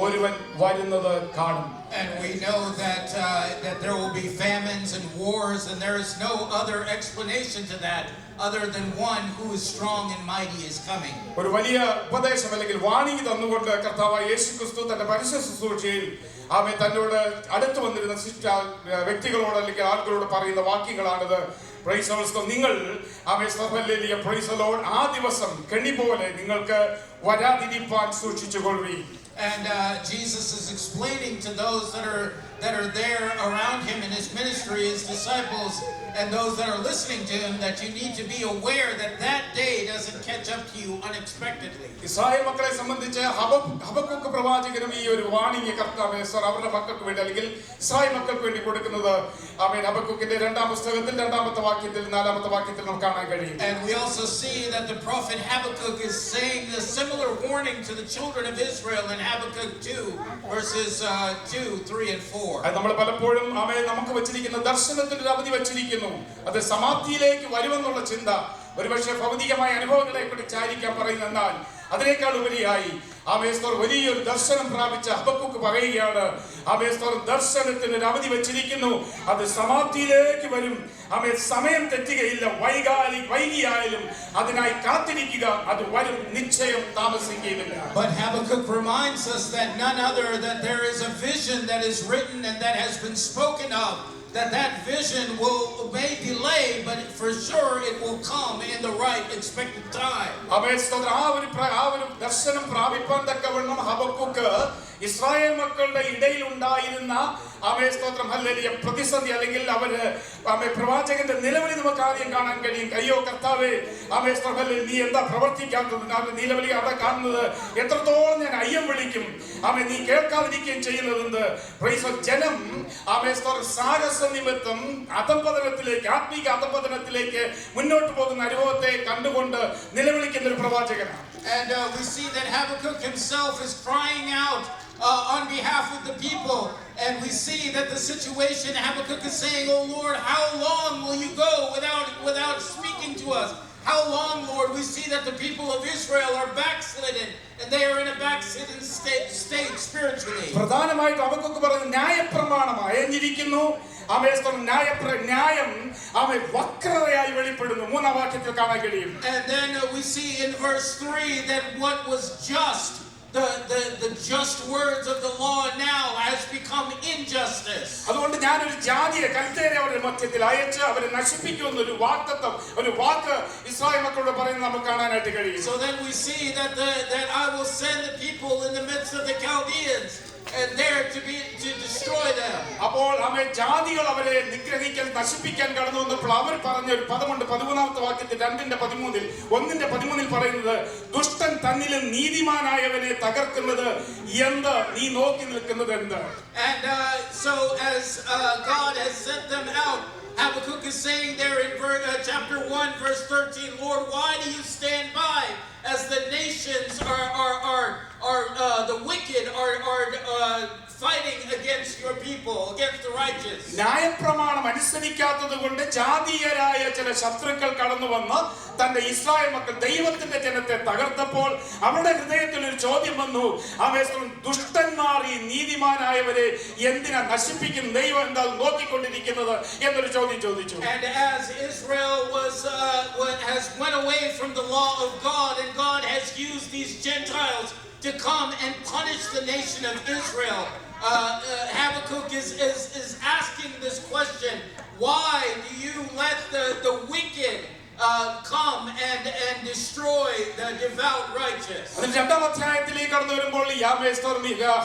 ഒരുവൻ വരുന്നത് കാണും. And we know that there will be famines and wars, and there is no other explanation to that other than one who is strong and mighty is coming. ഒരു വലിയ ഉപദേശം അല്ലെങ്കിൽ വാണിംഗ് തന്നുകൊണ്ട് കർത്താവായ യേശുക്രിസ്തു തന്റെ പരസ്യ ശുശ്രൂഷയിൽ ആമേൻ തന്നോട് അടുത്ത് വന്നിരുന്ന വ്യക്തികളോട് അല്ലെങ്കിൽ ആളുകളോട് പറയുന്ന വാക്യങ്ങളാണിത്. Price the Lord. നിങ്ങൾ ആമേൻ ഹല്ലേലൂയ പ്രൈസ് ദി ലോർഡ്. ആ ദിവസം കെണി പോലെ നിങ്ങൾക്ക് വരാതിരിപ്പാൻ സൂക്ഷിച്ചുകൊള്ളുവീൻ. And Jesus is explaining to those that are there around him in his ministry, his disciples, and those that are listening to him, that you need to be aware that that day doesn't catch up to you unexpectedly. Israel മക്കളെ സംബന്ധിച്ച് Habakkuk പ്രവാചകനും ഈ ഒരു warning കർത്താവ് അവരുടെ മക്കൾക്ക് വേണ്ടി അല്ലെങ്കിൽ ഇസ്രായേൽ മക്കൾക്ക് വേണ്ടി കൊടുക്കുന്നത് ആമേൻ ഹബക്കൂക്കിന്റെ 2-ാം പുസ്തകത്തിൽ 2-ാമത്തെ വാക്യത്തിൽ 4-ാമത്തെ വാക്യത്തിൽ നമുക്ക് കാണാൻ കഴിയും. And we also see that the prophet Habakkuk is saying a similar warning to the children of Israel in Habakkuk 2 verses 2, 3 and 4. അത് നമ്മൾ പലപ്പോഴും ആമേൻ നമുക്ക് വെച്ചിരിക്കുന്ന ദർശനത്തിന് ഒരു അവധി വെച്ചിരിക്കുന്നു. അത് സമാപ്തിയിലേക്ക് വരുമെന്നുള്ള ചിന്ത ഒരുപക്ഷെ ഭൗതികമായ അനുഭവങ്ങളെ കുറിച്ച് ആയിരിക്കാം പറയുന്നത്. എന്നാൽ അതിനേക്കാൾ ഉപരിയായി ആമേസ്തോർ വലിയൊരു ദർശനം പ്രാപിച്ച ഹബക്കൂക്ക് പറയുകയാണ്, ആമേസ്തോർ ദർശനത്തിന് ഒരു അവധി വെച്ചിരിക്കുന്നു, അത് സമാപ്തിയിലേക്ക് വരും. ആമേൻ. സമയം തെറ്റുകയില്ല, വൈകിയായാലും അതിനായി കാത്തിരിക്കുക, അത് വരും, നിശ്ചയം താമസിക്കുകയില്ല. But Habakkuk reminds us that none other, that there is a vision that is written and that has been spoken of, that vision may delay, but for sure it will come in the right expected time. ആമേൻ. ആ ഒരു ദർശനം പ്രാപിപ്പാൻ തക്കവണ്ണം Habakkuk Israel മക്കളുടെ ഇടയിൽ ഉണ്ടായിരുന്ന ആമേൻ സ്തോത്രം hallelujah പ്രതിസന്ധി അല്ലെങ്കിൽ അവര് ആമേൻ പ്രവാചകന്റെ നിലവിളി നമുക്ക് ആദ്യം കാണാൻ കഴിയും. അയ്യോ കർത്താവേ, ആമേൻ സ്തോത്രം ഹല്ലേലൂയ, നീ എന്താ പ്രവർത്തിക്കാത്തത്? നിലവിളി അവിടെ കാണുന്നത് എത്രത്തോളം ഞാൻ അയ്യം വിളിക്കും, ആമേൻ നീ കേൾക്കാതിരിക്കുകയും ചെയ്യുന്നതെന്ത്. പ്രൈസ് ജനം ആമേൻ സ്തോത്രം സാഹസ നിമിത്തം അധപതനത്തിലേക്ക്, ആത്മീക അധപതനത്തിലേക്ക് മുന്നോട്ട് പോകുന്ന അനുഭവത്തെ കണ്ടുകൊണ്ട് നിലവിളിക്കുന്ന ഒരു പ്രവാചകനാണ്. And we see that Habakkuk himself is crying out on behalf of the people, and we see that the situation, Habakkuk is saying, "Oh Lord, how long will you go without speaking to us? How long, Lord?" We see that the people of Israel are backslidden, and they are in a backslidden state spiritually. പ്രധാനമായിട്ട് Habakkuk പറയുന്ന ന്യായപ്രമാണം അയഞ്ഞിരിക്കുന്നു. ന്യായം അവൻ വക്രതയായി വെളിപ്പെടുന്നു. 3-ാം വാക്യത്തിൽ കാണാൻ കഴിയും. And then we see in verse 3 that what was just, the just words of the law now has become injustice. അതുകൊണ്ട് ഞാൻ ഒരു ജാതിയെ കൽത്തേരെ അവരുടെ മധ്യത്തിൽ അയച്ച് അവരെ നശിപ്പിക്കുമെന്ന് ഒരു വാക്ക് ഇസ്രായേൽ മക്കളോട് പറയുന്നത് നമുക്ക് കാണാനായിട്ട് കഴിയും. So then we see that I will send the people in the midst of the Chaldeans, and there to destroy them. അപ്പോൾ ആമേൻ ജാതികൾ അവരെ നിഗ്രഹിക്കാൻ നശിപ്പിക്കാൻ കടന്നു വന്നപ്പോൾ അവർ പറഞ്ഞ ഒരു പദമുണ്ട് 13-ാമത്തെ വാക്യത്തിൽ 1:13 പറയുന്നത്, ദുഷ്ടൻ തന്നിലും നീതിമാനായവനെ തകർക്കുന്നത് എന്ത്, നീ നോക്കി നിൽക്കുന്നത് എന്ത്. And so as God has sent them out, Habakkuk is saying there in chapter 1 verse 13, "Lord, why do you stand by as the nations are the wicked are fighting against your people, against the righteous?" ന്യായപ്രമാണം അനുസരിക്കാത്തത് കൊണ്ട് ജാതീയരായ ചില ശത്രുക്കൾ കടന്നു വന്ന് തന്റെ Israel മക്കൾ ദൈവത്തിന്റെ ജനത്തെ തകർത്തപ്പോൾ അവരുടെ ഹൃദയത്തിൽ ഒരു ചോദ്യം വന്നു, ദുഷ്ടന്മാർ ഈ നീതിമാനായവരെ എന്തിനാ നശിപ്പിക്കും, ദൈവം എന്താ നോക്കിക്കൊണ്ടിരിക്കുന്നത് എന്നൊരു ചോദ്യം ചോദിച്ചു. And as Israel has went away from the law of God, and God has used these Gentiles to come and punish the nation of Israel, Habakkuk is asking this question, why do you let the wicked come and destroy the devout righteous? അതിൽ രണ്ടാം അധ്യായത്തിലേക്ക് കടന്നു വരുമ്പോൾ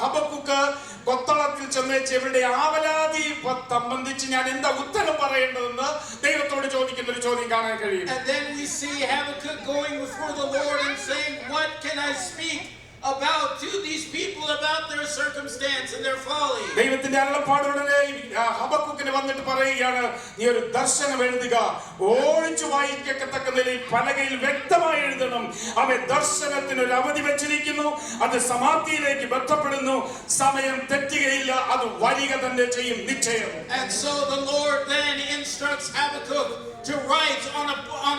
ഹബക്കുക്ക് കൊത്തളത്തിൽ ചെന്നേച്ച് ഇവരുടെ ആവലാതി സംബന്ധിച്ച് ഞാൻ എന്താ ഉത്തരം പറയേണ്ടതെന്ന് ദൈവത്തോട് ചോദിക്കുന്ന ഒരു ചോദ്യം കാണാൻ കഴിയും. And then we see Habakkuk going before the Lord and saying, what can I speak about to these people about their circumstance and their folly? ദൈവത്തിന്റെ അരുളപ്പാടുടനെ ഹബക്കുക്കിന് വന്നിട്ട് പറയുകയാണ്, നീ ഒരു ദർശനം എഴുതുക, ഓടിച്ചു വായിക്കത്തക്ക നിലയിൽ പലകയിൽ വ്യക്തമായി എഴുതണം. അവൻ ദർശനത്തിന് ഒരു അവധി വെച്ചിരിക്കുന്നു, അത് സമാപ്തിയിലേക്ക് ബന്ധപ്പെടുന്നു, സമയം തെറ്റുകയില്ല, അത് വരിക തന്നെ ചെയ്യും നിശ്ചയം. And so the Lord then instructs Habakkuk to write on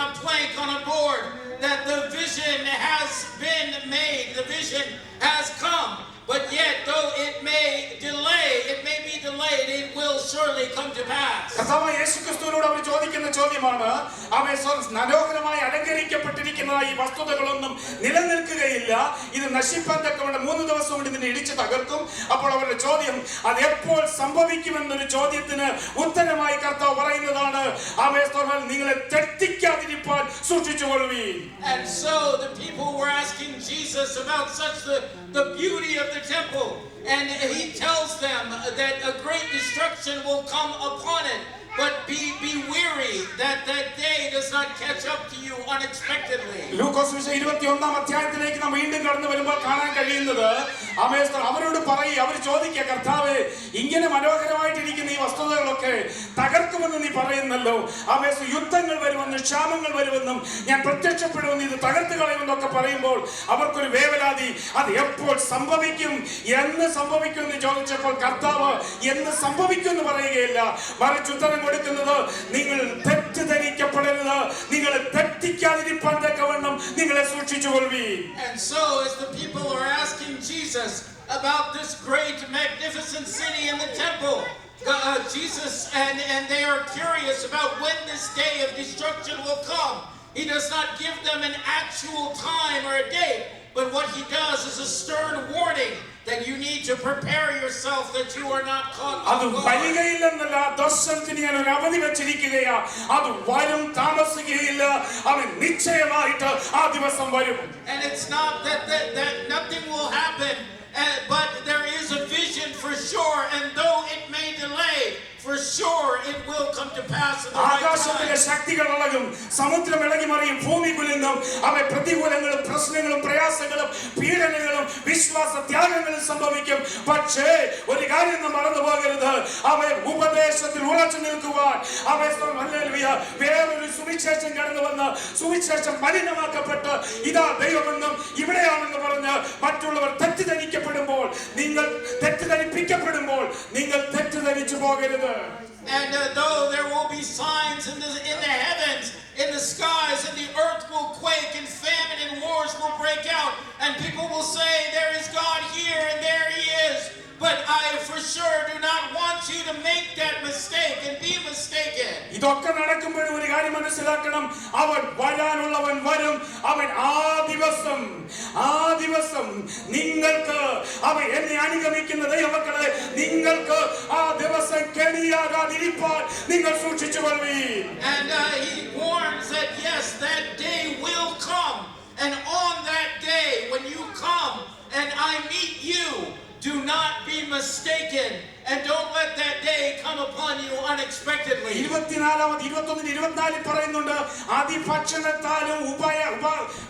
a plank on a board that the vision has been made, the vision has come, but yet though it may be delayed, it will surely come to pass. കർത്താവായ യേശുക്രിസ്തുവിനോട് അവർ ചോദിക്കുന്ന ചോദ്യമാണ്, അവൻ മനോഹരമായി അലങ്കരിക്കപ്പെട്ടിരിക്കുന്ന ഈ വസ്തുതകളൊന്നും നിലനിൽക്കുകയില്ല, ഇത് നശിപ്പാൻ തക്കവണ്ണം 3 ദിവസം കൊണ്ട് ഇതിനെ ഇടിച്ചു തകർക്കും. അപ്പോൾ അവരുടെ ചോദ്യം അത് എപ്പോൾ സംഭവിക്കുമെന്നൊരു ചോദ്യത്തിന് ഉത്തരമായി കർത്താവ് പറയുന്നതാണ്, നിങ്ങളെ തെറ്റിക്കാതിരിപ്പാൻ സൂക്ഷിച്ചുകൊള്ളുവീൻ. And so the people were asking Jesus about such the beauty of the temple, and he tells them that a great destruction will come upon it, but be weary that day does not catch up to you unexpectedly. ലൂക്കോസ് 21-ാം അധ്യായത്തിലേക്ക് നാം വീണ്ടും കടന്നു വരുമ്പോൾ കാണാൻ കഴിയുന്നത്, അവരോട് അവർ ചോദിക്കുക, കർത്താവേ, ഇങ്ങനെ മനോഹരമായിട്ടിരിക്കുന്ന ഈ വസ്തുതകളൊക്കെ തകർക്കുമെന്ന് നീ പറയുന്നല്ലോ, യുദ്ധങ്ങൾ വരുമെന്നും ക്ഷാമങ്ങൾ വരുമെന്നും ഞാൻ പ്രത്യക്ഷപ്പെടുമെന്ന് ഇത് തകർത്ത് കളയുമെന്നൊക്കെ പറയുമ്പോൾ അവർക്കൊരു വേവലാതി, അത് എപ്പോൾ സംഭവിക്കും, എന്ന് സംഭവിക്കും എന്ന് ചോദിച്ചപ്പോൾ കർത്താവ് എന്ന് സംഭവിക്കും എന്ന് പറയുകയില്ല, മറിച്ച് ഉത്തരം കൊടുക്കുന്നത്, നിങ്ങൾ തെറ്റിദ്ധരിക്കപ്പെടരുത്, നിങ്ങൾ തെറ്റിക്കാതിരിപ്പാൻ തക്കവണ്ണം നിങ്ങളെ സൂക്ഷിച്ചുകൊള്ളുവീൻ. And so as the people are asking Jesus about this great magnificent city and the temple, Jesus and they are curious about when this day of destruction will come. He does not give them an actual time or a date, but what he does is a stern warning that you need to prepare yourself that you are not caught off guard. വരികയില്ലെന്നല്ല, ദർശനത്തിന് ഞാൻ ഒരു അവധി വെച്ചിരിക്കുകയാ, അത് വരും, താമസിക്കുകയില്ല, അവൻ നിശ്ചയമായിട്ട് ആ ദിവസം വരും. And it's not that nothing will happen, but there is a vision for sure, and though it may delay, for sure it will come to pass in the right ആകാശത്തിലെ time. ശക്തികൾ ഇളകും, സമുദ്രം ഇളകി മറിയും, ഭൂമി കുലുങ്ങും, അവൻ പ്രതികൂലങ്ങളും പ്രശ്നങ്ങളും പ്രയാസങ്ങളും പീഡനങ്ങളും വിശ്വാസ ത്യാഗങ്ങളും സംഭവിക്കും. പക്ഷേ ഒരു കാര്യം നാം മറന്നു പോകരുത്, അവൻ ഉപദേശത്തിൽ ഉറച്ചു നിൽക്കുവാൻ, വേറൊരു സുവിശേഷം കടന്നു വന്ന് സുവിശേഷം മലിനമാക്കപ്പെട്ട് ഇതാ ദൈവമെന്നും ഇവിടെയാണെന്ന് പറഞ്ഞ് മറ്റുള്ളവർ തെറ്റിദ്ധരിക്കപ്പെടുമ്പോൾ, നിങ്ങൾ തെറ്റിദ്ധരിപ്പിക്കപ്പെടുമ്പോൾ നിങ്ങൾ തെറ്റിദ്ധരിച്ചു പോകരുത്. And though there will be signs in the heavens, in the skies, and the earth will quake, and famine and wars will break out, and people will say, there is God here and there he is. But I for sure do not want you to make that mistake and be mistaken. ഇതൊക്കെ നടക്കുമ്പോഴും ഒരു കാര്യം മനസ്സിലാക്കണം, അവൻ വരാനുള്ളവൻ വരും. അവൻ ആ ദിവസം നിങ്ങൾക്ക്, അവൻ എന്നെ അനുഗമിക്കുന്ന ദൈവമക്കളെ, നിങ്ങൾക്ക് ആ ദിവസം കെണിയാകാതിരിപ്പാൻ നിങ്ങൾ സൂക്ഷിച്ചുകൊള്ളുവീൻ. And he warns that yes, that day will come, and on that day when you come and I meet you, do not be mistaken, and don't let that day come upon you unexpectedly. 21-24 പറയുന്നുണ്ട്, അതിഭക്ഷണത്താലും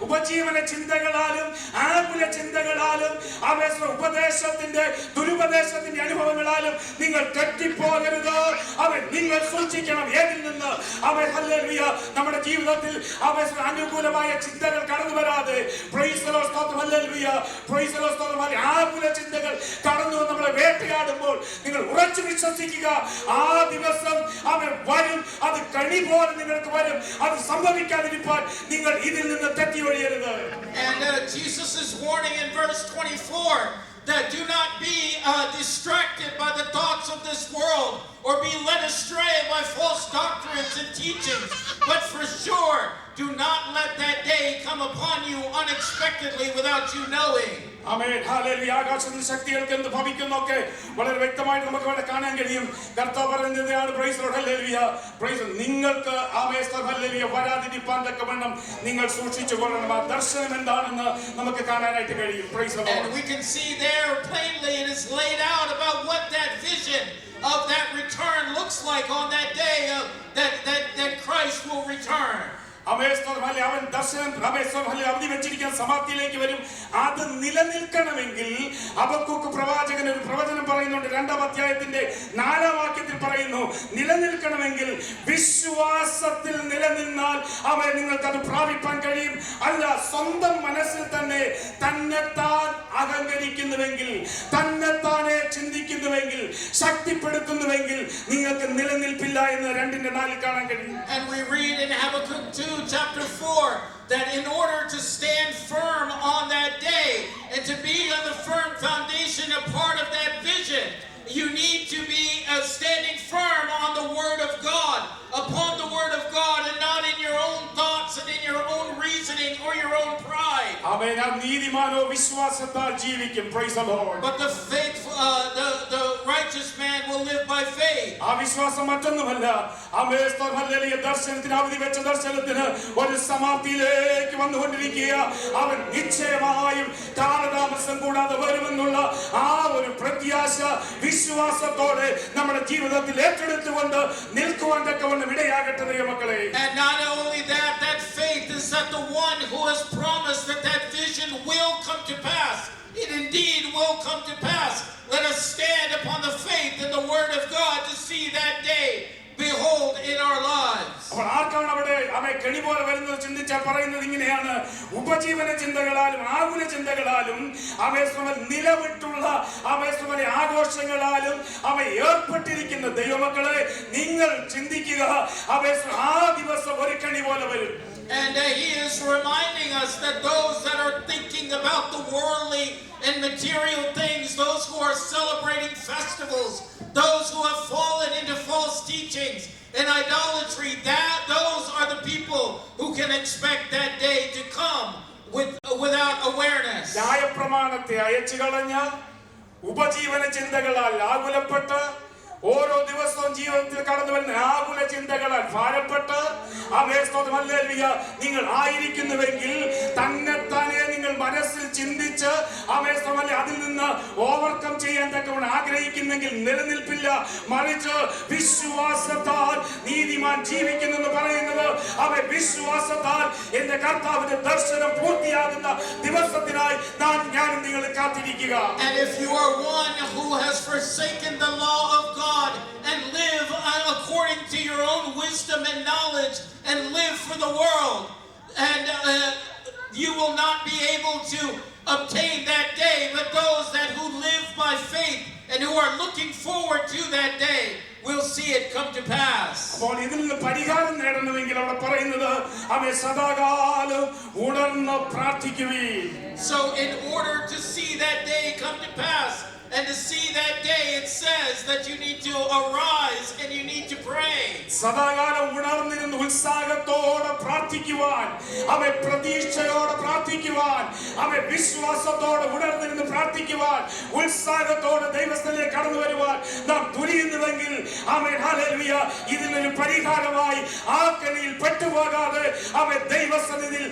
ഉപജീവന ചിന്തകളാലും ആകുല ചിന്തകളാലും ഉപദേശത്തിന്റെ ദുരുപദേശത്തിന്റെ അനുഭവങ്ങളാലും നിങ്ങൾ തെറ്റിപ്പോകരുത്. നിങ്ങൾ സൂക്ഷിക്കണം. ഏതിൽ നിന്ന്? Hallelujah, നമ്മുടെ ജീവിതത്തിൽ അനുകൂലമായ ചിന്തകൾ കടന്നു വരാതെ, പ്രൈസ് ദി ലോർഡ്, സ്തോത്രം, ഹല്ലേലൂയ, പ്രൈസ് ദി ലോർഡ്, സ്തോത്രം, ആകുല ചിന്തകൾ കടന്നു നമ്മളെ വേട്ടയാടുമ്പോൾ നിങ്ങൾ ഉറച്ചു വിശ്വസിക്കുക, ആ ദിവസം അവൻ വരും, അത് കണി പോലെ നിങ്ങൾക്ക് വരും. അത് സംഭവിക്കാതിരിക്കാൻ നിങ്ങൾ ഇതിൽ നിന്ന് തെറ്റി ഒഴിയരുത്. And Jesus is warning in verse 24 that do not be distracted by the thoughts of this world or be led astray by false doctrines and teachings, but for sure do not let that day come upon you unexpectedly without you knowing. Amen hallelujah. ആകാശത്തിന്റെ ശക്തികൾക്ക് എന്ത് ഭവിക്കുന്നൊക്കെ വളരെ വ്യക്തമായിട്ട് നമുക്ക് ഇവിടെ കാണാൻ കഴിയും. കർത്താവ് പറയുന്നതാണ് പ്രൈസ് ലോർഡ് ഹല്ലേലൂയ. പ്രൈസ് നിങ്ങൾക്ക് ആമേൻ ഹല്ലേലൂയ വരാതിരിപ്പാൻ തക്കവണ്ണം നിങ്ങൾ സൂക്ഷിച്ചു കൊള്ളണം. ആ ദർശനം എന്താണെന്ന് നമുക്ക് കാണാനായിട്ട് കഴിയും. Praise Lord. And we can see there plainly it is laid out about what that vision of that return looks like on that day that Christ will return. അവൻ ദർശനം അവധി വെച്ചിരിക്കുന്ന സമാപ്തിയിലേക്ക് വരും. അത് നിലനിൽക്കണമെങ്കിൽ ഹബക്കൂക്ക് പ്രവാചകൻ ഒരു പ്രവചനം പറയുന്നുണ്ട്. 2-ാം അധ്യായത്തിന്റെ 4-ാം വാക്യത്തിൽ പറയുന്നു, നിലനിൽക്കണമെങ്കിൽ വിശ്വാസത്തിൽ നിലനിന്നാൽ അവൻ നിങ്ങൾക്ക് അത് പ്രാപിപ്പാൻ കഴിയും. അല്ല, സ്വന്തം മനസ്സിൽ തന്നെ തന്നെത്താൻ അഹങ്കരിക്കുന്നുവെങ്കിൽ, തന്നെത്താനെ ചിന്തിക്കുന്നുവെങ്കിൽ, ശക്തിപ്പെടുത്തുന്നുവെങ്കിൽ നിങ്ങൾക്ക് നിലനിൽപ്പില്ല എന്ന് 2:4 കാണാൻ കഴിയും. And we read in Habakkuk 2 chapter 4 that in order to stand firm on that day and to be on the firm foundation, a part of that vision, you need to be standing firm on the word of God, upon the word of God, and not in your own thoughts and in your own reasoning or your own pride. Amen. നീതിമാനോ വിശ്വാസത്താൽ ജീവിക്കും. Praise the Lord. But the faithful, the righteous man will live by faith. ആ വിശ്വാസം മറ്റൊന്നുമല്ല. Hallelujah. ദർശനത്തിന് അവധി വെച്ച ദർശനത്തിന് ഒരു സമാപ്തിയിലേക്ക് വന്നുകൊണ്ടിരിക്കുക. അവൻ നിശ്ചയമായും കാലതാമസം കൂടാതെ വരുമെന്നുള്ള ആ ഒരു പ്രത്യാശ വിശ്വാസത്തോടെ നമ്മുടെ ജീവിതത്തിൽ ഏറ്റെടുത്തുകൊണ്ട് നിൽക്കുവാൻ തക്കവണ്ണം ഇടയാകട്ടെ ദൈവമക്കളെ. And not only that, that faith is that the one who has promised that vision will come to pass. It indeed will come to pass. Let us stand upon the faith in the word of God to see that day behold in our lives. അപ്പോൾ ആർക്കാണ് അവിടെ അവയെ കെണി പോലെ വരുന്നത് ചിന്തിച്ചാൽ പറയുന്നത് ഇങ്ങനെയാണ്, ഉപജീവന ചിന്തകളാലും ആകുല ചിന്തകളാലും അവയെ നിലവിട്ടുള്ള അവയെ ആഘോഷങ്ങളാലും അവ ഏർപ്പെട്ടിരിക്കുന്ന ദൈവമക്കളെ നിങ്ങൾ ചിന്തിക്കുക, അവയെ ആ ദിവസം ഒരു കെണി പോലെ വരും. And he is reminding us that those that are thinking about the worldly and material things, those who are celebrating festivals, those who have fallen into false teachings and idolatry, those are the people who can expect that day to come without awareness. ന്യായപ്രമാണത്തെ അയച്ചു കളഞ്ഞ ഉപജീവന ചിന്തകളാൽ ആകുലപ്പെട്ട് ഓരോ ദിവസവും ജീവിതത്തിൽ കടന്നു വരുന്ന ആകുല ചിന്തകളാൽ ഭാരപ്പെട്ട് നിങ്ങൾ ആയിരിക്കുന്നുവെങ്കിൽ തന്നെത്താനെ നിങ്ങൾ മനസ്സിൽ ചിന്തിച്ച് അതിൽ നിന്ന് ഓവർകം ചെയ്യാൻ തക്കവണ്ണം ആഗ്രഹിക്കുന്നെങ്കിൽ നിലനിൽപ്പില്ല. മറിച്ച് വിശ്വാസത്താൽ നീതിമാൻ ജീവിക്കുന്നെന്ന് പറയുന്നത് വിശ്വാസത്താൽ എന്റെ കർത്താവിന്റെ ദർശനം പൂർത്തിയാകുന്ന ദിവസത്തിനായി ഞാനും നിങ്ങൾ കാത്തിരിക്കുക. And if you are one who has forsaken the law of God and live according to your own wisdom and knowledge and live for the world, and you will not be able to obtain that day. But those who live by faith and who are looking forward to that day will see it come to pass. അപ്പോൾ ഇതിൽ നിന്ന് പരിഹാരം നേടണമെങ്കിൽ അവിടെ പറയുന്നത് അവയെ സദാകാലം ഉണർന്ന് പ്രാർത്ഥിക്കുവീൻ. So in order to see that day come to pass, and to see that day, it says that you need to arise and you need to pray. സദാകാലം ഉണർന്നിരുന്ന് ഉത്സാഹത്തോടെ പ്രാർത്ഥിക്കുവാൻ, അവയെ പ്രതീക്ഷയോടെ പ്രാർത്ഥിക്കുവാൻ, അവയെ വിശ്വാസത്തോടെ ഉണർന്നിരുന്ന് പ്രാർത്ഥിക്കുവാൻ, ഉത്സാഹത്തോടെ ദൈവസ്ഥലേക്ക് കടന്നു വരുവാൻ നാം തുനിയുന്നുവെങ്കിൽ ആമേൻ ഹല്ലേലൂയ, ഇതിനൊരു പരിഹാരമായി ആ കെണിയിൽ പെട്ടുപോകാതെ അവയെ ദൈവസന്നിധിയിൽ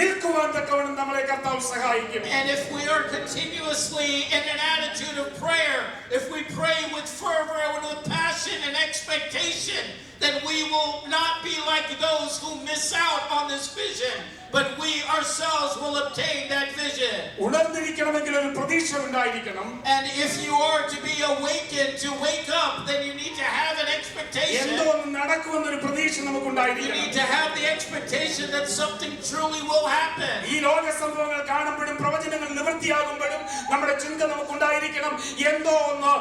നിൽക്കുവാൻ തക്കവണ്ണം നമ്മളെ കർത്താവ് സഹായിക്കും. And if we are continuously in an attitude of prayer, if we pray with fervor and with passion and expectation, then we will not be like those who miss out on this vision, but we ourselves will obtain that vision. ഉണർന്നിരിക്കണമെങ്കിൽ ഒരു പ്രതീക്ഷ ഉണ്ടായിരിക്കണം. And if you are to be awakened, to wake up, then you need to have an expectation. എന്തോ നടക്കുമെന്നൊരു പ്രതീക്ഷ നമുക്ക് You ഉണ്ടായിരിക്കണം. need to have the expectation that something truly will happen. ഈ ലോക സംഭവങ്ങൾ കാണുമ്പോഴും പ്രവചനങ്ങൾ നിവൃത്തിയാകുമ്പോഴും നമ്മുടെ ചിന്ത നമുക്ക് ഉണ്ടായിരിക്കണം, എന്തോ ഒന്ന്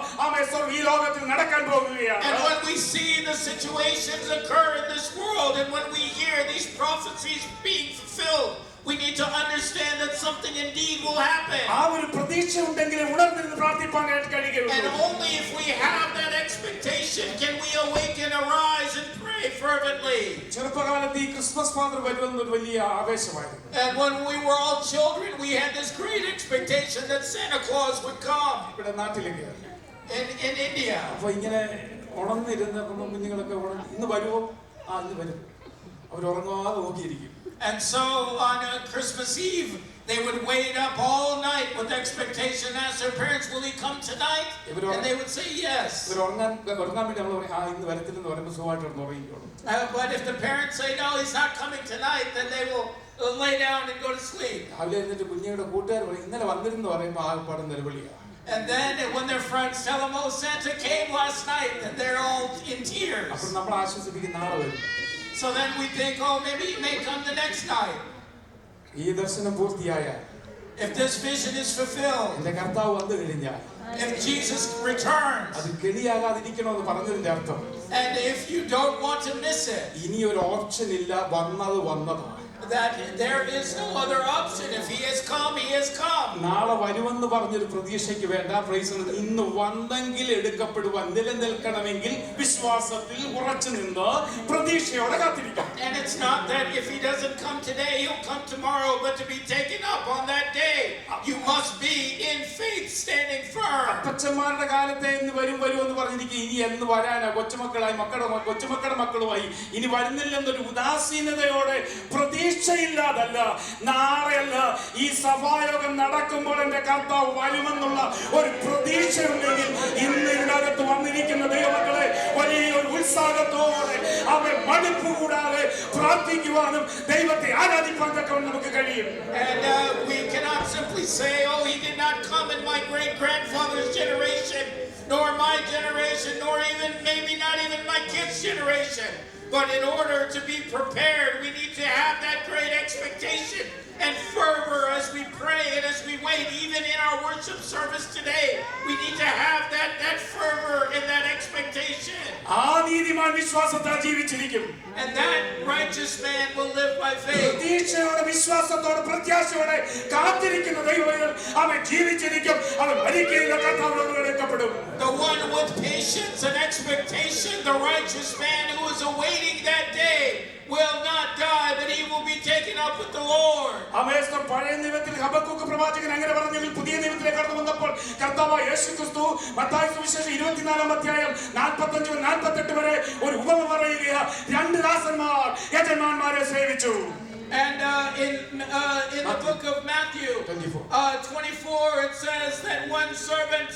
ഈ ലോകത്തിൽ നടക്കാൻ പോകുകയാണ്. And when we see the situations occur in this world, and when we hear these prophecies being fulfilled, we need to understand that something indeed will happen. ആ ഒരു പ്രതീക്ഷ ഉണ്ടെങ്കിൽ ഉണർന്നിരുന്ന് പ്രാർത്ഥിപ്പാനായിട്ട് കഴിയുകയുള്ളൂ. And only if we have that expectation can we awaken, arise, and pray fervently. fervently. ചെറുപ്പകാലത്ത് ഈ Christmas father വരുമെന്ന് ഒരു വലിയ ആവേശമായിരുന്നു. And when we were all children, we had this great expectation that Santa Claus would come. ഇവിടെ നാട്ടിലേക്ക് In India. അപ്പൊ ഇങ്ങനെ ഉണർന്നിരുന്ന കുഞ്ഞുങ്ങളൊക്കെ ഇന്ന് വരുമോ? ഇന്ന് വരും. അവർ ഉറങ്ങാതെ നോക്കിയിരിക്കും. And so on Christmas Eve, they would wait up all night with expectation, ask their parents, will he come tonight? And they would say yes. But if the parents say no, he's not coming tonight, then they will lay down and go to sleep. And then when their friends tell them, oh, Santa came last night, then they're all in tears. So then we think, oh, maybe he may come the next night. If this vision is fulfilled, if Jesus returns, and if you don't want to miss it, that there is no other option. If he has come, he has come. നാളെ വരുമെന്ന് പറഞ്ഞൊരു പ്രതീക്ഷയ്ക്ക് വേണ്ട. ഇന്ന് വന്നെങ്കിൽ എടുക്കപ്പെടുവാൻ നിലനിൽക്കണമെങ്കിൽ വിശ്വാസത്തിൽ ഉറച്ചു നിന്ന് പ്രതീക്ഷയോടെ കാത്തിരിക്കാം. And it's not that if he doesn't come today, he'll come tomorrow, but to be taken up on that day, you must be in faith, standing firm. അപ്പച്ചന്മാരുടെ കാലത്തെ ഇന്ന് വരും എന്ന് പറഞ്ഞിരിക്കും. ഇനി എന്ന് വരാനാ? കൊച്ചുമക്കളുടെ മക്കളുമായി ഇനി വരുന്നില്ലെന്നൊരു ഉദാസീനതയോടെ പ്രതീക്ഷയില്ലാതല്ല, നാളെയല്ല, ഈ സഭായോഗം നടക്കുമ്പോൾ എന്റെ കർത്താവ് വരുമെന്നുള്ള ഒരു പ്രതീക്ഷയുണ്ടെങ്കിൽ ഇന്ന് ഇതിനകത്ത് വന്നിരിക്കുന്ന ദൈവമക്കളെ വലിയൊരു ഉത്സാഹത്തോടെ അവൻ മടുപ്പ് കൂടാതെ പ്രാർത്ഥിക്കുവാനും ദൈവത്തെ ആരാധിക്കാൻ നമുക്ക് കഴിയും. And we cannot simply say, oh, he did not come in my great-grandfather's generation, nor my generation, nor even maybe not even my kids' generation. But in order to be prepared, we need to have that great expectation and fervor as we pray and as we wait. Even in our worship service today, we need to have that fervor and that expectation. And that righteous man will live by faith. The one with patience and expectation, the righteous man who is awaiting that day, will not die, but he will be taken up with the Lord. പഴയ നിയമത്തിൽ Habakkuk പ്രവാചകൻ അങ്ങനെ പറഞ്ഞെങ്കിൽ പുതിയ നിയമത്തിലേക്ക് കടന്നു വന്നപ്പോൾ കർത്താവായ യേശുക്രിസ്തു മത്തായി സുവിശേഷം 24-ാം അധ്യായം 45-48 വരെ ഒരു ഉപമ പറയുകയാ. രണ്ട് ദാസന്മാർ യജമാനന്മാരെ സേവിച്ചു. And in the book of Matthew 24, it says that one servant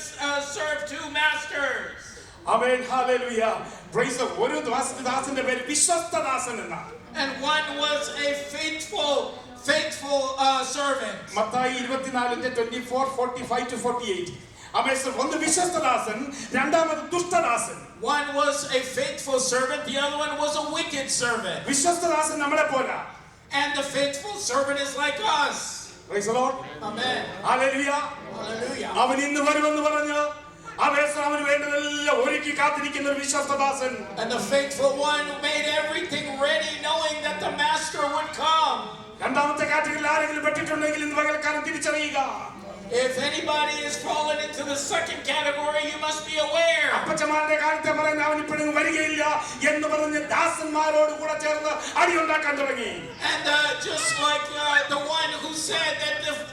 served two masters. Amen, hallelujah, praise the Lord. ഒരു ദാസന്റെ പേര് വിശ്വസ്തദാസൻ എന്നാണ്. And one was a faithful servant. Mathai 24:45-48. ഒന്ന് വിശ്വസ്തദാസൻ, രണ്ടാമത് ദുഷ്ടദാസൻ. One was a faithful servant, the other one was a wicked servant. വിശ്വസ്തദാസൻ നമ്മളെ പോലെ. And the faithful servant is like us. Praise the Lord. Amen. Hallelujah. Hallelujah. അവൻ ഇന്ന് വരുമെന്ന് പറഞ്ഞു അവന് വേണ്ടതെല്ലാം ഒരുക്കി കാത്തിരിക്കുന്ന ഒരു വിശ്വസ്തദാസൻ. And the faithful one made everything ready, knowing that the master would come. രണ്ടാമത്തെ കാറ്റഗറിയിൽ ആരെങ്കിലും പെട്ടിട്ടുണ്ടെങ്കിൽ ഇന്ന് പകൽക്കാലം തിരിച്ചറിയുക. If anybody is fallen into the second category, you must be aware. അപ്പച്ചമാരുടെ കാലത്തെ പറയുന്ന അവൻ ഇപ്പോഴും വരികയില്ല എന്ന് പറഞ്ഞ് ദാസന്മാരോട് കൂടെ ചേർന്ന് അടിയുണ്ടാക്കാൻ തുടങ്ങി. And just like the one who said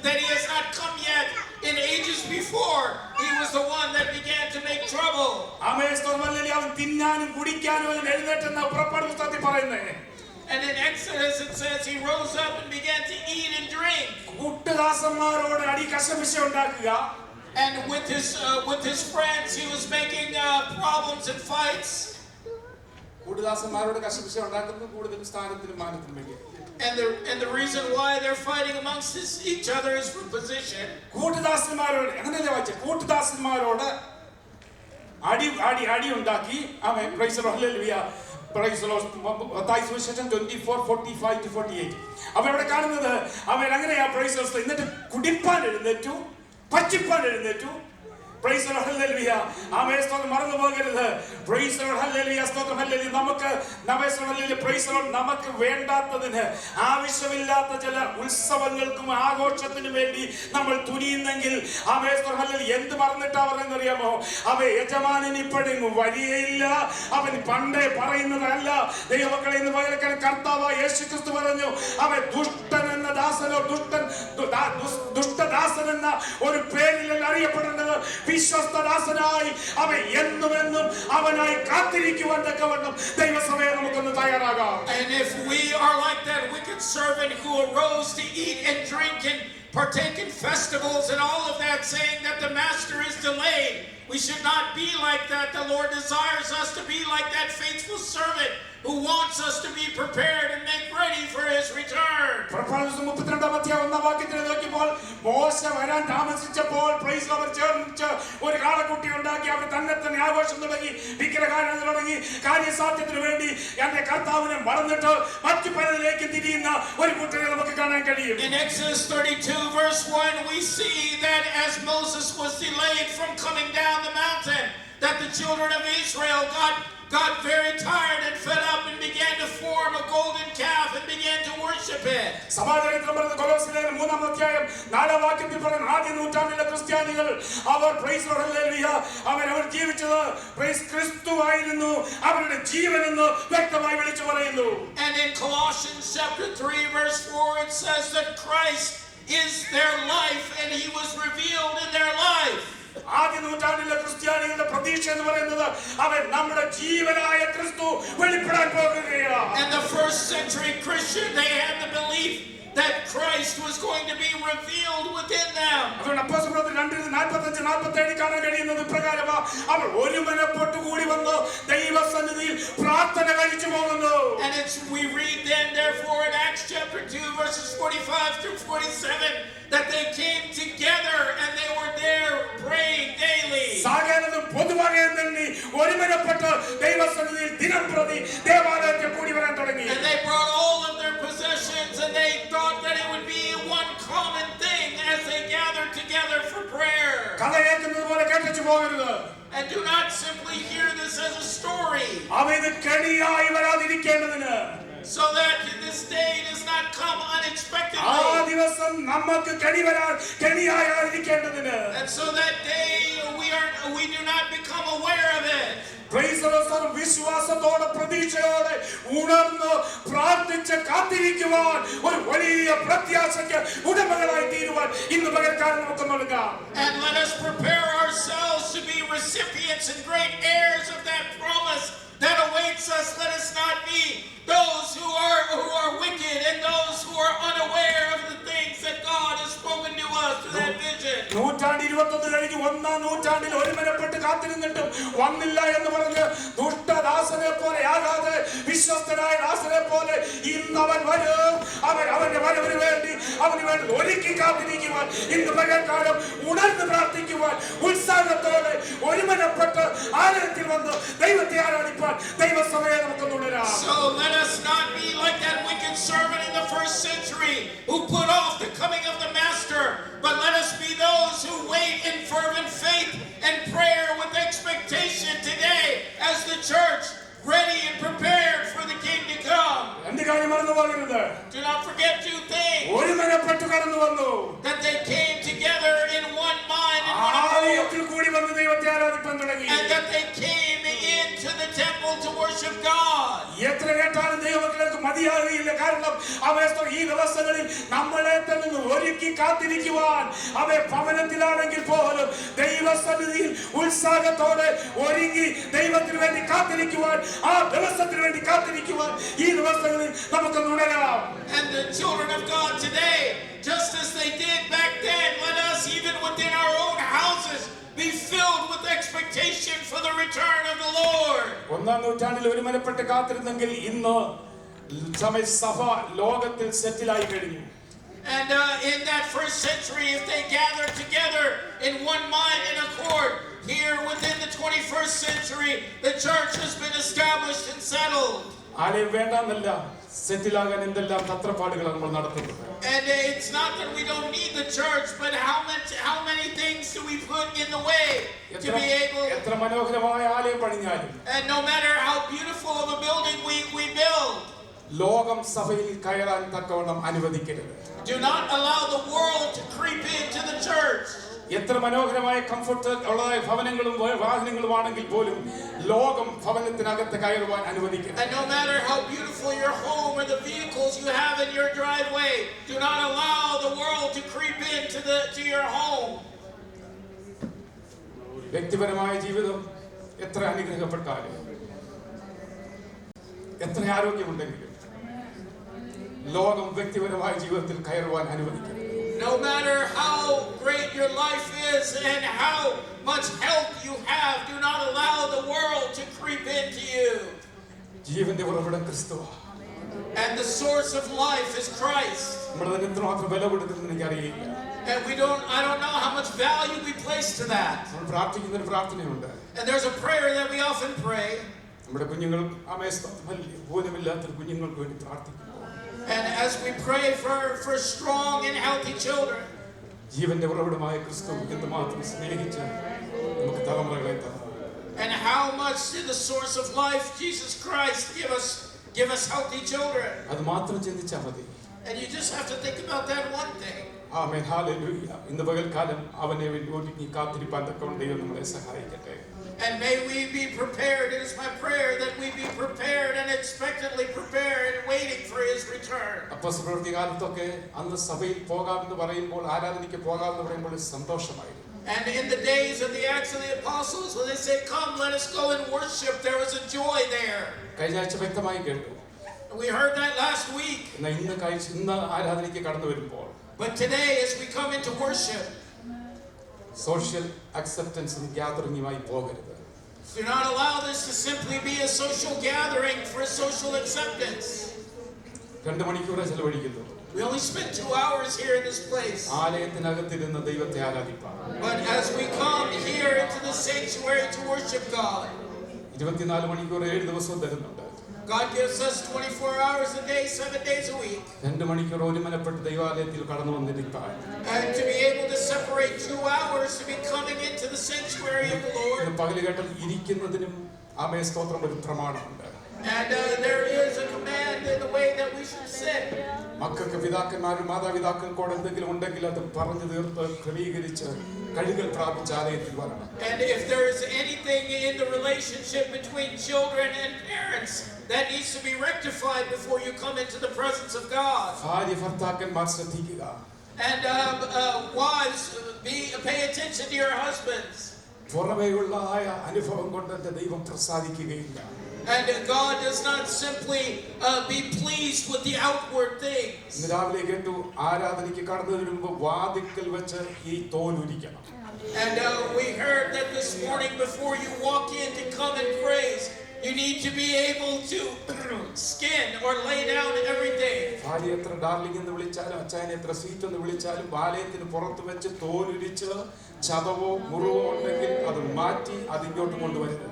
that he has not come yet in ages before, he was the one that began to make trouble. അവൻ തിന്നാനും കുടിക്കാനും എഴുന്നേറ്റെന്ന പുറപ്പാട് പുസ്തകത്തിൽ പറയുന്നേ. And in Exodus it says he rose up and began to eat and drink. കൂട്ടുദാസന്മാരോട് അടി കശപിശ ഉണ്ടാക്കുക. And with his friends he was making problems and fights. കൂട്ടുദാസന്മാരോട് കശപിശ ഉണ്ടാക്കുന്നത് കൂടുതൽ സ്ഥാനത്തിനും മാനത്തിനും വേണ്ടി. And the reason why they're fighting amongst each other is for position. കൂട്ടുദാസന്മാരോട് അങ്ങനെയല്ലേ വായിച്ചേ? കൂട്ടുദാസന്മാരോട് അടി ഉണ്ടാക്കി. ആമേൻ, പ്രൈസ് ദി ലോർഡ്, ഹല്ലേലൂയ, പ്രൈസ് ദി ലോർഡ്. മത്തായി സുവിശേഷം 24:45-48. അവരവിടെ കാണുന്നത് അവൻ അങ്ങനെയാ, പ്രൈസ് ദി ലോർഡ്. എന്നിട്ട് കുടിപ്പാൻ എഴുന്നേറ്റു, പച്ചിപ്പാൻ എഴുന്നേറ്റു, പ്രൈസ് ദി ലോർഡ് ഹല്ലേലൂയ ആമേൻ സ്തോത്രം മറന്നു പോകരുത് പ്രൈസ് ദി ലോർഡ് ഹല്ലേലൂയ സ്തോത്രം ഹല്ലേലൂയ നമുക്ക് ഹല്ലേലൂയ പ്രൈസ് ദി ലോർഡ് നമുക്ക് വേണ്ടാത്തതിന് ആവശ്യമില്ലാത്ത ചില ഉത്സവങ്ങൾക്കും ആഘോഷത്തിനും വേണ്ടി നമ്മൾ തുനിയുന്നെങ്കിൽ ആമേൻ സ്തോത്രം ഹല്ലേലൂയ എന്ത് പറഞ്ഞിട്ടാ പറയുന്നത് അറിയാമോ യജമാനൻ ഇപ്പോഴെങ്ങും വരികയില്ല അവൻ പണ്ടേ പറയുന്നതല്ല ദൈവമക്കളെ ഇന്ന് പകരക്കാൻ കർത്താവായ യേശുക്രിസ്തു പറഞ്ഞു അവൻ ദുഷ്ടൻ എന്ന ദാസനോ ദുഷ്ടദാസൻ എന്ന ഒരു പേരിൽ അറിയപ്പെടുന്നത് വിശ്വസ്തദാസനായി അവൻ എന്നും അവനായി കാത്തിരിക്കുവാൻ തക്കവണ്ണം ദൈവസഭയെ നമുക്കൊന്ന് തയ്യാറാകാം. And if we are like that wicked servant who arose to eat and drink and partake in festivals and all of that, saying that the master is delayed, we should not be like that. The Lord desires us to be like that faithful servant who wants us to be prepared and make ready for his return. മോശ വരാൻ താമസിച്ചപ്പോൾ price അവർ ചേർന്ന് ഒരു കാളക്കുട്ടി ഉണ്ടാക്കി അവർ തന്നെ ആഘോഷം തുടങ്ങി വിഗ്രഹാരാധന തുടങ്ങി കാര്യസാധ്യത്തിന് വേണ്ടി എന്റെ കർത്താവിനെ മറന്നിട്ട് മറ്റു പലതിലേക്ക് തിരിയുന്ന ഒരു കൂട്ടരെ നമുക്ക് കാണാൻ കഴിയും. In Exodus 32 verse 1 we see that as Moses was delayed from coming down the mountain, that the children of Israel got very tired and fed up and began to form a golden calf and began to worship it. സമാധാനത്തിൽ പറഞ്ഞ കൊലോസ്യർ 3-ാം അധ്യായം 4-ാം വാക്യത്തിൽ പറയുന്ന ആദ്യ നൂറ്റാണ്ടിലെ ക്രിസ്ത്യാനികൾ അവർ price the Lord hallelujah അവർ ജീവിച്ചത് price ക്രിസ്തുവായിരുന്നു അവരുടെ ജീവൻ എന്ന് വ്യക്തമായി വിളിച്ചു പറയുന്നു. And in Colossians chapter 3 verse 4 it says that Christ is their life and he was revealed in their life. ആദ്യ നൂറ്റാണ്ടിലെ ക്രിസ്ത്യാനികളുടെ പ്രതീക്ഷ എന്ന് പറയുന്നത് അവൻ നമ്മുടെ ജീവനായ ക്രിസ്തു വെളിപ്പെടാൻ പോകുകയാണ്. And the first century Christian, they had the belief that Christ was going to be revealed within them. അതുകൊണ്ട് അപ്പോസ്തലപ്രവൃത്തി 2:45-47 കാണാൻ കഴിയുന്നത് പ്രകാരം അവർ ഒരുമനപ്പെട്ട് കൂടി വന്നു ദൈവസന്നിധിയിൽ പ്രാർത്ഥന കഴിച്ചു പോകുന്നു. And we read then therefore in Acts chapter 2 verses 45-47 that they came together and they were there praying daily. സകലതും പൊതുവായി തന്നെ ഒരുമനപ്പെട്ട് ദൈവസന്നിധിയിൽ ദിനംപ്രതി ദേവാലയത്തിൽ കൂടി വരാൻ തുടങ്ങി. And they brought all of their possessions and they thought that it would be one common thing as they gathered together for prayer. കഥ കേൾക്കുന്നത് പോലെ കേട്ടിച്ചു പോകരുത്. And do not simply hear this as a story. അവൻ കെണിയായി വരാതിരിക്കേണ്ടതിന് so that this day does not come unexpectedly. ആ ദിവസം നമുക്ക് കെണിയായിരിക്കേണ്ടതിന് And so that day we do not become aware of it. Praise the Lord. വിശ്വാസത്തോടെ പ്രതീക്ഷയോടെ ഉണർന്ന് പ്രാർത്ഥിച്ച് കാത്തിരിക്കുവാൻ ഒരു വലിയ പ്രത്യാശയ്ക്ക് ഉടമകളായി തീരുവാൻ ഇന്ന് പകൽക്കാലം നമുക്ക് നൽകാം. And let us prepare ourselves to be recipients and great heirs of that promise that awaits us. Let us not be those who are wicked and those who are unaware of the things that God has spoken to us through that vision. 121 കഴിഞ്ഞ് 1-ാം നൂറ്റാണ്ടിൽ ഒരുമനപ്പെട്ട് കാത്തിരുന്നിട്ടും വന്നില്ല എന്ന് പറഞ്ഞ് ദുഷ്ടദാസനെ പോലെ ആകാതെ വിശ്വസ്തനായ ദാസനെ പോലെ ഇന്നവൻ വരും. അവന്റെ വരവിന് വേണ്ടി അവന് വേണ്ടി ഒരുക്കി കാത്തിരിക്കുവാൻ ഇന്ന് പകൽക്കാലം ഉണർന്ന് പ്രാർത്ഥിക്കുവാൻ ഉത്സാഹത്തോടെ ഒരുമനപ്പെട്ട് ആലയത്തിൽ വന്ന് ദൈവത്തെ ആരാധിപ്പാൻ ദൈവസഭയെ നമുക്ക് തുടരാം. So let us not be like that wicked servant in the first century who put off the coming of the master, but let us be those who wait in fervent faith and prayer with expectation today as the church ready and prepared for the king to come. Do not forget two things. That they came together in one mind and one accord. And that they came into the temple to worship God. ഈ ദിവസങ്ങളിൽ നമ്മളെ തന്നെ ഒരുക്കി കാത്തിരിക്കുവാൻ ഭവനത്തിലാണെങ്കിൽ പോലും ദൈവസന്നിധിയിൽ ഉത്സാഹത്തോടെ ഒരുങ്ങി ദൈവത്തിന് വേണ്ടി കാത്തിരിക്കുവാൻ ആ ദിവസത്തിന് വേണ്ടി കാത്തിരിക്കുവാൻ ഈ ദിവസങ്ങളിൽ നമുക്ക് ഉണരാം. And the children of God today, just as they did back then, let us even within our own houses be filled with expectation for the return of the Lord. 1-ാം നൂറ്റാണ്ടിൽ ഒരുമനപ്പെട്ട് കാത്തിരുന്നെങ്കിൽ ഇന്ന് സഭ ലോകത്തിൽ സെറ്റിൽ ആയി കഴിഞ്ഞു. And in that first century, if they gathered together in one mind and accord, here within the 21st century, the church has been established and settled. ആലയം വേണ്ടെന്നല്ല, സെറ്റിലാകാൻ എന്തെല്ലാം തത്രപ്പാടുകളാണ് നമ്മൾ നടത്തുന്നത്. And it's not that we don't need the church, but how many things do we put in the way to be able? എത്ര മനോഹരമായ ആലയം പണിഞ്ഞാലും, And no matter how beautiful of a building we build, ലോകം സഭയിൽ കയറാൻ തക്കവണ്ണം അനുവദിക്കരുത്. do not allow the world to creep into the church. എത്ര മനോഹരമായ കംഫർട്ട് ഉള്ളതായ ഭവനങ്ങളും വാഹനങ്ങളും ആണെങ്കിൽ പോലും ലോകം ഭവനത്തിനകത്ത് കയറുവാൻ അനുവദിക്കരുത്. And no matter how beautiful your home or the vehicles you have in your driveway, do not allow the world to creep into your home. വ്യക്തിപരമായ ജീവിതം എത്ര അനുഗ്രഹപ്പെട്ടാലും, എത്ര ആരോഗ്യമുണ്ടെങ്കിലും ലോകം വ്യക്തിപരമായ ജീവിതത്തിൽ കയറുവാൻ അനുവദിക്കരുത്. No matter how great your life is and how much health you have, do not allow the world to creep into you. ജീവന്റെ ഉറവിടം ക്രിസ്തുവാണ്. And the source of life is Christ. നമ്മൾ അതിന് എത്രമാത്രം വില കൊടുക്കുന്നെന്ന് എനിക്കറിയില്ല. And I don't know how much value we place to that. നമ്മൾ പ്രാർത്ഥിക്കുന്ന ഒരു പ്രാർത്ഥനയുണ്ട്. And there's a prayer that we often pray. നമ്മുടെ കുഞ്ഞുങ്ങൾ ഭൂനമില്ലാത്ത കുഞ്ഞുങ്ങൾക്ക് വേണ്ടി പ്രാർത്ഥിക്കുന്നു. And as we pray for strong and healthy children, ജീവന്റെ ഉറവിടമായ ക്രിസ്തു എന്തുമാത്രം സ്നേഹിച്ച് നമുക്ക് തലമുറകളെ തന്നു. and how much did the source of life, Jesus Christ, give us healthy children. അത് മാത്രം ചിന്തിച്ചാൽ മതി. And you just have to think about that one thing. Amen, hallelujah. ഇന്ന് പകൽക്കാലം അവനെ വേണ്ടി ഒരുങ്ങി കാത്തിരിപ്പാൻ തക്കവണ്ണം ദൈവം നമ്മളെ സഹായിക്കട്ടെ. And may we be prepared. It is my prayer that we be prepared and expectantly prepared and waiting for his return. അപ്പോസ്തല പ്രവൃത്തി കാലത്തൊക്കെ അന്ന് സഭയിൽ പോകാമെന്ന് പറയുമ്പോൾ, ആരാധനയ്ക്ക് പോകാമെന്ന് പറയുമ്പോൾ സന്തോഷമായിരുന്നു. And in the days of the Acts of the Apostles, when they said, "Come, let us go and worship," there was a joy there. കഴിഞ്ഞ ആഴ്ച വ്യക്തമായി കേട്ടു. And we heard that last week. ഇന്ന് ആരാധനയ്ക്ക് കടന്നു വരുമ്പോൾ, But today, as we come into worship, social അക്സെപ്റ്റൻസും ഗ്യാതറിങ്ങുമായി പോകരുത്. do not allow this to simply be a social gathering for social acceptance. 2 മണിക്കൂറേ ചെലവഴിക്കുന്നു. We only spend 2 hours here in this place. ആലയത്തിനകത്തിരുന്ന് ദൈവത്തെ ആരാധിപ്പാൻ. But as we come here into the sanctuary to worship God, 24 മണിക്കൂർ 7 ദിവസവും തരുന്നുണ്ട്. God gives us 24 hours a day, 7 days a week. 2 മണിക്കൂർ ഒരുമനപ്പെട്ട് ദൈവാലയത്തിൽ കടന്നു വന്നിരിക്കാൻ. And to be able to separate 2 hours to be coming into the sanctuary of the Lord. പകല് കേട്ടാൽ ഇരിക്കുന്നതിനും ആമേൻ സ്തോത്രം ഒരു പ്രമാണമുണ്ട്. And there is a command in the way that we should sit. മക്കൾക്ക് പിതാക്കന്മാരും മാതാപിതാക്കൾക്കോട് എന്തെങ്കിലും ഉണ്ടെങ്കിൽ അത് പറഞ്ഞു തീർത്ത് ക്രമീകരിച്ച് കഴുകൽ പ്രാപിച്ച ആലയത്തിൽ വരണം. And if there is anything in the relationship between children and parents that needs to be rectified before you come into the presence of God. ഭാര്യ ഭർത്താക്കന്മാർ ശ്രദ്ധിക്കുക. And wives, pay attention to your husbands. പുറമേയുള്ള അനുഭവം കൊണ്ട് എന്റെ ദൈവം പ്രസാദിക്കുകയില്ല. And God does not simply be pleased with the outward things. ഇന്ന് രാവിലെ കേട്ടു, ആരാധനയ്ക്ക് കടന്നതിന് മുമ്പ് വാതിക്കൽ വെച്ച് ഈ തോലുരിക്കണം. And we heard that this morning before you walk in to come and praise, you need to be able to skin or lay down everything. ഭാര്യ എത്ര darling എന്ന് വിളിച്ചാലും, അച്ചായനെ എത്ര സ്വീറ്റ് എന്ന് വിളിച്ചാലും, ആലയത്തിന് പുറത്ത് വെച്ച് തോലുരിച്ച് ചതവോ മുറിവോ ഉണ്ടെങ്കിൽ അത് മാറ്റി അതിങ്ങോട്ട് കൊണ്ടുവരുന്നത്.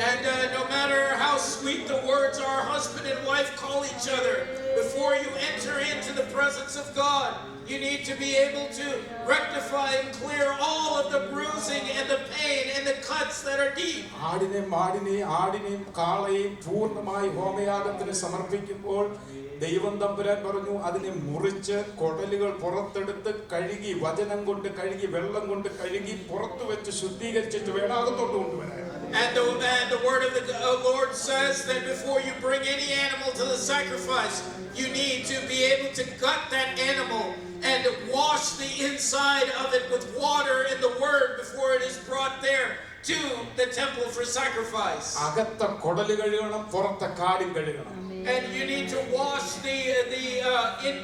And no matter how sweet the words our husband and wife call each other, before you enter into the presence of God, you need to be able to rectify and clear all of the bruising and the pain and the cuts that are deep. ആടിനെയും കാളയെയും പൂർണ്ണമായി ഹോമയാഗത്തിന് സമർപ്പിക്കുമ്പോൾ ദൈവം തമ്പുരാൻ പറഞ്ഞു, അതിനെ മുറിച്ച് കൊടലുകൾ പുറത്തെടുത്ത് കഴുകി, വചനം കൊണ്ട് കഴുകി, വെള്ളം കൊണ്ട് കഴുകി പുറത്തു വെച്ച് ശുദ്ധീകരിച്ചിട്ട് വേണം അകത്തോട്ട് കൊണ്ടുവരാൻ. And the word of the Lord says that before you bring any animal to the sacrifice, you need to be able to gut that animal and wash the inside of it with water and the word before it is brought there to the temple for sacrifice. അകത്ത കൊടല് കഴുകണം, പുറത്തെ കാലും കഴുകണം. And you need to wash the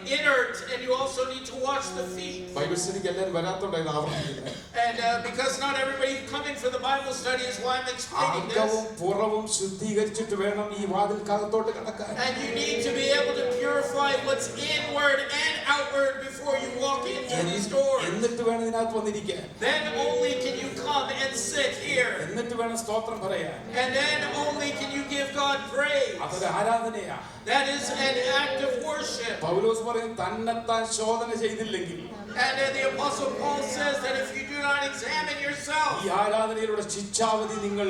innards, and you also need to wash the feet. Bible സ്റ്റഡിക്ക് എല്ലാവരും വരാത്തോണ്ട് ഇത് ആവർത്തിക്കുന്നത്. And because not everybody coming for the Bible study is why I'm explaining this. അകവും പുറവും ശുദ്ധീകരിച്ചിട്ട് വേണം ഈ വാതിൽക്കകത്തോട്ട് കടക്കാൻ. And you need to be able to purify what's inward and outward before you walk into these doors. എന്നിട്ട് വേണം ഇതിനകത്ത് വന്നിരിക്കാൻ. Then only can you come and sit here. എന്നിട്ട് വേണം സ്തോത്രം പറയാൻ. And then only can you give God praise. അതൊരു ആരാധനയാ. That is an act of worship. പൗലോസ് പറയും തന്നെത്താൻ ശോധന ചെയ്തില്ലെങ്കിൽ. And the Apostle Paul says that if you do not examine yourself, ഈ ആരാധനയിലൂടെ ശിക്ഷാവധി നിങ്ങൾ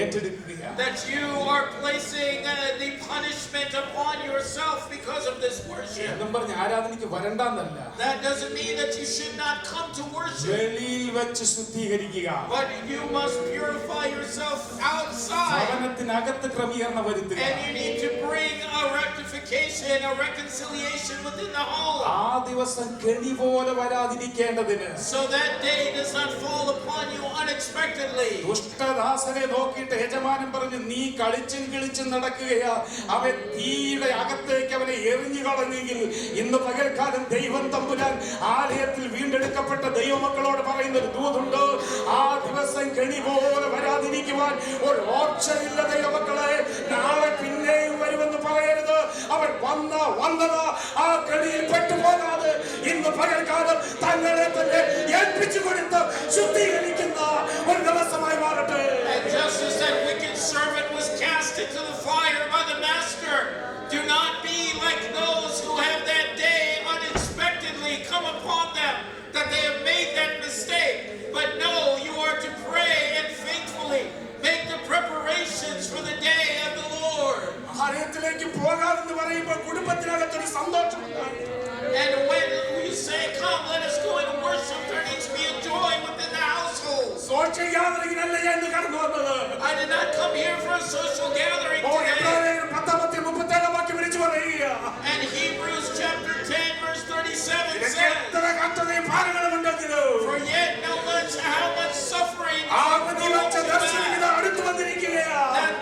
ഏറ്റെടുക്കുക. that you are placing the punishment upon yourself because of this worship. എന്നും പറഞ്ഞ് ആരാധനയ്ക്ക് വരണ്ടെന്നല്ല. That doesn't mean that you should not come to worship. വെളിയിൽ വെച്ച് ശുദ്ധീകരിക്കുക. But you must purify yourself outside. ഭവനത്തിനകത്ത് ക്രമീകരണം വരുത്തുക. And you need to bring a rectification, a reconciliation within the home. ആ ദിവസം കെണി പോലെ വരാതിരിക്കേണ്ടതിന്. So that day does not fall upon you unexpectedly. ദുഷ്ടദാസനെ നോക്കിയിട്ട് യജമാനൻ പറഞ്ഞു നീ കളിച്ചും കിളിച്ചും നടക്കുകയാ, അവൻ തീയുടെ അകത്തേക്ക് അവനെ എറിഞ്ഞു കളഞ്ഞെങ്കിൽ ഇന്ന് പകൽക്കാലം ദൈവം തമ്പുരാൻ ആലയത്തിൽ വീണ്ടെടുക്കപ്പെട്ട ദൈവമക്കളോട് പറയുന്ന ഒരു ദൂതുണ്ട്. ആ ദിവസം കെണി പോലെ വരാതിരിക്കുവാൻ ഒരു ഓപ്ഷനില്ല ദൈവമക്കളെ. നാളെ പിന്നെയും വരുമെന്ന് പറയരുത്. അവൻ വന്നത് ആ കെണിയിൽ പെട്ടുപോകാതെ ഇന്ന് പകൽക്കാലം തങ്ങളെ തന്നെ ഏൽപ്പിച്ചു കൊടുത്ത് ശുദ്ധീകരിക്കുന്ന ഒരു ദിവസമായി മാറട്ടെ. And just as that wicked servant was cast into the fire by the master, do not be like those who have that day unexpectedly come upon them, that they have made that mistake. But no, you are to pray and faithfully make the preparations for the day of the Lord. ആലയത്തിലേക്ക് പോകാമെന്ന് പറയുമ്പോൾ കുടുംബത്തിനകത്തൊരു സന്തോഷമുണ്ടാകും. And when you say, come, let us go and worship, there needs to be a joy within the household. Social ഗ്യാതറിംഗിനല്ല ഞാൻ ഇന്ന് കടന്നു വന്നത്. I did not come here for a social gathering today. 10:37 വാക്യം വിളിച്ചു പറയുക. And Hebrews chapter 10 verse 37 എത്ര says, കഷ്ടതയും ഭാരങ്ങളും ഉണ്ടെങ്കിലും for yet no much how much suffering ആ പ്രതിവച്ച ദർശനം അടുത്തു വന്നിരിക്കുകയാ.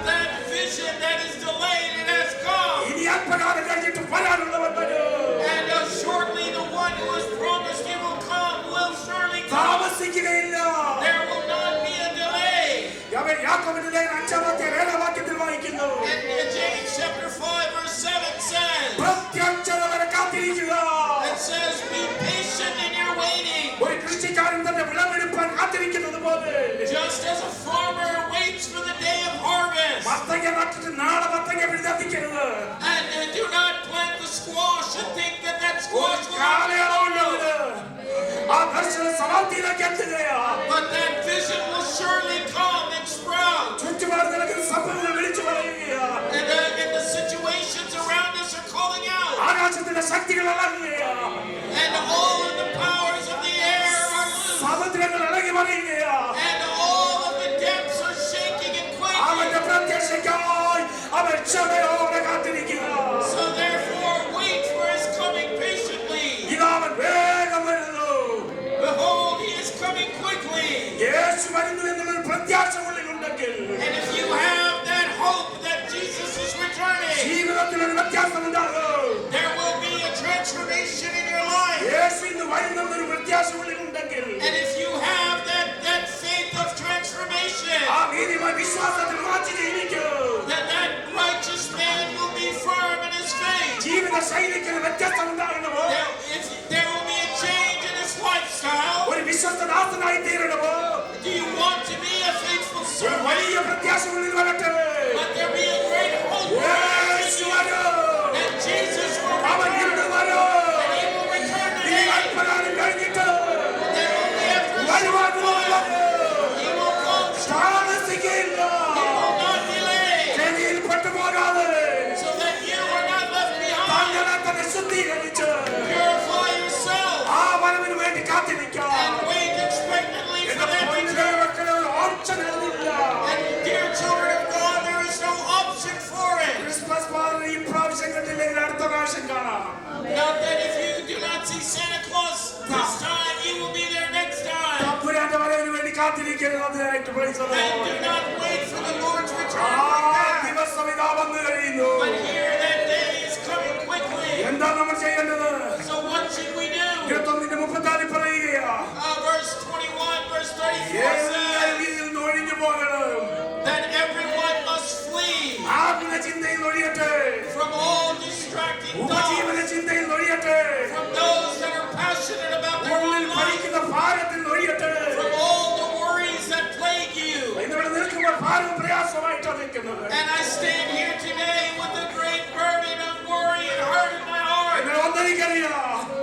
that vision that is delayed, it has come. ഇനി അല്പകാലം കഴിഞ്ഞിട്ട് വരാനുള്ളവൻ വരും. And shortly the one who has promised he will come will surely come. താമസിക്കുകയില്ല. There will not be a delay. യാക്കോബിന്റെ ലേഖനം 5-7 വാക്യത്തിൽ വായിക്കുന്നു. And James chapter 5 verse 7 says, പ്രത്യക്ഷത വരെ കാത്തിരിക്കുക. it says, be patient in your waiting. ഒരു കൃഷിക്കാരൻ തന്റെ വിളവെടുപ്പാൻ കാത്തിരിക്കുന്നത് പോലെ Just as a farmer waits for the day of harvest. മത്തങ്ങ നട്ടിട്ട് നാളെ മത്തങ്ങ പിടിച്ചെത്തിക്കരുത്. And do not plant the squash and think that that squash will കാലയളവുള്ളവര് ആ ദർശന സമാപ്തിയിലേക്ക് എത്തുകയാ. but that vision will surely come and sprout. ചുറ്റുപാട് നടക്കുന്ന സംഭവങ്ങൾ വിളിച്ചു പറയുകയാ. And the situations around us are calling out. ആകാശത്തിന്റെ ശക്തികൾ ഇളകുകയാ. And all of the powers of the air are loose. സമുദ്രങ്ങൾ ഇളകി മറിയുകയാ. And all of the depths are shaking and quaking. അവന്റെ പ്രത്യക്ഷയ്ക്കായി അവൻ ക്ഷമയോടെ കാത്തിരിക്കുക. So therefore wait for his coming patiently. ഇതാ അവൻ വേഗം വരുന്നു. Behold, he is coming quickly. യേശു വരുന്നു എന്നുള്ളൊരു പ്രത്യാശ ഉള്ളിലുണ്ടെങ്കിൽ And if you have that hope that Jesus is returning, ജീവിതത്തിൽ ഒരു വ്യത്യാസം ഉണ്ടാകും. there will be a transformation in your life. യേശു ഇന്ന് വരുന്നൊരു പ്രത്യാശ ഉള്ളിലുണ്ടെങ്കിൽ And if you have that faith of transformation, ആ നീതിമാൻ വിശ്വാസത്തിൽ ഉറച്ചു ജീവിക്കും. that righteous man will be firm in his faith. ജീവിത ശൈലിക്ക് ഒരു വ്യത്യാസം ഉണ്ടാകണമോ? There will be a change in his lifestyle. ഒരു വിശ്വസ്തദാസനായി തീരണമോ? Do you want to be a faithful ഒരു servant? വലിയ പ്രത്യാശ ഉള്ളിൽ വരട്ടെ. Let there be a great hope യേശു വരും. that Jesus will അവൻ return. ഇന്ന് വരും. And he will return ഈ today. അല്പകാലം കഴിഞ്ഞിട്ട് That only after a വരുവാൻ short while he will come. താമസിക്കുകയില്ല. He will not delay. കെണിയിൽ പെട്ടുപോകാതെ So that you are not left behind. താങ്കളെ തന്നെ ശുദ്ധീകരിച്ച് Purify yourself ആ വരവിന് വേണ്ടി കാത്തിരിക്കാം. and wait expectantly for എന്റെ that പൊന്നു return. ദൈവമക്കളെ, ഒരു option അതിനില്ല. And dear children of God, there is no option for it. Christmas പാതിരി ഇപ്രാവശ്യം കണ്ടില്ലെങ്കിൽ അടുത്ത പ്രാവശ്യം കാണാം. Not that if you do not see Santa Claus this time, you will be there next time. തമ്പുരാന്റെ വരവിന് വേണ്ടി കാത്തിരിക്കരുത്. അതിനായിട്ട് praise the And Lord. do not wait for the Lord's ആ return like that. ദിവസം ഇതാ വന്നു കഴിയുന്നു. But നമ്മൾ ചെയ്യേണ്ടത്? So what should we do? 21:34 പറയുകയാ, Verse 21, verse 34 എല്ലാവരും says ഇതിൽ നിന്ന് ഒഴിഞ്ഞു പോകണം. that everyone must flee ആത്മീയ ചിന്തയിൽ ഒഴിയട്ടെ, from all distracting ഉപജീവന thoughts, ചിന്തയിൽ ഒഴിയട്ടെ, from those that are passionate about their ഉള്ളിൽ own life, ഭരിക്കുന്ന ഭാരത്തിൽ ഒഴിയട്ടെ. from all the worries that plague you. ഇന്നിവിടെ നിൽക്കുമ്പോൾ ഭാരവും പ്രയാസമായിട്ടാണ് നിൽക്കുന്നത്. And I stand here today with a great burden of worry and hurt in my heart. എന്നാൽ ഒന്നെനിക്കറിയാം,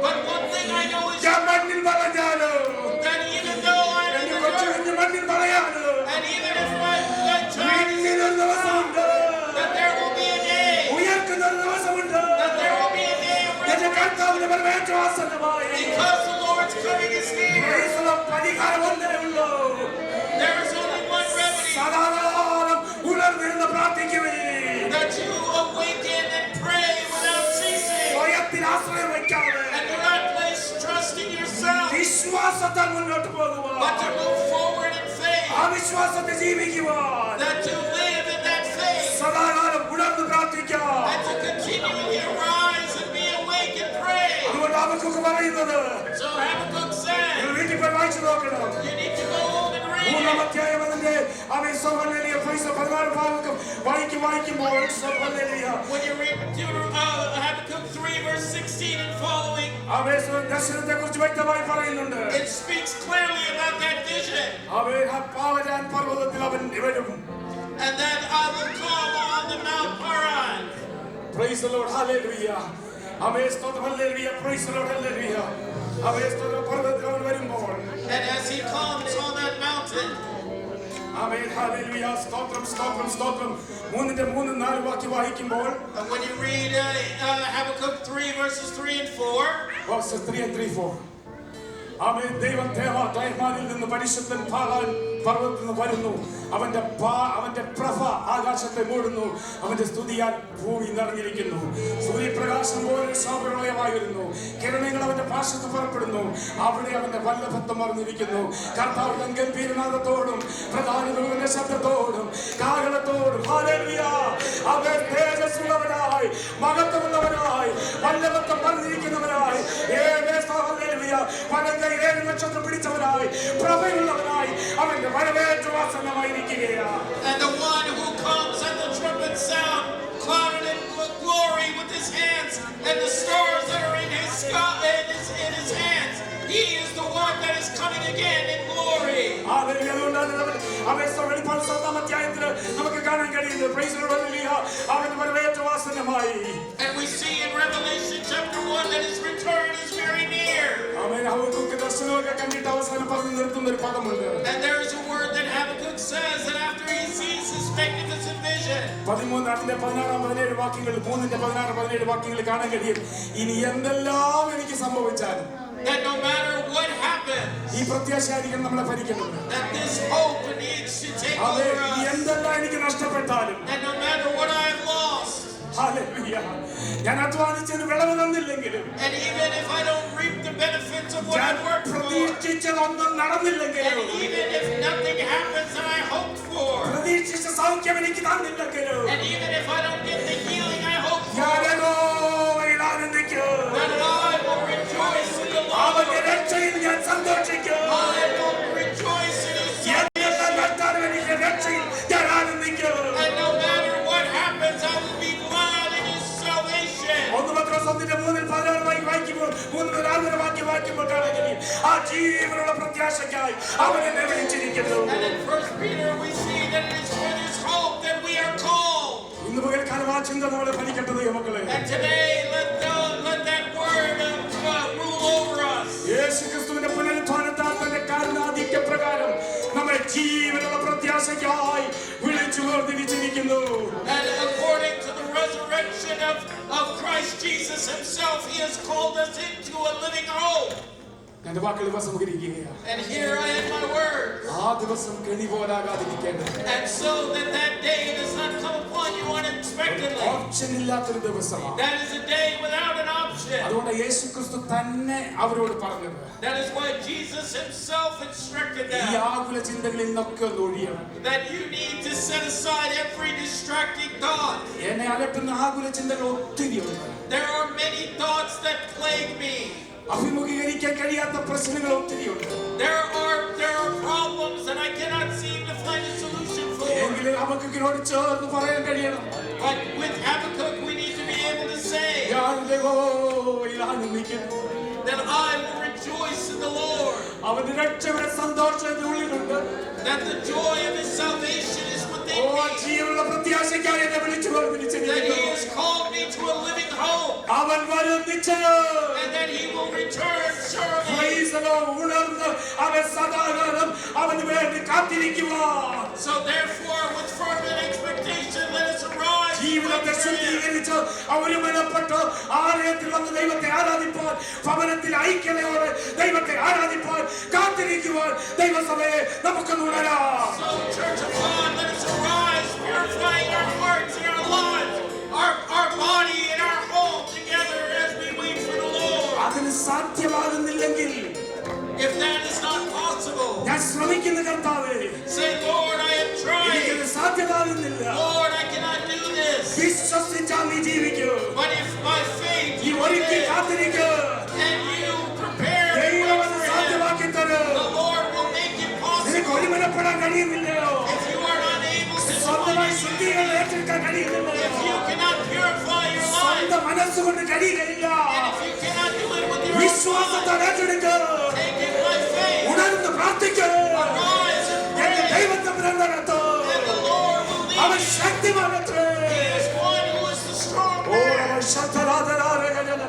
But one thing I know is ഞാൻ മണ്ണിൽ വളഞ്ഞാലും that even though I'm in എന്റെ the കൊച്ചു dirt, കുഞ്ഞ് മണ്ണിൽ വളയാലും and even if my child is in ഇന്നൊരു ദിവസമുണ്ട്, that there will be a day, ഉയർക്കുന്ന ഒരു ദിവസമുണ്ട്. that there will be a day of എന്റെ resurrection, കർത്താവിന്റെ പരമേശ്വാസനമായി because the Lord's coming is near. പരിഹാരം ഒന്നേ ഉള്ളൂ. There is only one remedy, സദാകാലം ഉണർന്നിരുന്ന് പ്രാർത്ഥിക്കുവിൻ. that you awaken and pray without ceasing, സ്വയത്തിൽ ആശ്രയം വയ്ക്കാതെ and do not place trust in yourself, വിശ്വാസത്താൽ മുന്നോട്ട് പോകുവാൻ, but to move forward in faith, ആ വിശ്വാസത്തെ ജീവിക്കുവാൻ, that to live in that faith, സദാകാലം ഉണർന്ന് പ്രാർത്ഥിക്കാം. and to continually arise and be awake and pray. അതുകൊണ്ട് ഹബക്കൂക്ക് പറയുന്നത്, So Habakkuk said, നിങ്ങൾ വീട്ടിൽ പോയി വായിച്ചു നോക്കണം. you need to go home and read മൂന്നാം it. അധ്യായം അതിന്റെ സഹോദരനെയ 16 ഭാഗം വായിക്കുമ്പോൾ സഹോദരനെയ When you read Habakkuk 3 verse 16 and following, ദർശനത്തെ കുറിച്ച് വ്യക്തമായി പറയുന്നുണ്ട്. it speaks clearly about that vision, പാവരാൻ പർവ്വതത്തിൽ അവൻ വരും. and that I will come on the Mount Paran. Praise the Lord, hallelujah. ആമേൻ, സ്തോത്രം, hallelujah. Praise the Lord, hallelujah. ആമേൻ, സ്തോത്രം, പർവ്വതത്തിൽ അവൻ വരുമ്പോൾ, And as he comes on that mountain, amen, hallelujah. സ്തോത്രം, സ്തോത്രം, സ്തോത്രം. 3:4 വാക്യം വായിക്കുമ്പോൾ, and when you read Habakkuk 3 verses 3 and 4, verses 3 and 4. ആമേൻ, ദൈവം തേമാനിൽ നിന്ന് പരിശുദ്ധൻ പാലാൻ പർവ്വതത്തിൽ നിന്ന് വരുന്നു. അവന്റെ പ്രഭ ആകാശത്തെ മൂടുന്നു. അവന്റെ സ്തുതിയാൽ ഭൂമി നിറഞ്ഞിരിക്കുന്നു. സൂര്യപ്രകാശം പോലെ ശോഭനമയമായി വരുന്നു. കിരണങ്ങൾ അവന്റെ പാർശ്വത്തിൽ പുറപ്പെടുന്നു. അവിടെ അവന്റെ വല്ലഭത്വം മറിഞ്ഞിരിക്കുന്നു. കർത്താവ് തൻ ഗംഭീരനാദത്തോടും പ്രധാന ദൂതന്റെ ശബ്ദത്തോടും കാഹളത്തോടും ഹല്ലേലൂയ, അവൻ തേജസ്സുള്ളവനായി മഹത്വമുള്ളവനായി വല്ലഭത്വം മറിഞ്ഞിരിക്കുന്നവനായി ഹല്ലേലൂയ, വലങ്കൈ 7 നക്ഷത്രം പിടിച്ചവനായി പ്രഭയുള്ളവനായി അവന്റെ വരവേറ്റുവാസനമായിരിക്കുകയാണ്. and the one who comes at the trumpet sound, clouded in glory with his hands, and the stars that are in his hands, he is the one that is coming again in glory. Hallelujah. അതുകൊണ്ടാണ് അവൻ വെളിപ്പാട് 7-ാം അധ്യായത്തിൽ നമുക്ക് കാണാൻ കഴിയുന്നത്. Price the Lord, hallelujah. അവന്റെ വരവേറ്റുവാസനമായി. And we see in Revelation chapter 1 that his return is very near. ആമേൻ. Habakkuk ദർശനമൊക്കെ കണ്ടിട്ട് അവസാനം പറഞ്ഞു നിർത്തുന്ന ഒരു പദമുണ്ട്. And there is a word that Habakkuk says that after he sees his magnificent vision, 13-17 വാക്യങ്ങൾ 3-16-17 വാക്യങ്ങൾ കാണാൻ കഴിയും. ഇനി എന്തെല്ലാം എനിക്ക് സംഭവിച്ചാലും that no matter what happens, ഈ പ്രത്യാശയായിരിക്കും നമ്മളെ ഭരിക്കുന്നത്. that this hope needs to take അതെ, over us, എന്തെല്ലാം എനിക്ക് നഷ്ടപ്പെട്ടാലും, and no matter what I have lost, hallelujah, ഞാൻ അധ്വാനിച്ചതിന് വിളവ് തന്നില്ലെങ്കിലും, and even if I don't reap the benefits of what ഞാൻ I've worked for, പ്രതീക്ഷിച്ചതൊന്നും നടന്നില്ലെങ്കിലും, and even if nothing happens that I hoped for, പ്രതീക്ഷിച്ച സൗഖ്യം എനിക്ക് തന്നില്ലെങ്കിലും, and even if I don't get the healing I hoped for, ഞാൻ യഹോവയിൽ ആനന്ദിക്കും. then I will rejoice in the Lord. അവന്റെ രക്ഷയിൽ ഞാൻ സന്തോഷിക്കും. I will rejoice in His എന്തെല്ലാം salvation. നഷ്ടാലും എനിക്ക് രക്ഷയിൽ ഞാൻ ആനന്ദിക്കും. And no matter what happens, I will be glad in His salvation. 1 പത്രോസ് 1:3-16 വായിക്കുമ്പോൾ 3-4 വാക്യം വായിക്കുമ്പോൾ കാണാൻ കഴിയും. ആ ജീവനുള്ള പ്രത്യാശയ്ക്കായി അവൻ എന്നെ വിളിച്ചിരിക്കുന്നു. And in 1 Peter we see that it is for this hope that we are called. ഇന്ന് പകൽക്കാലം ആ ചിന്ത നമ്മളെ ഫലിക്കട്ടെ മക്കളെ. And today let that word rule over us. യേശുക്രിസ്തുവിന്റെ പുനരുത്ഥാനത്താൽ തന്റെ കാരുണ്യാധിക്യ പ്രകാരം നമ്മെ ജീവനുള്ള പ്രത്യാശയ്ക്കായി വിളിച്ചു വേർതിരിച്ചിരിക്കുന്നു. And according to the resurrection of Christ Jesus himself, he has called us into a living hope. എന്റെ വാക്കുകൾ ഉപസംഹരിക്കുകയാണ്. And here I am my word. ആ ദിവസം കെണി പോലാകാതിരിക്കേണ്ടത്. And so that day does not come upon you unexpectedly. Option ഇല്ലാത്തൊരു ദിവസമാണ്. That is a day without an option. അതുകൊണ്ട് യേശുക്രിസ്തു തന്നെ അവരോട് പറഞ്ഞത്, That is why Jesus himself instructed ഈ them ആകുല ചിന്തകളിൽ നിന്നൊക്കെ ഒന്ന് ഒഴിയണം. that you need to set aside every distracting thought. എന്നെ അലട്ടുന്ന ആകുല ചിന്തകൾ ഒത്തിരിയുണ്ട്. There are many thoughts that plague me. അഭിമുഖീകരിക്കാൻ കഴിയാത്ത പ്രശ്നങ്ങൾ ഒത്തിരിയുണ്ട്. There are problems that I cannot seem to find a solution for. എങ്കിലും ഹബക്കൂക്കിനോട് ചേർന്ന് പറയാൻ കഴിയണം. But with Habakkuk we need to be able to say ഞാൻ യഹോവയിൽ ആനന്ദിക്കുന്നു. that I will rejoice in the Lord. അവന്റെ രക്ഷയുടെ സന്തോഷം എന്റെ ഉള്ളിലുണ്ട്. That the joy of his salvation is within oh me. ജീവനുള്ള പ്രത്യാശയ്ക്കായി എന്നെ വിളിച്ചു That he പറഞ്ഞിരിക്കുന്നു. has called me to a living hope. അവൻ വരും നിശ്ചയം. And that he will return surely. Praise the Lord. ഉണർന്ന് അവൻ സദാകാലം അവന് വേണ്ടി കാത്തിരിക്കുക. So therefore with fervent expectation let us arise. ജീവിതത്തെ ശുദ്ധീകരിച്ച് ഒരുമനപ്പെട്ട് ആലയത്തിൽ വന്ന് ദൈവത്തെ ആരാധിപ്പാൻ, ഭവനത്തിൽ ഐക്യതയോടെ ദൈവത്തെ ആരാധിപ്പാൻ കാത്തിരിക്കുവാൻ ദൈവസഭയെ നമുക്കൊന്ന് ഉണരാം. So Church of God, let us arise, purifying our hearts and our lives, our body and our home together as we wait for the Lord. അതിന് സാധ്യമാകുന്നില്ലെങ്കിൽ If that is not possible, ഞാൻ ശ്രമിക്കുന്ന കർത്താവേ, say, Lord, I am trying. എനിക്കത് സാധ്യമാകുന്നില്ല. Lord, I cannot do this. വിശ്വസിച്ചാൽ നീ ജീവിക്കൂ. But if by faith നീ you ഒരുക്കി live കാത്തിരിക്കൂ. and you prepare the ദൈവം way അത് for him, സാധ്യമാക്കി തരും. the Lord will make it നിനക്ക് possible. ഒരുമനപ്പെടാൻ കഴിയുന്നില്ലയോ? If you are unable to സ്വന്തമായി join, ശുദ്ധീകരണം ഏറ്റെടുക്കാൻ കഴിയുന്നില്ലയോ? if you cannot purify your life, സ്വന്തം മനസ്സുകൊണ്ട് കഴിയുകയില്ല. and if you cannot do it with your own വിശ്വാസത്തോടെ mind, ഏറ്റെടുക്കൂ. take it by faith. ഉണർന്ന് പ്രാർത്ഥിക്കൂ. Arise and എന്റെ pray, ദൈവത്തമ്പുരാൻ നടത്തൂ. and the Lord will lead അവൻ you. ശക്തിമാനത്രേ. He is one who is the strong oh, man. അവൻ ശക്തനാഥനാരകനല്ല.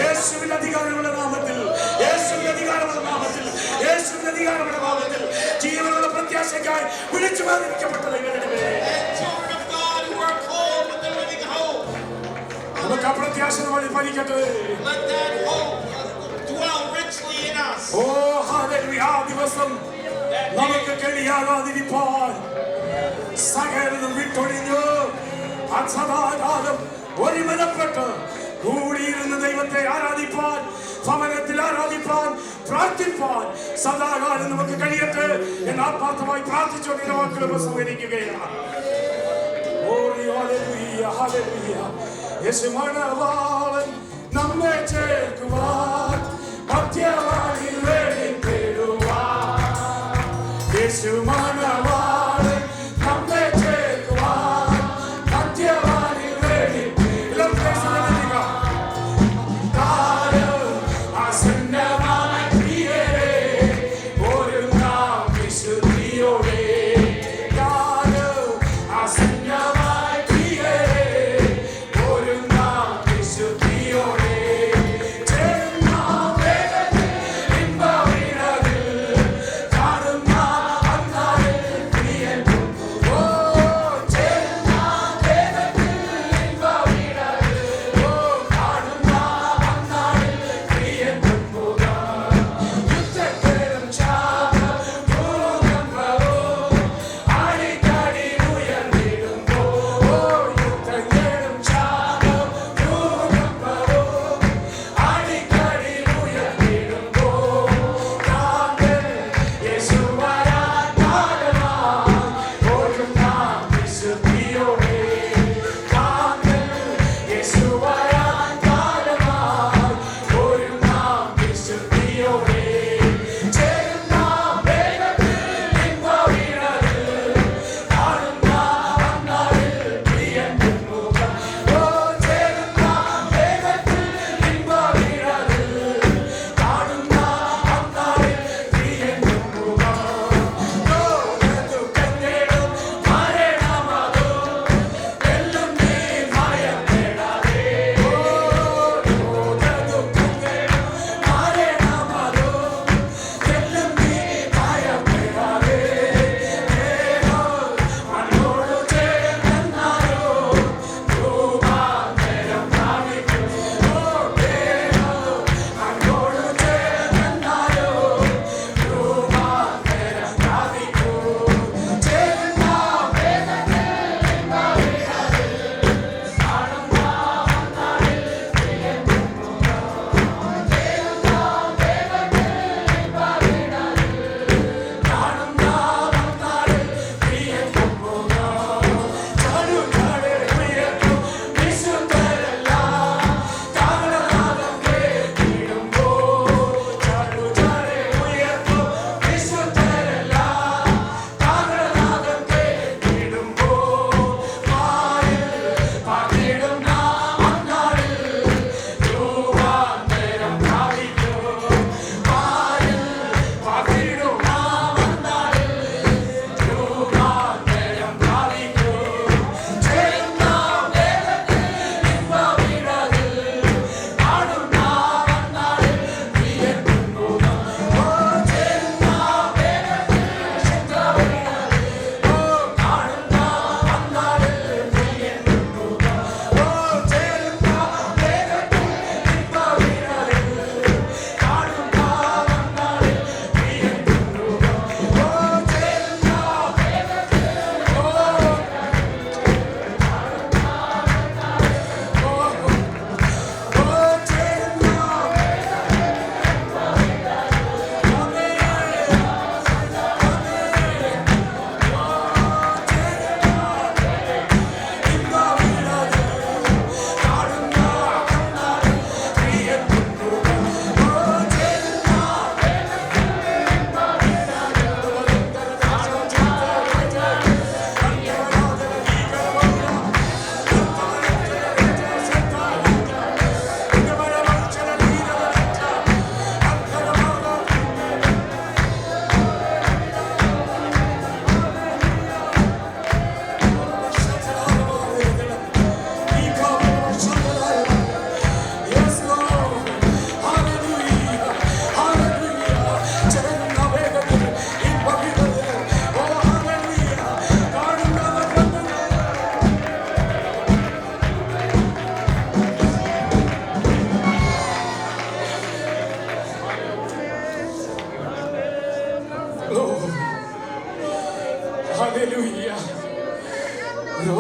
യേശുവിന്റെ അധികാരമുള്ള നാമത്തിൽ, യേശുവിന്റെ അധികാരമുള്ള നാമത്തിൽ, യേശുവിന്റെ അധികാരമുള്ള നാമത്തിൽ ജീവനുള്ള പ്രത്യാശയ്ക്കായി വിളിച്ചു മാറിയിരിക്കപ്പെട്ട ദൈവമേ, And children of God who are called with the living hope, നമുക്ക് ആ പ്രത്യാശ വഴി ഭരിക്കട്ടെ. let that hope dwell richly in us. ഓ ഹല്ലേലൂയ. ആ ദിവസം നമുക്ക് കഴിയാതിരിപ്പാൻ സകലതും വിട്ടൊഴിഞ്ഞു സദാകാലം ഒരുമനപ്പെട്ട് കൂടിയിരുന്ന ദൈവത്തെ ആരാധിപ്പാൻ, ഭവനത്തിൽ ആരാധിപ്പാൻ, പ്രാർത്ഥിപ്പാൻ സദാകാലം നമുക്ക് കഴിയട്ടെ എന്ന് ആത്മാർത്ഥമായി പ്രാർത്ഥിച്ചുകൊണ്ട് വാക്കുകൾ ഉപസംഹരിക്കുകയാണ്. യേശുമണവാളൻ നമ്മെ ചേർക്കുവാൻ മധ്യവാനിൽ വെളിപ്പെടുവാൻ. യേശുമണവാളൻ നമ്മെ ചേർക്കുവാൻ മധ്യവാനിൽ ആസന്നമായി പ്രിയരേ, ഒരുങ്ങാം വിശുദ്ധിയോടെ. ആസന്നമായി പ്രിയരേ, ഒരുങ്ങാം വിശുദ്ധിയോടെ. ചേർന്നാ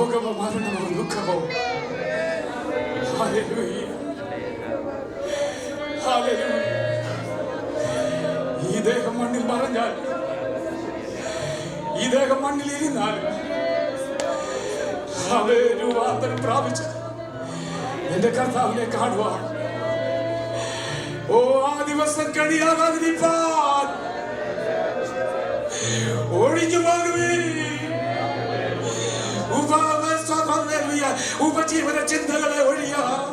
രോഗമോ മരണമോ ദുഃഖമോ. ഹല്ലേലൂയ, ഹല്ലേലൂയ. ഈ ദേഹം മണ്ണിൽ മറഞ്ഞാൽ, ഈ ദേഹം മണ്ണിൽ ഇരുന്നാൽ രൂപാന്തരം പ്രാപിച്ച് എന്റെ കർത്താവിനെ കാണുവാൻ, ഓ ആ ദിവസം കഴിയാതിരിപ്പാൻ ഒഴിഞ്ഞു പോകുവേ. ഉപജീവന ചിന്തകളെ ഒഴിയാം,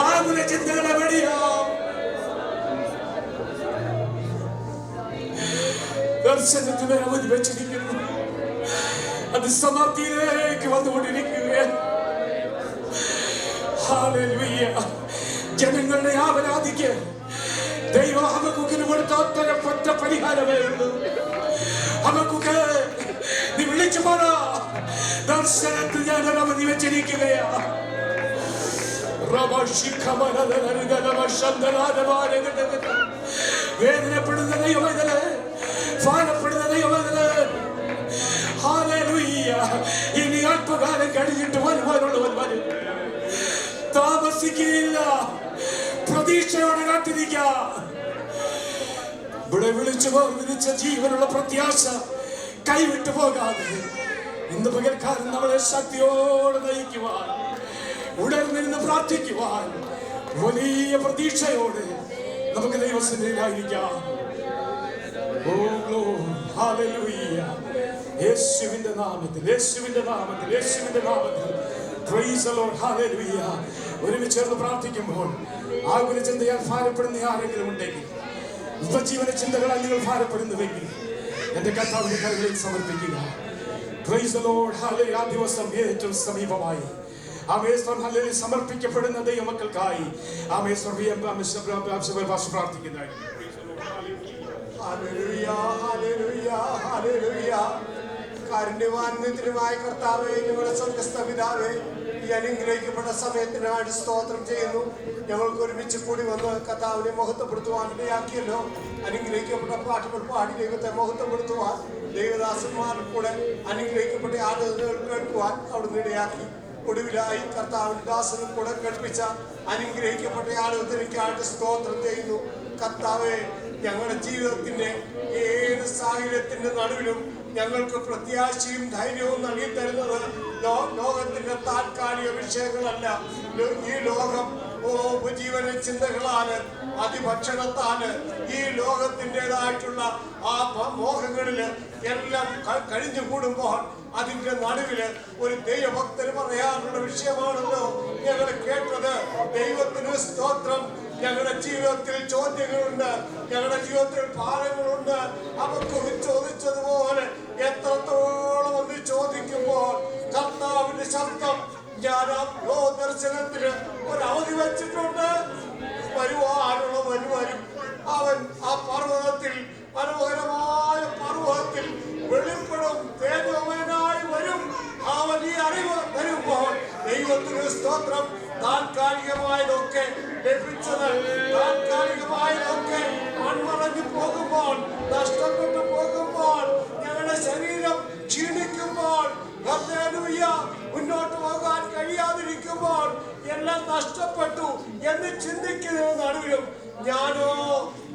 ആകുല ചിന്തകളെ വെടിയാം. ദർശനത്തിന് അവധി വെച്ചിരിക്കുന്നു, അത് സമാപ്തിയിലേക്ക് വന്നുകൊണ്ടിരിക്കുകയാണ്. ഹല്ലേലൂയ. ജനങ്ങളുടെ ആവലാതിക്ക് ദൈവം ഹബക്കൂക്കിന് കൊടുത്ത ഒറ്റ പരിഹാരമേ ഉള്ളൂ. ഹബക്കൂക്ക്, നീ വിളിച്ചു പറ, ദർശനത്തിൽ ഞാൻ അവധി വെച്ചിരിക്കുകയാ. വേദനപ്പെടുന്ന ദൈവമേ, ഭാരപ്പെടുന്ന ദൈവമേ, ഹല്ലേലൂയ. ഇനി അല്പകാലം കഴിഞ്ഞിട്ട് വരുവാനുള്ളവൻ വരും, താമസിക്കുകയില്ല. പ്രതീക്ഷയോടെ കാത്തിരിക്കാം. ഇവിടെ വിളിച്ചു വിളിച്ച ജീവനുള്ള പ്രത്യാശ കൈവിട്ടു പോകാതെ ഇന്ന് പകൽക്കാലം നമ്മളെ ശക്തിയോടെ നയിക്കുവാൻ, ഉടർന്നിരുന്ന് പ്രാർത്ഥിക്കുവാൻ വലിയ പ്രതീക്ഷയോടെ നമുക്ക് ദൈവസന്നിധിയിലായിരിക്കാം. ഓ ഗ്ലോറി, ഹല്ലേലൂയ. യേശുവിന്റെ നാമത്തിൽ, യേശുവിന്റെ നാമത്തിൽ, യേശുവിന്റെ നാമത്തിൽ. Price the Lord, hallelujah. ഒരുമിച്ച് ചേർന്ന് പ്രാർത്ഥിക്കുമ്പോൾ ആകുല ചിന്തയാൽ ഭാരപ്പെടുന്ന ആരെങ്കിലും ഉണ്ടെങ്കിൽ, ഉപജീവന ചിന്തകളാൽ നിങ്ങൾ ഭാരപ്പെടുന്നുവെങ്കിൽ എന്റെ കർത്താവിന്റെ കരങ്ങളിൽ സമർപ്പിക്കുക. പ്രൈസ് ദി ലോർഡ്, ഹല്ലേലൂയ. ആ ദിവസം ഏറ്റവും സമീപമായി. ഹല്ലേലൂയ. സമർപ്പിക്കപ്പെടുന്ന ദൈവമക്കൾക്കായി പ്രാർത്ഥിക്കുന്നതായിരിക്കും. ഹല്ലേലൂയ, ഹല്ലേലൂയ, ഹല്ലേലൂയ. കാരുണ്യവാന്യത്തിനുമായ കർത്താവേ, ഞങ്ങളുടെ സ്വർഗ്ഗസ്ഥ പിതാവേ, ഈ അനുഗ്രഹിക്കപ്പെട്ട സമയത്തിനായിട്ട് സ്തോത്രം ചെയ്യുന്നു. ഞങ്ങൾക്ക് ഒരുമിച്ച് കൂടി വന്ന് കർത്താവിനെ മഹത്വപ്പെടുത്തുവാൻ ഇടയാക്കിയല്ലോ. അനുഗ്രഹിക്കപ്പെട്ട പാട്ടുകൾ പാടി ദൈവത്തെ മഹത്വപ്പെടുത്തുവാൻ, ദൈവദാസന്മാരുടെ കൂടെ അനുഗ്രഹിക്കപ്പെട്ട ആരാധനകൾ കേൾക്കുവാൻ അവിടുന്ന് ഇടയാക്കി. ഒടുവിലായി കർത്താവിന്റെ ദാസനും കൂടെ കേൾപ്പിച്ച അനുഗ്രഹിക്കപ്പെട്ട ആലോചനയ്ക്കായിട്ട് സ്തോത്രം ചെയ്യുന്നു. കർത്താവേ, ഞങ്ങളുടെ ജീവിതത്തിന്റെ ഏത് സാഹചര്യത്തിന്റെ നടുവിലും ഞങ്ങൾക്ക് പ്രത്യാശയും ധൈര്യവും നൽകി തരുന്നത് ലോകത്തിന്റെ താൽക്കാലിക വിഷയങ്ങളല്ല. ഈ ലോകം ഉപജീവന ചിന്തകളാണ്, അതിഭക്ഷണത്താല്, ഈ ലോകത്തിൻ്റെതായിട്ടുള്ള ആ മോഹങ്ങളില് എല്ലാം കഴിഞ്ഞുകൂടുമ്പോൾ അതിന്റെ നടുവില് ഒരു ദൈവഭക്തന് പറയാനുള്ള വിഷയമാണല്ലോ ഞങ്ങൾ കേട്ടത്. ദൈവത്തിന് സ്തോത്രം. ഞങ്ങളുടെ ജീവിതത്തിൽ ചോദ്യങ്ങളുണ്ട്, ഞങ്ങളുടെ ജീവിതത്തിൽ ഭാരങ്ങളുണ്ട്. അവർക്ക് ചോദിച്ചതുപോലെ എത്രത്തോളം എന്ന് ചോദിക്കുമ്പോൾ കർത്താവിന്റെ ശബ്ദം ഞാൻ ദർശനത്തിന് ഒരവധി വെച്ചിട്ടുണ്ട്. വരുവാനുള്ളവൻ വരും. അവൻ ആ പർവ്വതത്തിൽ, മനോഹരമായ പർവ്വതത്തിൽ വെളിപ്പെടും. തേജോമയനായി വരും. അവൻ ഈ അറിവ് വരുമ്പോൾ ദൈവത്തിന് സ്തോത്രം. താൽക്കാലികമായതൊക്കെ ലഭിച്ചത്, താൽക്കാലികമായതൊക്കെ മൺമറഞ്ഞു പോകുമ്പോൾ, നഷ്ടപ്പെട്ടു പോകുമ്പോൾ, ഞങ്ങളുടെ ശരീരം ക്ഷീണിക്കുമ്പോൾ, മുന്നോട്ട് പോകാൻ കഴിയാതിരിക്കുമ്പോൾ, എല്ലാം നഷ്ടപ്പെട്ടു എന്ന് ചിന്തിക്കുന്ന നടുവിലും ഞാനോ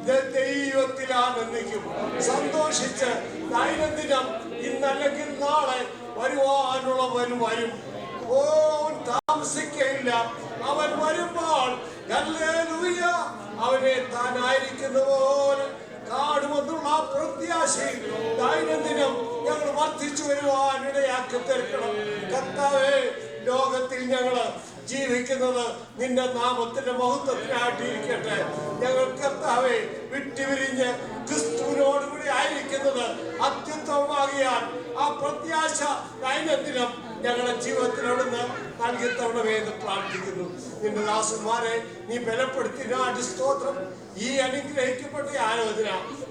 ദൈവത്തിലാനന്ദിക്കും. സന്തോഷിച്ച് ദൈനംദിനം ഇന്നല്ലെങ്കിൽ നാളെ വരുവാനുള്ളവൻ വരും. താമസിക്കയില്ല. അവൻ വരുമ്പോൾ ഹല്ലേലൂയ, അവനെ താനായിരിക്കുന്ന പോലെ കാണുമെന്നുള്ള പ്രത്യാശയിൽ ദൈനംദിനം ഞങ്ങൾ വർദ്ധിച്ചു വരുവാൻ ഇടയാക്കി തീർക്കണം. കർത്താവേ, ലോകത്തിൽ ഞങ്ങള് ജീവിക്കുന്നത് നിന്റെ നാമത്തിന്റെ മഹത്വത്തിനായിട്ടിരിക്കട്ടെ. ഞങ്ങൾ കർത്താവെ വിട്ടുപിരിഞ്ഞ് ക്രിസ്തുവിനോടുകൂടി ആയിരിക്കുന്നത് അത്യുത്തമമാകിയാൽ ആ പ്രത്യാശ ദൈനംദിനം ഞങ്ങളുടെ ജീവിതത്തിനോടൊന്ന് നൽകി തവണമേന്ന് പ്രാർത്ഥിക്കുന്നു. നിന്റെ ദാസന്മാരെ നീ ബലപ്പെടുത്തിനാട്ട് സ്തോത്രം. ഈ അനുഗ്രഹിക്കപ്പെട്ട ആലോചന